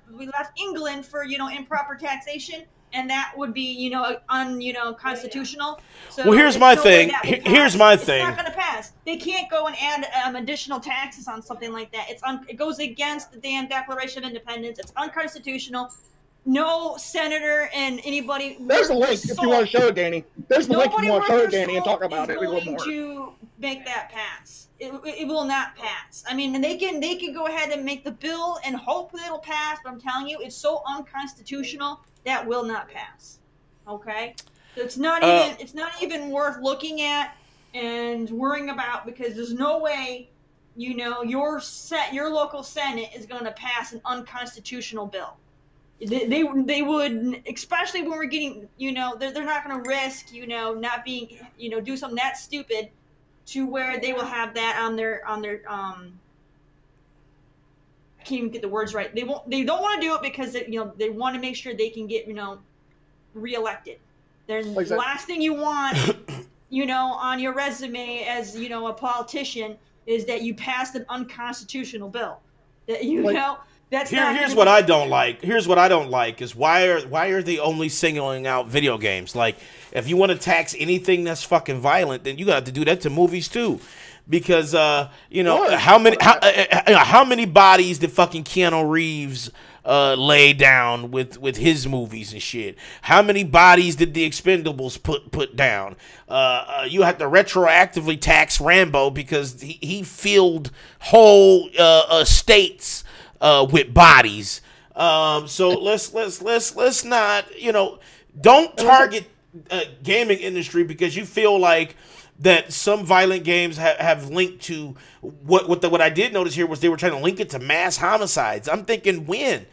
England for improper taxation, and that would be unconstitutional. So well, here's my thing. Here's my thing. It's not going to pass. They can't go and add additional taxes on something like that. It goes against the damn Declaration of Independence. It's unconstitutional. No senator and anybody. There's a link if you want to show it, Danny. There's the link if you want to show it, Danny, and talk about it a little more. To make that pass, it will not pass. I mean, and they can go ahead and make the bill and hope that it'll pass. But I'm telling you, it's so unconstitutional that will not pass. Okay, so it's not even worth looking at and worrying about because there's no way your local Senate is going to pass an unconstitutional bill. They would, especially when we're getting, they're not going to risk, not being, do something that stupid to where they will have that on their, I can't even get the words right. They don't want to do it because, they want to make sure they can get, reelected. The last thing you want, on your resume as, a politician is that you passed an unconstitutional bill. That, Here's what I don't like. Here's what I don't like is why are they only singling out video games? Like, if you want to tax anything that's fucking violent, then you got to do that to movies too, because how many bodies did fucking Keanu Reeves lay down with his movies and shit? How many bodies did the Expendables put down? You have to retroactively tax Rambo because he filled whole states with bodies. So let's not, don't target gaming industry because you feel like that some violent games have linked to what I did notice here was they were trying to link it to mass homicides. I'm thinking when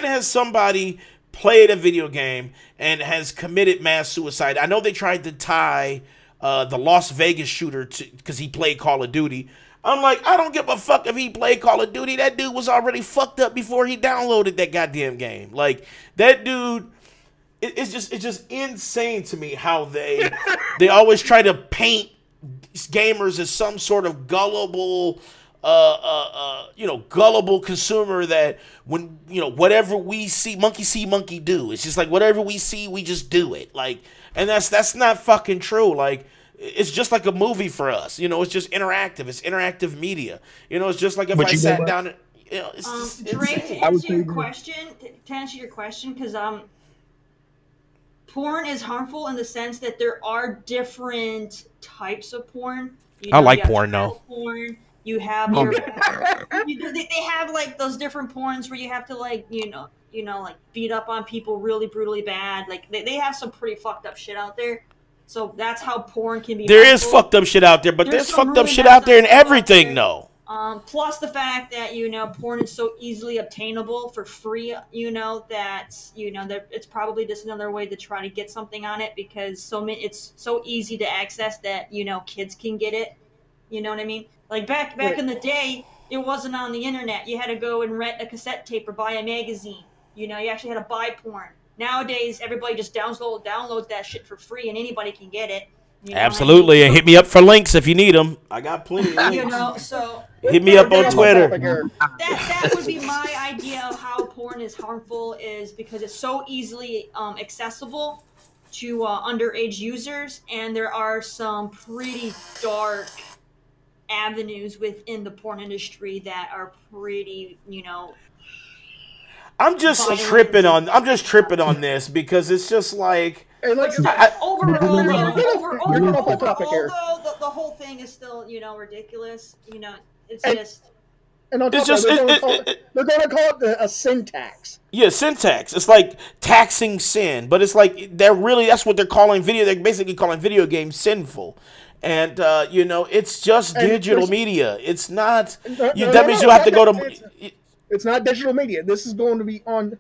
has somebody played a video game and has committed mass suicide? I know they tried to tie the Las Vegas shooter because he played Call of Duty. I'm like, I don't give a fuck if he played Call of Duty. That dude was already fucked up before he downloaded that goddamn game. Like, that dude, it's just insane to me how they always try to paint gamers as some sort of gullible, gullible consumer that when, whatever we see, monkey do. It's just like whatever we see, we just do it. Like, and that's not fucking true. Like, it's just like a movie for us. It's just interactive. It's interactive media. It's just like if I sat down and, it's just Drake, to answer your question, because porn is harmful in the sense that there are different types of porn. I like porn, though. Porn. You have your, they have like those different porns where you have to like beat up on people really brutally bad. Like they have some pretty fucked up shit out there. So that's how porn can be. There is fucked up shit out there, but there's fucked up shit out there in everything, though. Plus the fact that porn is so easily obtainable for free. That it's probably just another way to try to get something on it because it's so easy to access that kids can get it. You know what I mean? Like back in the day, it wasn't on the internet. You had to go and rent a cassette tape or buy a magazine. You actually had to buy porn. Nowadays, everybody just downloads that shit for free, and anybody can get it. Absolutely, and hit me up for links if you need them. I got plenty of links. So hit me up on Twitter. That would be my idea of how porn is harmful, is because it's so easily accessible to underage users, and there are some pretty dark avenues within the porn industry that are pretty, I'm just tripping on this because it's just like overall, the whole thing is still ridiculous. It's just. And on top of that, they're going to call it a sin tax. Yeah, sin tax. It's like taxing sin, but it's like that's what they're calling video. They're basically calling video games sinful. And it's just digital media. It's not. That means you have to go to. It's not digital media. This is going to be on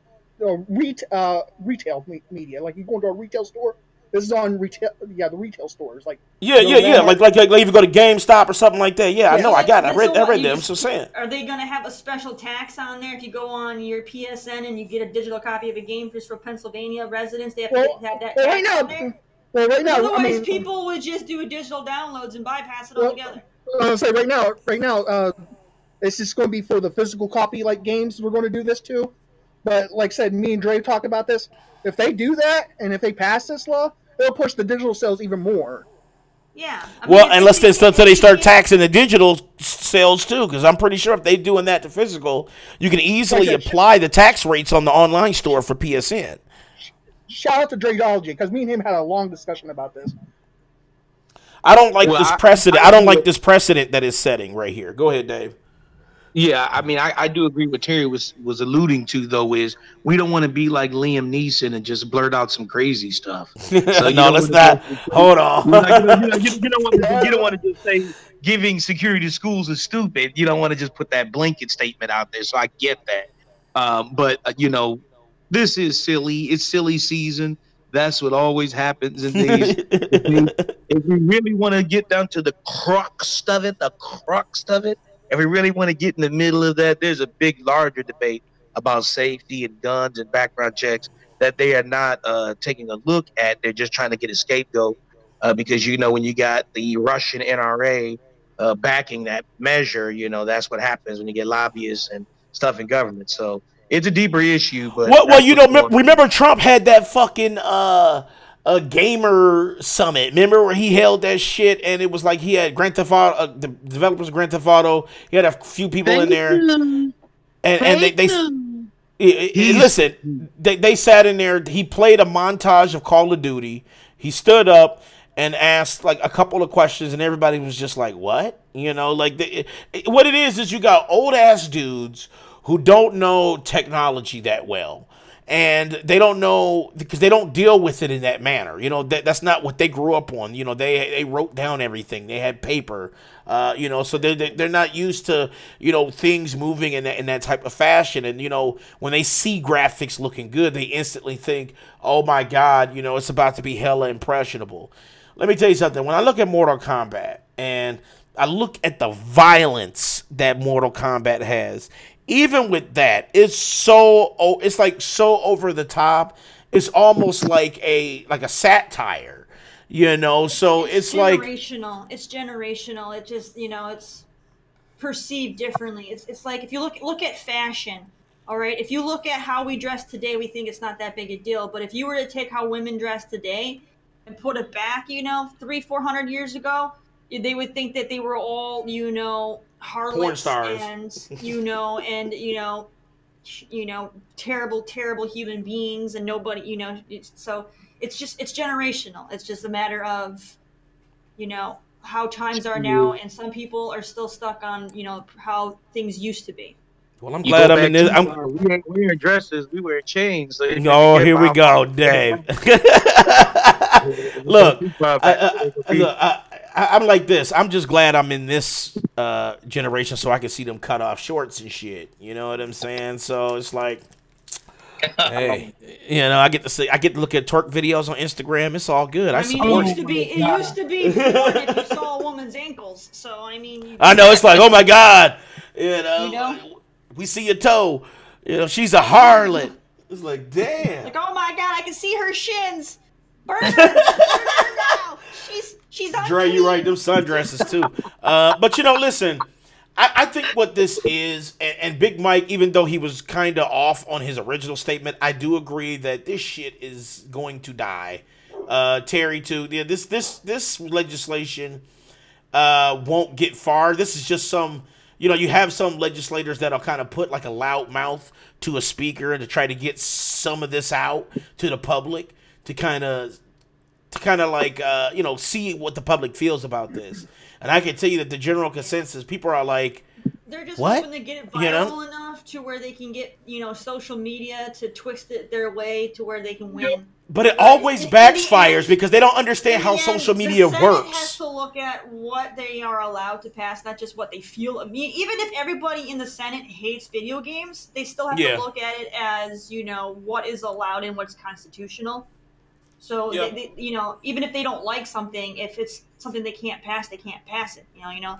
retail media. Like you go into a retail store. This is on retail. Yeah, the retail stores. Like yeah. Like if you go to GameStop or something like that. Yeah, I know. I got it. I read them. So saying. Are they going to have a special tax on there if you go on your PSN and you get a digital copy of a game just for Pennsylvania residents? They have to have that tax on there. Well, right now, otherwise people would just do digital downloads and bypass it altogether. I'll say right now, it's just going to be for the physical copy like games we're going to do this to. But like I said, me and Dre talked about this. If they do that and if they pass this law, it'll push the digital sales even more. Yeah. Unless they start taxing the digital sales too, because I'm pretty sure if they're doing that to physical, you can easily apply the tax rates on the online store for PSN. Shout out to Drakeology because me and him had a long discussion about this. I don't like this precedent. I don't like this precedent that is setting right here. Go ahead, Dave. Yeah, I mean, I do agree what Terry was alluding to, though, is we don't want to be like Liam Neeson and just blurt out some crazy stuff. So no, let's not. Hold on. You don't want to just say giving security to schools is stupid. You don't want to just put that blanket statement out there. So I get that. But this is silly. It's silly season. That's what always happens in these. If we really want to get down to the crux of it, if we really want to get in the middle of that, there's a big, larger debate about safety and guns and background checks that they are not taking a look at. They're just trying to get a scapegoat because, when you got the Russian NRA backing that measure, that's what happens when you get lobbyists and stuff in government. So it's a deeper issue. But remember Trump had that fucking a gamer summit. Remember where he held that shit and it was like he had Grand Theft Auto, the developers of Grand Theft Auto. He had a few people in there, and they Listen, they sat in there. He played a montage of Call of Duty. He stood up and asked like a couple of questions, and everybody was just like, "What?" You know, like what it is you got old ass dudes who don't know technology that well. And they don't know because they don't deal with it in that manner. You know, that's not what they grew up on. You know, they wrote down everything. They had paper. You know, so they're not used to, you know, things moving in that type of fashion. And, you know, when they see graphics looking good, they instantly think, oh my God, you know, it's about to be hella impressionable. Let me tell you something. When I look at Mortal Kombat and I look at the violence that Mortal Kombat has, even with that, it's like so over the top. It's almost like a satire, you know. So it's like generational. It's generational. It just, you know, it's perceived differently. It's like if you look at fashion, all right. If you look at how we dress today, we think it's not that big a deal. But if you were to take how women dress today and put it back, you know, 300-400 years ago, they would think that they were all, you know, harlots porn stars and you know terrible human beings, and nobody, you know, so it's generational. It's just a matter of, you know, how times are now, and some people are still stuck on, you know, how things used to be. Well, I'm glad I'm in this. We wear dresses, we wear chains. So oh, here we go, Dave. Look, I'm like this. I'm just glad I'm in this generation so I can see them cut off shorts and shit. You know what I'm saying? So it's like, hey, you know, I get to look at twerk videos on Instagram. It's all good. I mean, it used to be fun if you saw a woman's ankles. So I mean, I know, it's like, oh my God, you know, we see a toe. You know, she's a harlot. It's like, damn. Like, oh my God, I can see her shins. Burn her now. She's on. Dre, you right. Them sundresses too. But you know, listen. I think what this is, and Big Mike, even though he was kind of off on his original statement, I do agree that this shit is going to die. Terry too. Yeah, this legislation won't get far. This is just some. You know, you have some legislators that'll kind of put like a loud mouth to a speaker to try to get some of this out to the public to kind of like, you know, see what the public feels about this. And I can tell you that the general consensus, people are like, they're just what? hoping to get it viral, you know? Enough to where they can get, you know, social media to twist it their way to where they can win. But it always backfires because they don't understand how social media the Senate works. has to look at what they are allowed to pass, not just what they feel. I mean, even if everybody in the Senate hates video games, they still have to look at it as, you know, what is allowed and what's constitutional. So, they, you know, even if they don't like something, if it's something they can't pass, they can't pass it. You know.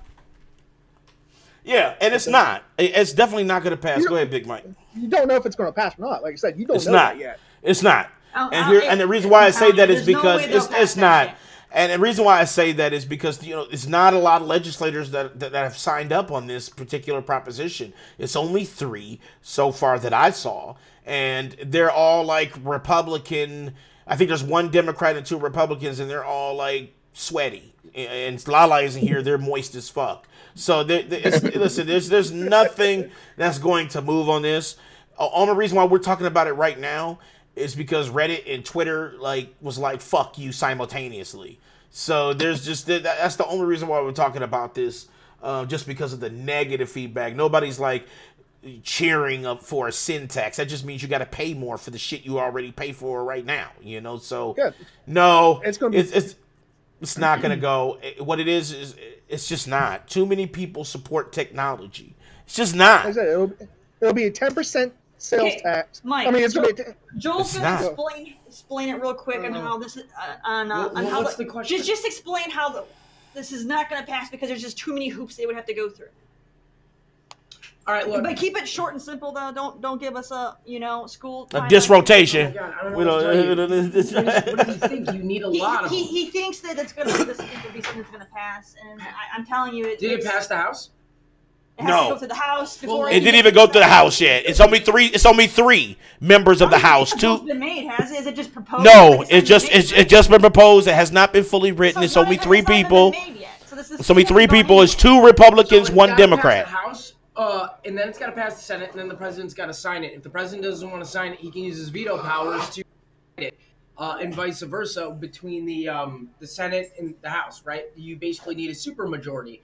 Yeah, and it's not. It's definitely not going to pass. Go ahead, Big Mike. You don't know if it's going to pass or not. Like I said, you don't know that yet. It's not. And the reason why I say that is because it's not. And the reason why I say that is because, you know, it's not a lot of legislators that have signed up on this particular proposition. It's only 3 so far that I saw. And they're all like Republican. I think there's 1 Democrat and 2 Republicans, and they're all like sweaty. And LaLa isn't here. They're moist as fuck. So listen, there's nothing that's going to move on this. Only reason why we're talking about it right now is because Reddit and Twitter was like fuck you simultaneously. So there's just that's the only reason why we're talking about this, just because of the negative feedback. Nobody's like cheering up for a sin tax. That just means you got to pay more for the shit you already pay for right now. You know, so no, it's gonna be. It's not going to go. What it is it's just not. Too many people support technology. It's just not. Like I said, it'll be a 10% sales tax. Mike, I mean, it's going to be. Joel's going to explain it real quick on how this is on how what's the question? Just explain how this is not going to pass because there's just too many hoops they would have to go through. All right, look. But keep it short and simple, though. Don't give us a school a disrotation. Oh my God, what do you think? You need a lot of them. He thinks that this will be something that's going to pass, and I'm telling you, did it pass the House? It has to go through the House before it didn't even go through the House yet. It's only 3. It's only 3 members of the House. 2. It's been made, has it? Is it just proposed? No, it's just been proposed. It has not been fully written. It's only 3 people. It's only 3 people. It's 2 Republicans, 1 Democrat. And then it's got to pass the Senate, and then the president's got to sign it. If the president doesn't want to sign it, he can use his veto powers to sign it, and vice versa between the Senate and the House. Right? You basically need a supermajority.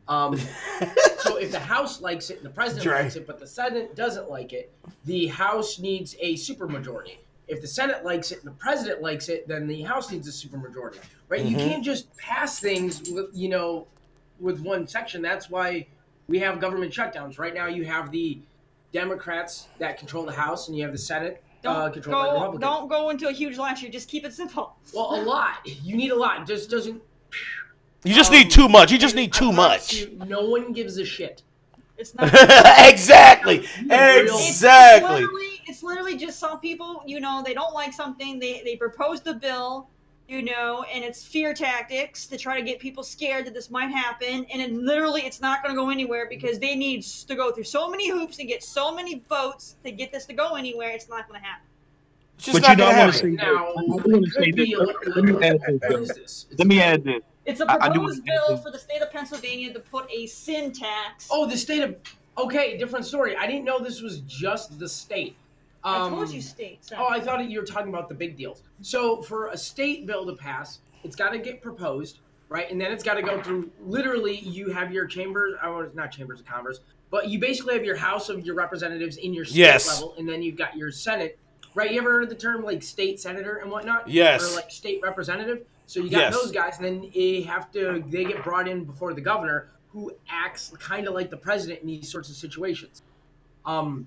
So if the House likes it and the president likes it, but the Senate doesn't like it, the House needs a supermajority. If the Senate likes it and the president likes it, then the House needs a supermajority. Right? You can't just pass things with one section. That's why we have government shutdowns. Right now you have the Democrats that control the House and you have the Senate controlled by the Republicans. Don't go into a huge lecture. Just keep it simple. Well, a lot. You need a lot. It just doesn't... You just need too much. You just need too much. No one gives a shit. It's not exactly. Exactly. It's literally just some people, they don't like something. They propose the bill, and it's fear tactics to try to get people scared that this might happen. And it's not going to go anywhere because they need to go through so many hoops and get so many votes to get this to go anywhere. It's not going to happen. It's just not going to happen. Let me add this. It's a proposed bill for the state of Pennsylvania to put a sin tax. Oh, the state of... Okay, different story. I didn't know this was just the state. I told you state. Sorry. Oh, I thought you were talking about the big deals. So for a state bill to pass, it's got to get proposed, right? And then it's got to go through... Literally, you have your chambers... not chambers of commerce, but you basically have your House of your representatives in your state level, and then you've got your Senate. Right? You ever heard of the term, like, state senator and whatnot? Yes. Or, like, state representative? So you got those guys, and then they get brought in before the governor, who acts kind of like the president in these sorts of situations. So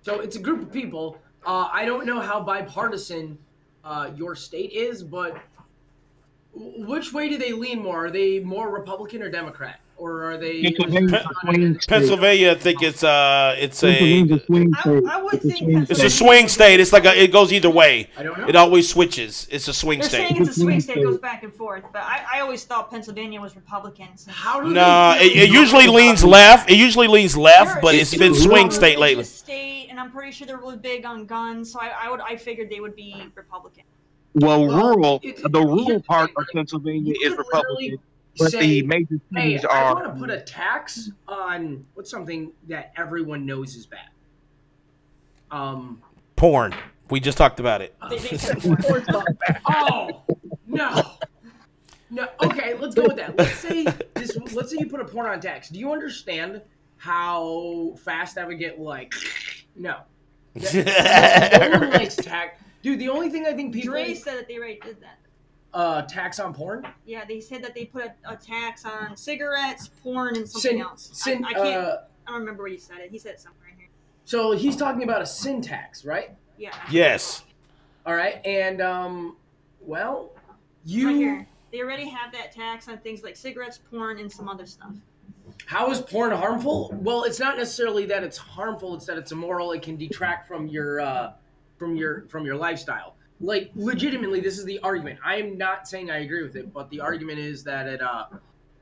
it's a group of people. I don't know how bipartisan your state is, but which way do they lean more? Are they more Republican or Democrat? Or are they... Pennsylvania, I think it's a swing state. It's like it goes either way. I don't know. It always switches. It's a swing They're state. saying it's a swing state. It goes back and forth. But I always thought Pennsylvania was Republican. It usually leans left. It usually leans left, but it's been swing state lately. State, and I'm pretty sure they're really big on guns. So I figured they would be Republican. Well, the rural part of Pennsylvania is Republican. But the major cities I want to put a tax on what's something that everyone knows is bad. Porn. We just talked about it. Oh no. Okay, let's go with that. Let's say you put a porn on tax. Do you understand how fast that would get? Like, no. No one likes tax, dude. The only thing I think people... Dre said that they already did that. Tax on porn? Yeah, they said that they put a tax on cigarettes, porn, and something else. I don't remember where he said it. He said it somewhere in here. So he's talking about a sin tax, right? Yeah. Yes. All right, and right here. They already have that tax on things like cigarettes, porn, and some other stuff. How is porn harmful? Well, it's not necessarily that it's harmful; it's that it's immoral. It can detract from your lifestyle. Like, legitimately, this is the argument. I am not saying I agree with it, but the argument is that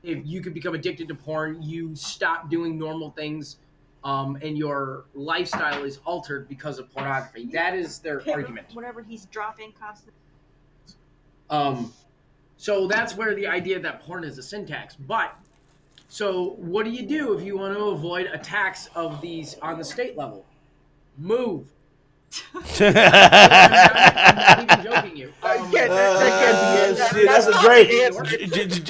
if you could become addicted to porn, you stop doing normal things, and your lifestyle is altered because of pornography. That is their argument. Whatever he's dropping constantly. So that's where the idea that porn is a sin tax. But, so what do you do if you want to avoid a tax of these on the state level? Move. I'm not even joking you. That's a Dre.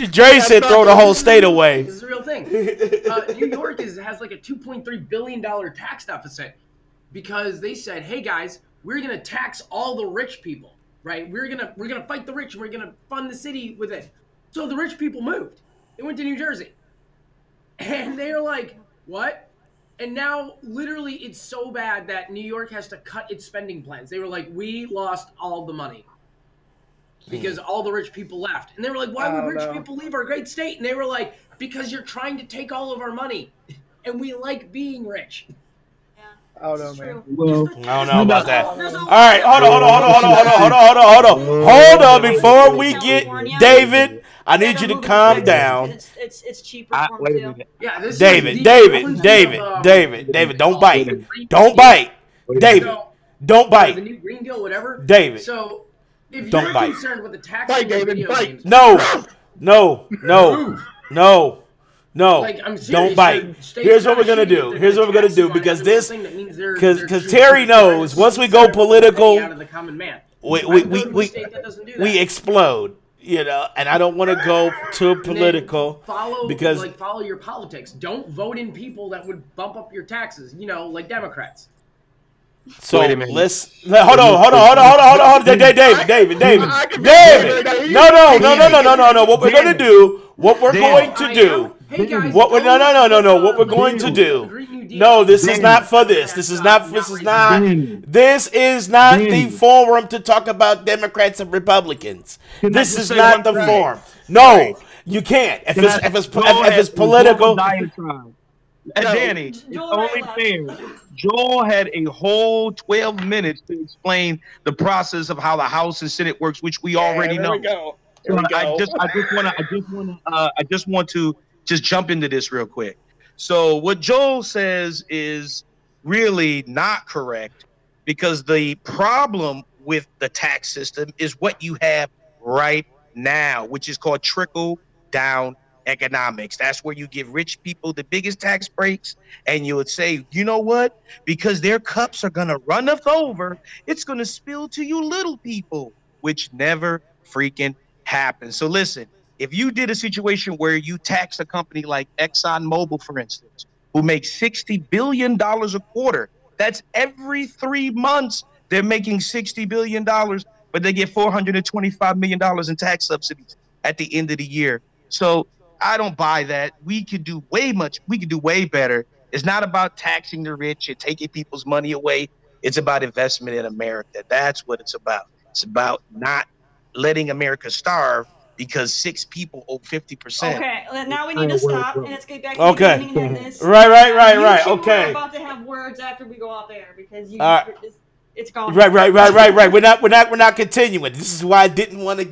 Dre said throw the whole state away. This is a real thing. New York has like a $2.3 billion tax deficit because they said, "Hey guys, we're gonna tax all the rich people, right? We're gonna fight the rich and we're gonna fund the city with it." So the rich people moved. They went to New Jersey, and they were like, "What?" And now, literally, it's so bad that New York has to cut its spending plans. They were like, we lost all the money because all the rich people left. And they were like, why would rich people leave our great state? And they were like, because you're trying to take all of our money. And we like being rich. I don't know, man. Well, I don't know about that. All right, hold on. Before we get David, I need you to calm down. It's cheaper for them too. Yeah, David, don't bite. Don't bite. David, don't bite. The new Green Deal, whatever. David, so if don't you're bite. concerned with the tax on video games, No. No, Like, I'm serious, don't bite. states Here's what are we're gonna shitty if do. they're Here's what we're gonna taxing do on because every little this, thing, that means they're because trying Terry to knows once we go penny political, out of the common man. we I go to a we, state that doesn't do that. we explode. You know, and I don't want to go too And then political because follow your politics. Don't vote in people that would bump up your taxes. You know, like Democrats. so Wait a minute. let's hold on, David. No. What we're gonna do? What we're going to do? Hey guys, What we're no. What we're going to do? No, this is not for this. This is not the forum to talk about Democrats and Republicans. This is not the forum. No, you can't. If it's political. And Danny, it's only fair. Joel had a whole 12 minutes to explain the process of how the House and Senate works, which we already know. There we go. I just want to jump into this real quick. So what Joel says is really not correct, because the problem with the tax system is what you have right now, which is called trickle down economics. That's where you give rich people the biggest tax breaks, and you would say, you know what? Because their cups are going to run us over, it's going to spill to you little people, which never freaking happens. So listen, if you did a situation where you tax a company like ExxonMobil, for instance, who makes $60 billion a quarter, that's every 3 months they're making $60 billion, but they get $425 million in tax subsidies at the end of the year. So I don't buy that. We could do way better. It's not about taxing the rich and taking people's money away. It's about investment in America. That's what it's about. It's about not letting America starve because 6 people owe 50%. Okay, now we need to stop and let's get back to Okay. the beginning of this. Right. You two Okay. are about to have words after we go off air because it's gone. Right. We're not continuing. This is why I didn't want to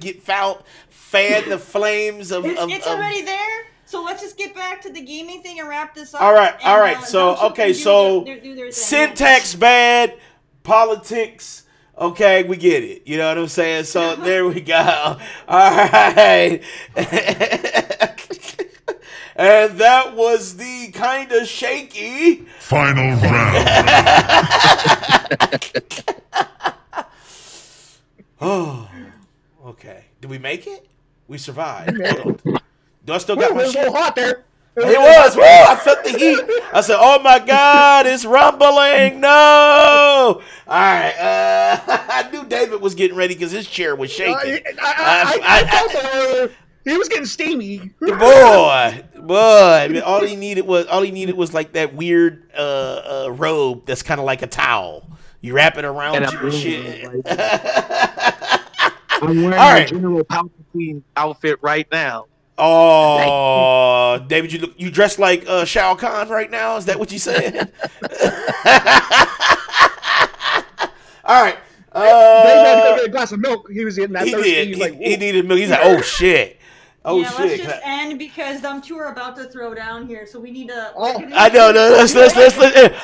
fan the flames of. It's already there. So let's just get back to the gaming thing and wrap this up. All right. And, So okay, so do their thing. syntax bad, politics. Okay, we get it. You know what I'm saying? So there we go. All right. And that was the kind of shaky final round. Oh, okay. Did we make it? We survived. Hold on. Do I still got my It was a shit? little hot there. It was. Woo, I felt the heat. I said, "Oh my God, it's rumbling!" No. All right. I knew David was getting ready because his chair was shaking. I felt that he was getting steamy. Boy. I mean, all he needed was like that weird robe that's kind of like a towel. You wrap it around you and shit. I'm wearing a General Palpatine outfit right now. Oh, David, you dressed like Shao Kahn right now? Is that what you said? All right. Dave had to go get a glass of milk. He was getting that thirsty. He needed milk. He's like, oh shit. Oh shit. Let's just end because them two are about to throw down here, so we need to. I know. Let's.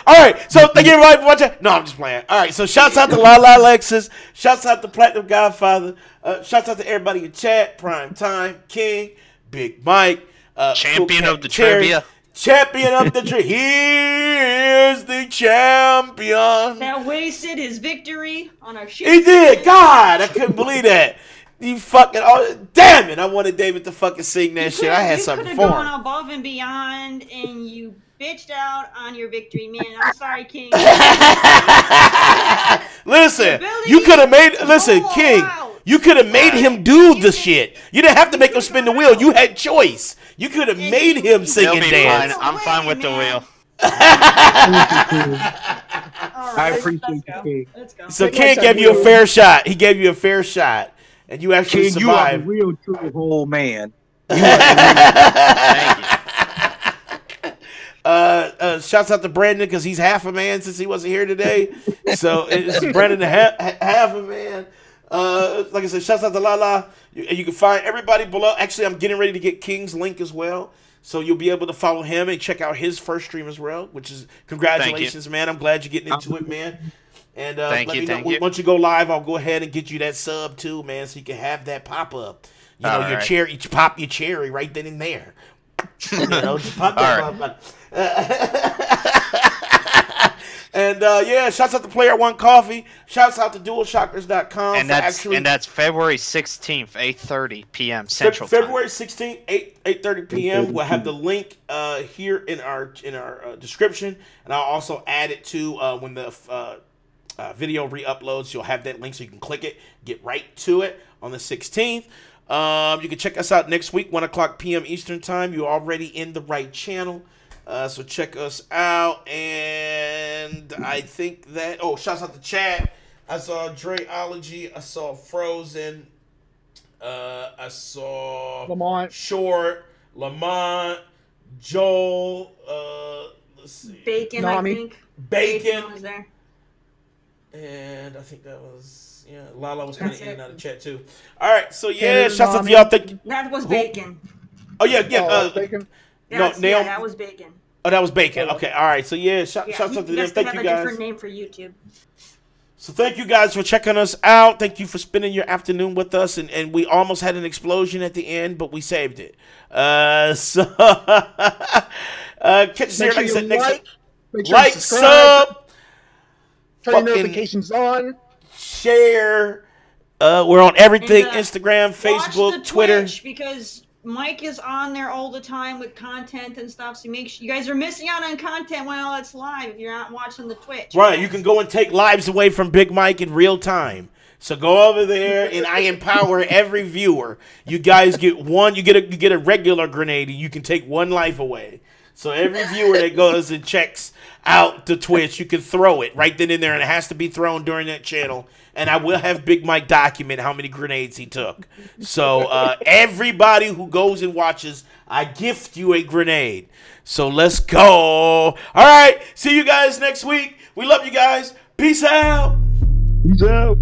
All right. So thank you everybody for watching. No, I'm just playing. All right. So shouts out to LaLa Alexis. Shouts out to Platinum Godfather. Shouts out to everybody in chat. Prime Time King. Big Mike, champion of the trivia. Champion of the trivia. He is the champion. That wasted his victory on our shit. He did. God, I couldn't believe that. You fucking. Oh, damn it. I wanted David to fucking sing that shit. I had something for him. You could have gone above and beyond, and you bitched out on your victory, man. I'm sorry, King. Listen, you could have made. Listen, King. You could have made him do the shit. You didn't have to make him spin the wheel. You had choice. You could have made him sing and dance. I'm fine with the wheel. I appreciate you, King. So King gave you a fair shot. He gave you a fair shot, and you actually King, survived. you are a real true whole man. Thank you. Shouts out to Brandon because he's half a man since he wasn't here today. So it's Brandon half a man. Like I said, shouts out to LaLa. You can find everybody below. Actually, I'm getting ready to get King's link as well. So you'll be able to follow him and check out his first stream as well, which is congratulations, man. I'm glad you're getting into it, man. And let me know. Once you go live, I'll go ahead and get you that sub too, man, so you can have that pop up. You know, your cherry, pop your cherry right then and there. You know, and shouts out to Player One Coffee. Shouts out to DualShockers.com. And that's February 16th, 8:30 p.m. Central February 16th, 8:30 p.m. We'll have the link here in our description, and I'll also add it to when the video re-uploads. You'll have that link so you can click it, get right to it on the 16th. You can check us out next week, 1 o'clock p.m. Eastern Time. You're already in the right channel. So check us out. And I think that... Oh, shouts out to Chad. I saw Dreology. I saw Frozen. I saw... Lamont. Short. Lamont. Joel. Let's see. Bacon, Nami. I think. Bacon. Was there. And I think that was... Yeah, LaLa was kind of in and out of chat, too. All right, so yeah, shouts out to y'all. That was Bacon. Oh, yeah. Bacon. That's, Naomi. that was Bacon. Oh, that was Bacon. Okay, all right. So, yeah, shouts out to them. Thank you, have a guys. different name for YouTube. So, thank you, guys, for checking us out. Thank you for spending your afternoon with us. And we almost had an explosion at the end, but we saved it. Catch us here, like I said, next week. Like, sub. Turn your notifications on. Share. We're on everything: Instagram, Facebook, watch the Twitter. Twitch, because Mike is on there all the time with content and stuff. So make sure you guys are missing out on content while it's live if you're not watching the Twitch. Right, you can go and take lives away from Big Mike in real time. So go over there, and I empower every viewer. You guys get one. You get a regular grenade, and you can take one life away. So every viewer that goes and checks out the Twitch, you can throw it right then and there, and it has to be thrown during that channel. And I will have Big Mike document how many grenades he took. So everybody who goes and watches, I gift you a grenade. So let's go. All right, see you guys next week. We love you guys. Peace out. Peace out.